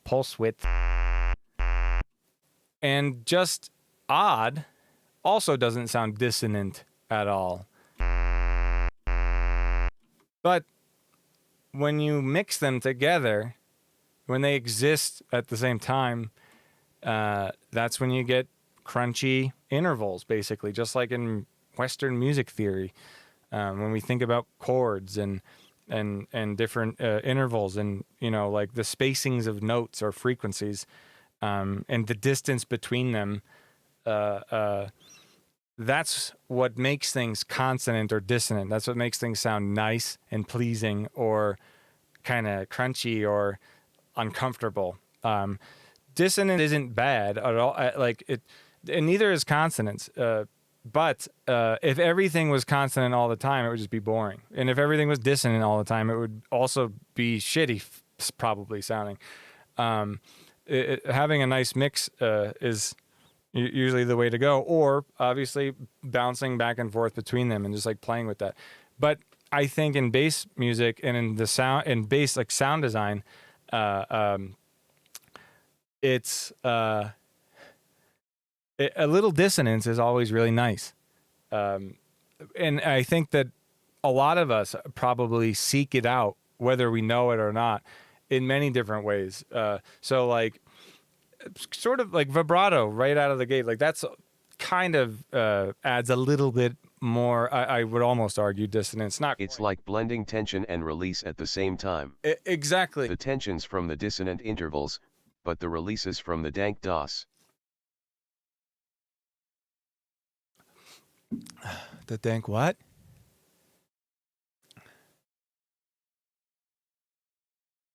pulse width. And just odd also doesn't sound dissonant at all. But when you mix them together, when they exist at the same time, that's when you get crunchy intervals, basically, just like in Western music theory. When we think about chords and different intervals and, you know, like the spacings of notes or frequencies, and the distance between them, that's what makes things consonant or dissonant. That's what makes things sound nice and pleasing or kind of crunchy or uncomfortable. Dissonant isn't bad at all. And neither is consonance. But if everything was consonant all the time, it would just be boring. And if everything was dissonant all the time, it would also be shitty, probably sounding. Having a nice mix is usually the way to go, or obviously bouncing back and forth between them and just like playing with that. But I think in bass music and in the sound, in bass like sound design, it's a little dissonance is always really nice. And I think that a lot of us probably seek it out, whether we know it or not, in many different ways. So like sort of like vibrato right out of the gate, like that's kind of adds a little bit more, I would almost argue dissonance. Not It's quite. like blending tension and release at the same time. Exactly. The tensions from the dissonant intervals, but the releases from the dank DOS. The dank what?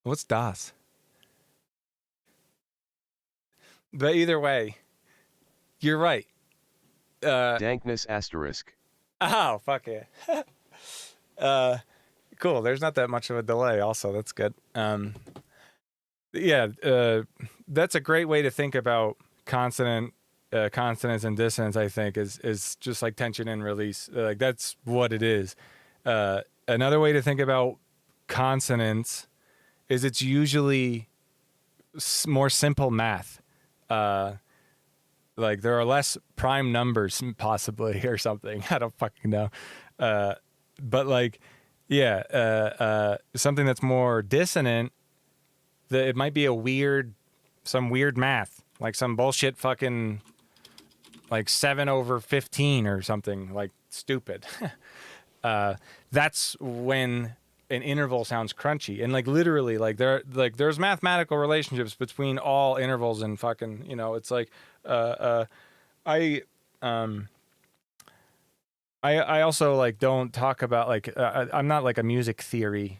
What's DOS? But either way, you're right. Dankness asterisk. Oh, fuck yeah. Cool. There's not that much of a delay. Also, that's good. Yeah, that's a great way to think about consonants and dissonance. I think is just like tension and release. Like that's what it is. Another way to think about consonants is it's usually more simple math. Like there are less prime numbers possibly or something. I don't fucking know. But like, yeah, something that's more dissonant, that it might be some weird math, like some bullshit fucking like 7/15 or something like stupid. That's when an interval sounds crunchy, and like literally like there's mathematical relationships between all intervals and fucking, it's like I also like don't talk about like I'm not like a music theory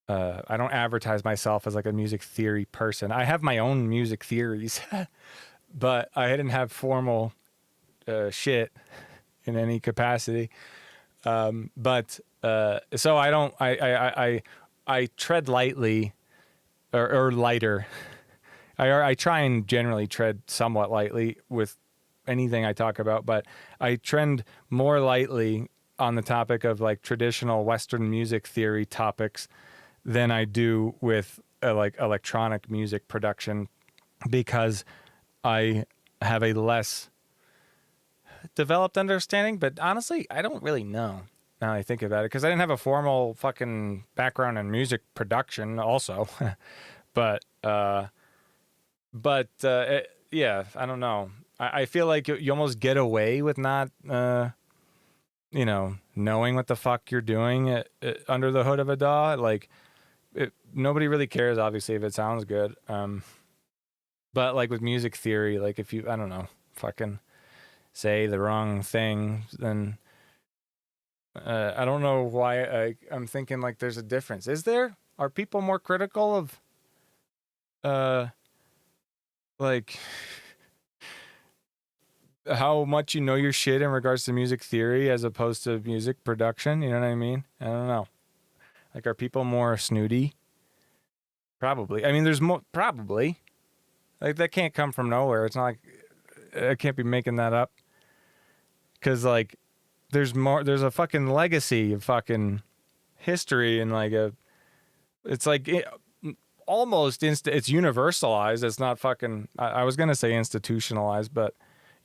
I don't advertise myself as like a music theory person. I have my own music theories, but I didn't have formal shit in any capacity. But so I don't. I tread lightly, or lighter. I try and generally tread somewhat lightly with anything I talk about, but I trend more lightly on the topic of like traditional Western music theory topics than I do with like electronic music production, because I have a less developed understanding. But honestly, I don't really know now I think about it, because I didn't have a formal fucking background in music production also. but yeah, I don't know. I feel like you almost get away with not knowing what the fuck you're doing under the hood of a DAW. Like nobody really cares, obviously, if it sounds good. But like with music theory, like if you, I don't know, fucking say the wrong thing, then I don't know why I'm thinking like there's a difference. Is there? Are people more critical of like how much you know your shit in regards to music theory as opposed to music production? You know what I mean? I don't know. Like, are people more snooty? Probably. I mean, there's more, probably. Like, that can't come from nowhere. It's not like, I can't be making that up. Because, like, there's a fucking legacy of fucking history, and like it's like almost it's universalized. It's not fucking, I was going to say institutionalized, but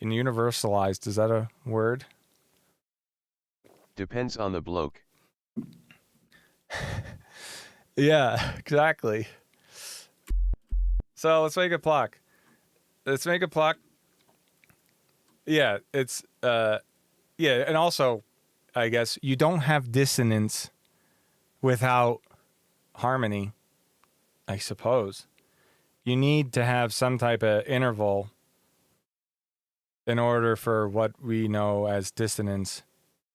universalized, is that a word? Depends on the bloke. Yeah, exactly. So let's make a pluck. Yeah, it's yeah, and also I guess you don't have dissonance without harmony, I suppose. You need to have some type of interval in order for what we know as dissonance,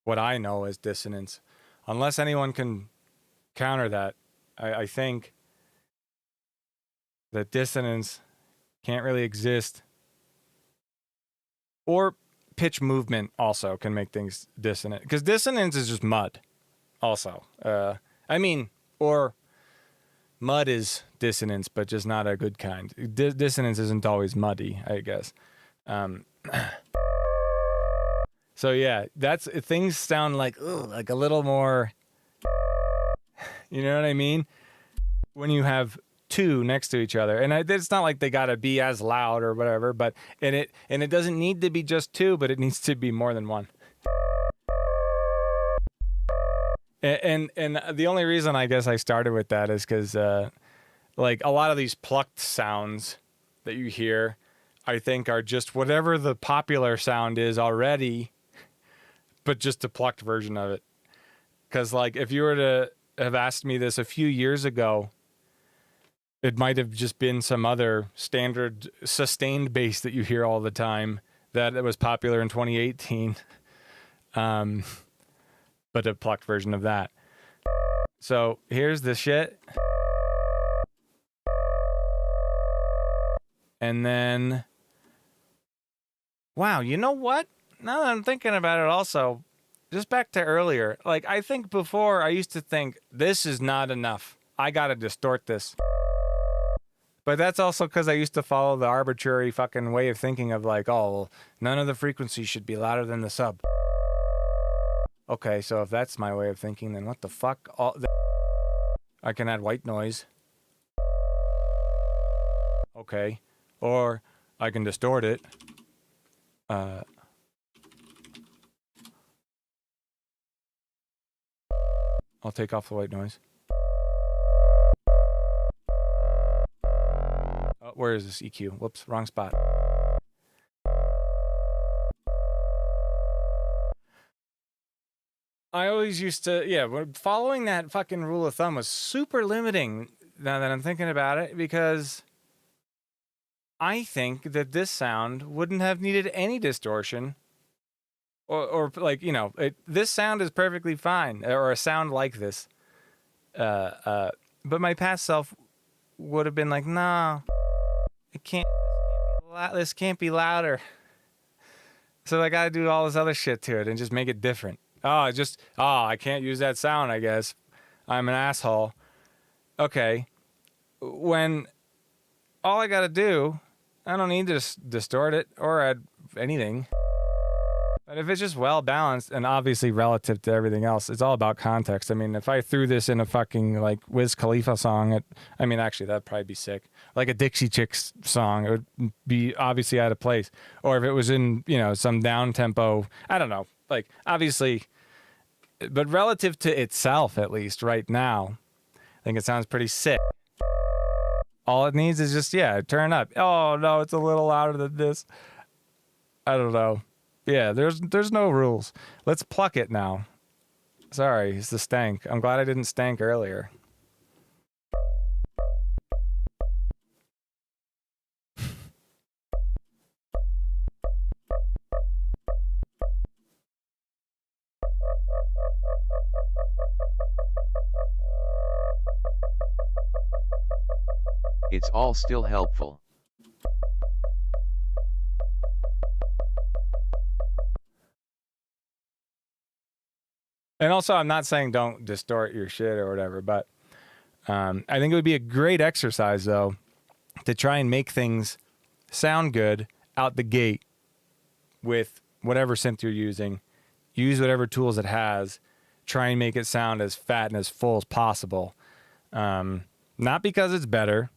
what I know as dissonance. Unless anyone can counter that, I think that dissonance can't really exist. Or pitch movement also can make things dissonant, because dissonance is just mud also. Or mud is dissonance, but just not a good kind. Dissonance isn't always muddy, I guess. So yeah, that's, things sound like a little more, you know what I mean? When you have two next to each other, and it's not like they gotta be as loud or whatever, but it doesn't need to be just two, but it needs to be more than one. And the only reason I guess I started with that is because like a lot of these plucked sounds that you hear, I think are just whatever the popular sound is already, but just a plucked version of it. Because, like, if you were to have asked me this a few years ago, it might have just been some other standard sustained bass that you hear all the time that was popular in 2018. But a plucked version of that. So here's the shit. And then, wow, you know what? Now that I'm thinking about it also, just back to earlier, like, I think before I used to think, this is not enough. I gotta distort this. But that's also because I used to follow the arbitrary fucking way of thinking of like, oh, well, none of the frequencies should be louder than the sub. Okay, so if that's my way of thinking, then what the fuck? I can add white noise. Okay. Or I can distort it. I'll take off the white noise. Oh, where is this EQ? Whoops, wrong spot. I always used to, yeah, following that fucking rule of thumb was super limiting now that I'm thinking about it, because I think that this sound wouldn't have needed any distortion. Or like, you know, this sound is perfectly fine, or a sound like this. But my past self would have been like, nah, this can't be louder. So I gotta do all this other shit to it and just make it different. I can't use that sound, I guess. I'm an asshole. Okay. When all I gotta do, I don't need to distort it or add anything. But if it's just well balanced, and obviously relative to everything else, it's all about context. I mean, if I threw this in a fucking like Wiz Khalifa song, actually that'd probably be sick. Like a Dixie Chicks song, it would be obviously out of place. Or if it was in, you know, some down tempo, I don't know. Like, obviously, but relative to itself, at least right now, I think it sounds pretty sick. All it needs is just, turn up. Oh no, it's a little louder than this. I don't know. Yeah, there's no rules. Let's pluck it now. Sorry, it's the stank. I'm glad I didn't stank earlier. It's all still helpful. And also, I'm not saying don't distort your shit or whatever, but I think it would be a great exercise, though, to try and make things sound good out the gate with whatever synth you're using. Use whatever tools it has. Try and make it sound as fat and as full as possible. Not because it's better.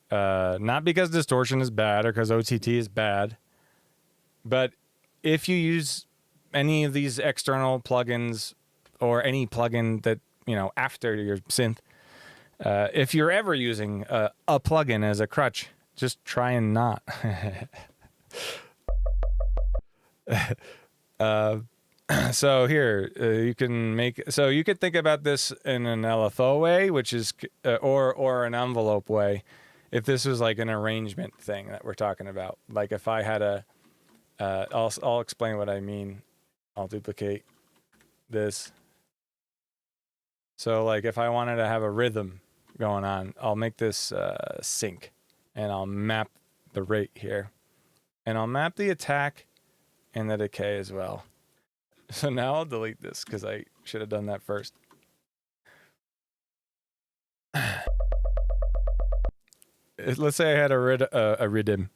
Not because distortion is bad or because OTT is bad. But if you use any of these external plugins or any plugin that, you know, after your synth, if you're ever using a plugin as a crutch, just try and not. So here, you could think about this in an LFO way, which is, or an envelope way. If this was like an arrangement thing that we're talking about, like if I had I'll explain what I mean. I'll duplicate this. So like if I wanted to have a rhythm going on, I'll make this sync, and I'll map the rate here, and I'll map the attack and the decay as well. So now I'll delete this because I should have done that first. Let's say I had a rhythm.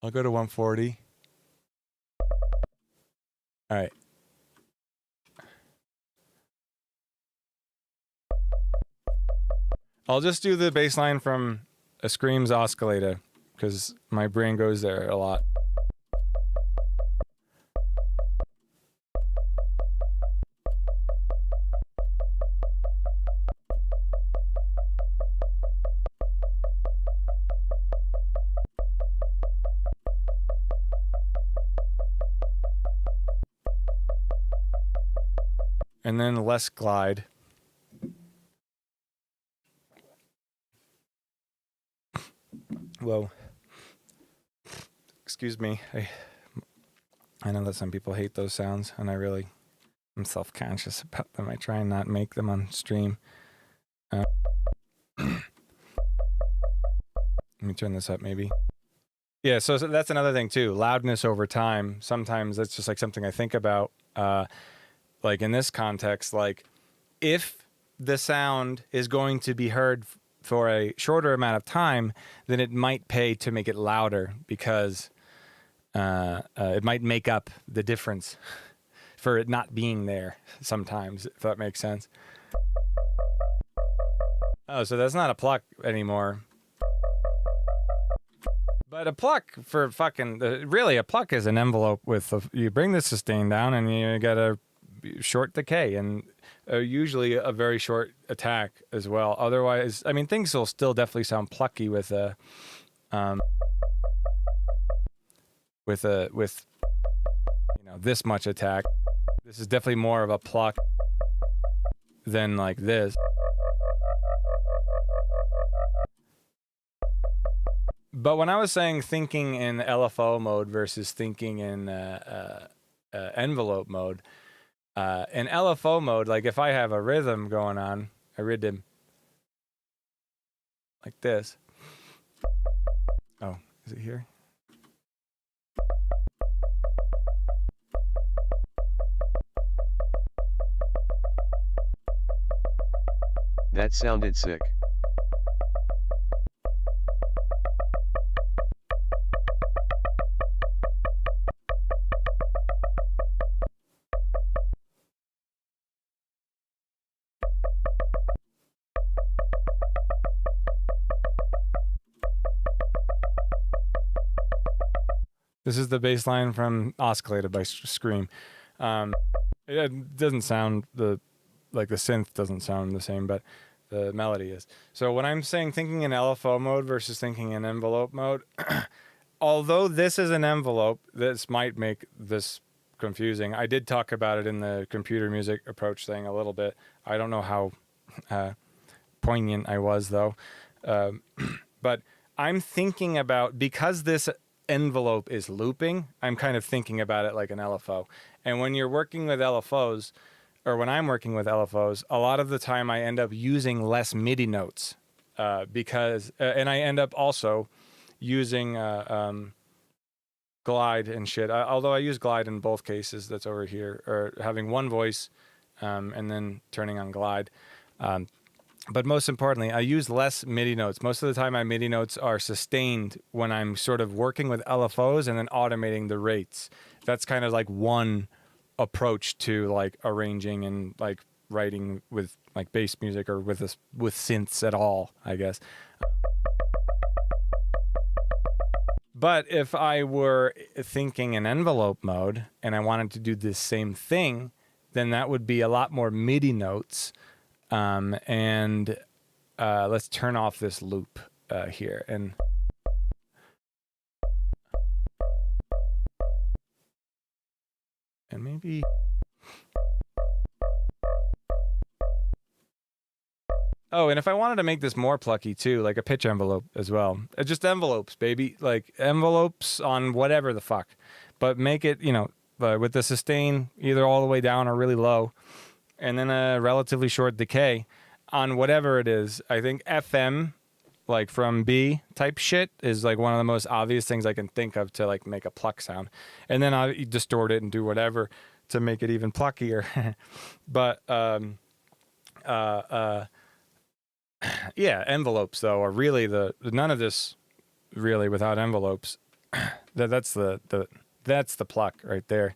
I'll go to 140. All right. I'll just do the bass line from a Screams oscillator because my brain goes there a lot. and then less glide. Whoa. Excuse me. I know that some people hate those sounds, and I'm self-conscious about them. I try and not make them on stream. Let me turn this up, maybe. Yeah, so that's another thing, too. Loudness over time. Sometimes that's just like something I think about. Like in this context, like if the sound is going to be heard for a shorter amount of time, then it might pay to make it louder because it might make up the difference for it not being there sometimes, if that makes sense. Oh, so that's not a pluck anymore. But a pluck for fucking... really, a pluck is an envelope with... you bring the sustain down and you got a short decay and usually a very short attack as well. Otherwise, I mean, things will still definitely sound plucky with a... with you know, this much attack. This is definitely more of a pluck than like this. But when I was saying thinking in LFO mode versus thinking in envelope mode, in LFO mode, like if I have a rhythm going on, a rhythm like this. Oh, is it here? That sounded sick. This is the bass line from Oscillated by Scream. It doesn't sound like the synth doesn't sound the same, but the melody is. So when I'm saying thinking in LFO mode versus thinking in envelope mode, although this is an envelope, this might make this confusing. I did talk about it in the computer music approach thing a little bit. I don't know how poignant I was though. But I'm thinking about, because this envelope is looping, I'm kind of thinking about it like an LFO. And when you're working with LFOs, or when I'm working with LFOs, a lot of the time I end up using less MIDI notes because, and I end up also using glide and shit. Although I use glide in both cases, that's over here, or having one voice and then turning on glide. But most importantly, I use less MIDI notes. Most of the time, my MIDI notes are sustained when I'm sort of working with LFOs and then automating the rates. That's kind of like one approach to like arranging and like writing with like bass music or with synths at all, I guess. But if I were thinking in envelope mode and I wanted to do the same thing, then that would be a lot more MIDI notes. And let's turn off this loop here and maybe oh, and if I wanted to make this more plucky too, like a pitch envelope as well, just envelopes, baby, like envelopes on whatever the fuck, but make it, you know, with the sustain either all the way down or really low. And then a relatively short decay on whatever it is. I think FM, like from B type shit, is like one of the most obvious things I can think of to like make a pluck sound. And then I distort it and do whatever to make it even pluckier. But yeah, envelopes though are really none of this really without envelopes. That's the pluck right there.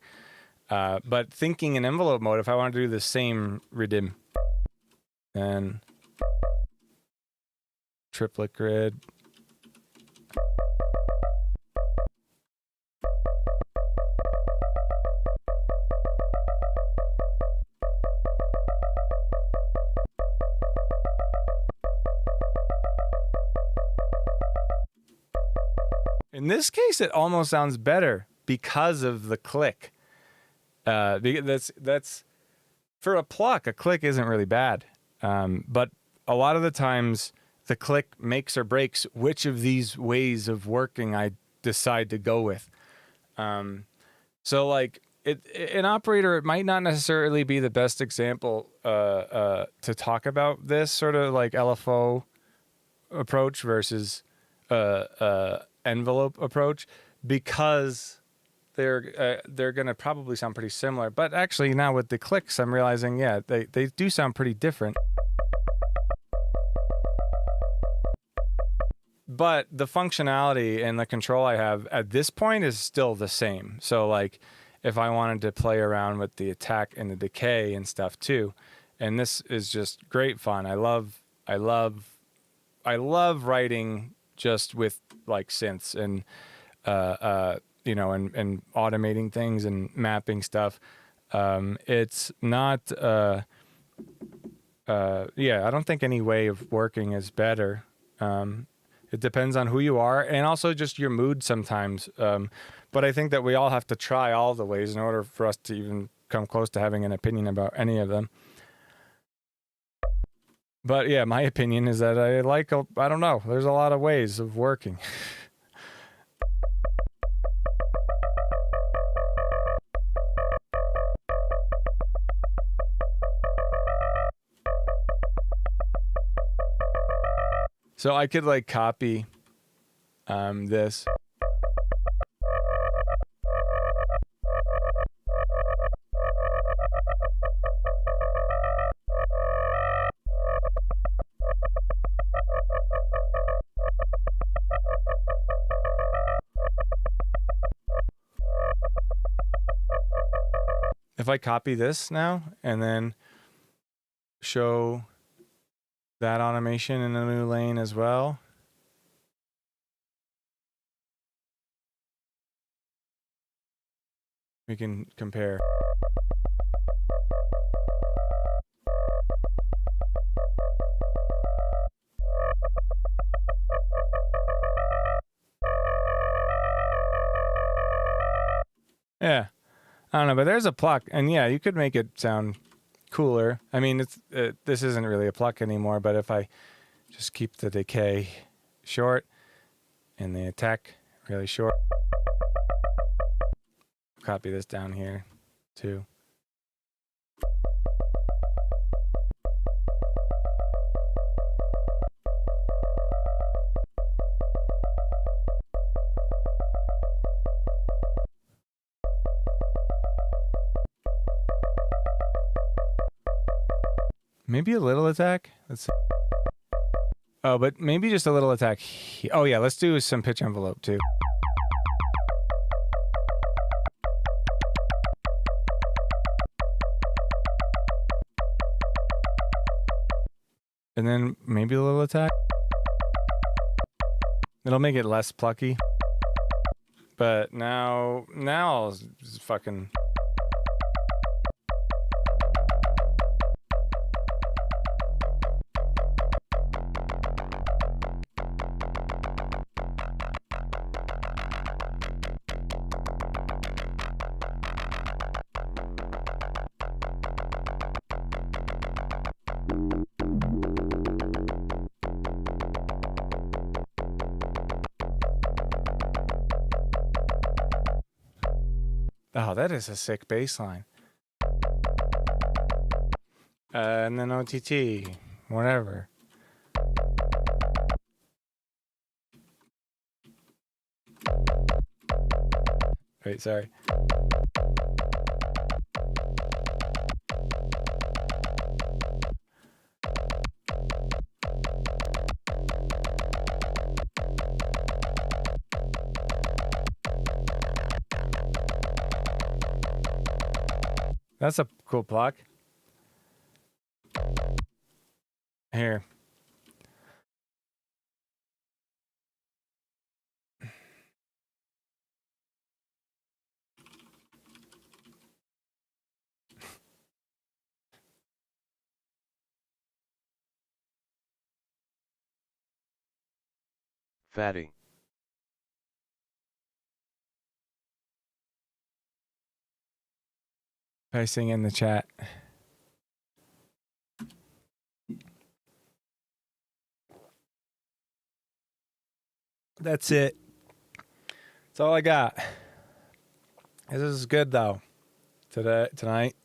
But thinking in envelope mode, if I want to do the same rhythm, then triplet grid. In this case, it almost sounds better because of the click. That's For a pluck, a click isn't really bad. But a lot of the times the click makes or breaks which of these ways of working I decide to go with. So like an operator, it might not necessarily be the best example to talk about this sort of like LFO approach versus envelope approach, because they're gonna probably sound pretty similar. But actually now with the clicks, I'm realizing, yeah, they do sound pretty different. But the functionality and the control I have at this point is still the same. So like if I wanted to play around with the attack and the decay and stuff too, and this is just great fun. I love writing just with like synths and you know, and automating things and mapping stuff. It's not yeah, I don't think any way of working is better. It depends on who you are and also just your mood sometimes. But I think that we all have to try all the ways in order for us to even come close to having an opinion about any of them. But yeah, my opinion is that I don't know, there's a lot of ways of working. So I could like copy this. If I copy this now and then show that automation in a new lane as well. We can compare. Yeah, I don't know, but there's a pluck, and yeah, you could make it sound cooler. I mean, this isn't really a pluck anymore, but if I just keep the decay short and the attack really short, copy this down here too. Maybe a little attack. Let's see. Oh, but maybe just a little attack. Oh yeah, let's do some pitch envelope too. And then maybe a little attack. It'll make it less plucky. But now I'll just fucking... Oh, that is a sick bass line. And then OTT, whatever. Wait, sorry. That's a cool block. Here. Fatty. Pasting in the chat. That's it. That's all I got. This is good though. Tonight.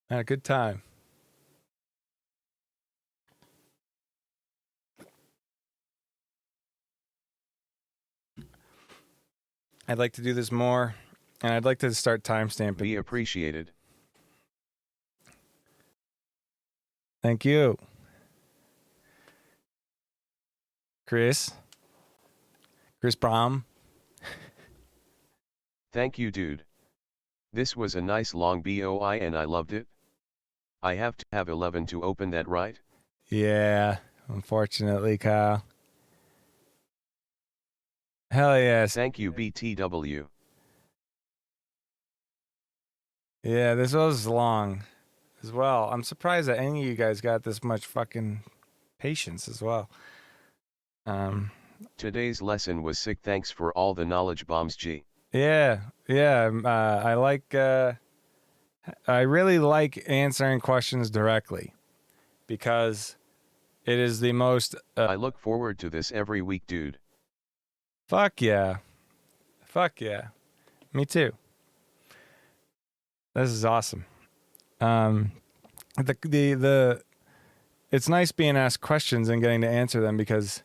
Had a good time. I'd like to do this more, and I'd like to start timestamping. Be appreciated. Thank you. Chris Brom. Thank you, dude. This was a nice long BOI and I loved it. I have to have 11 to open that, right? Yeah, unfortunately, Kyle. Hell yes. Thank you, BTW. Yeah, this was long as well. I'm surprised that any of you guys got this much fucking patience as well. Today's lesson was sick. Thanks for all the knowledge bombs, G. Yeah. I like. I really like answering questions directly because it is the most. I look forward to this every week, dude. Fuck yeah. Me too. This is awesome. It's nice being asked questions and getting to answer them because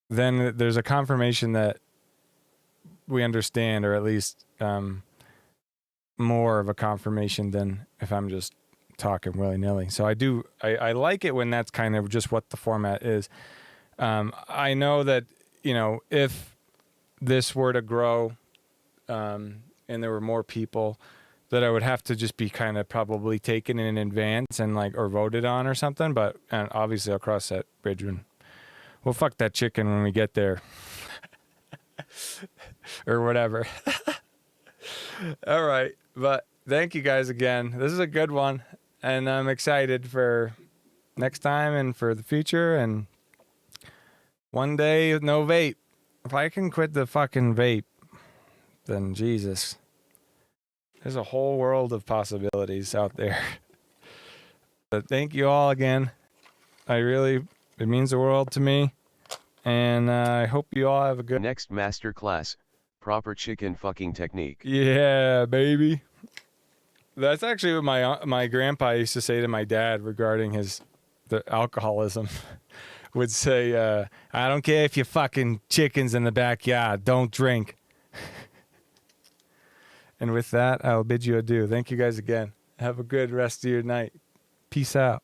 then there's a confirmation that we understand, or at least more of a confirmation than if I'm just talking willy-nilly. So I like it when that's kind of just what the format is. I know that, if this were to grow and there were more people, that I would have to just be kind of probably taken in advance and or voted on or something. But obviously I'll cross that bridge when we'll fuck that chicken when we get there or whatever. All right. But thank you guys again. This is a good one. And I'm excited for next time and for the future. And one day with no vape. If I can quit the fucking vape, then Jesus. There's a whole world of possibilities out there. But thank you all again. It means the world to me. And I hope you all have a good... Next master class, proper chicken fucking technique. Yeah, baby. That's actually what my grandpa used to say to my dad regarding the alcoholism. Would say, I don't care if you're fucking chickens in the backyard, don't drink. And with that, I'll bid you adieu. Thank you guys again. Have a good rest of your night. Peace out.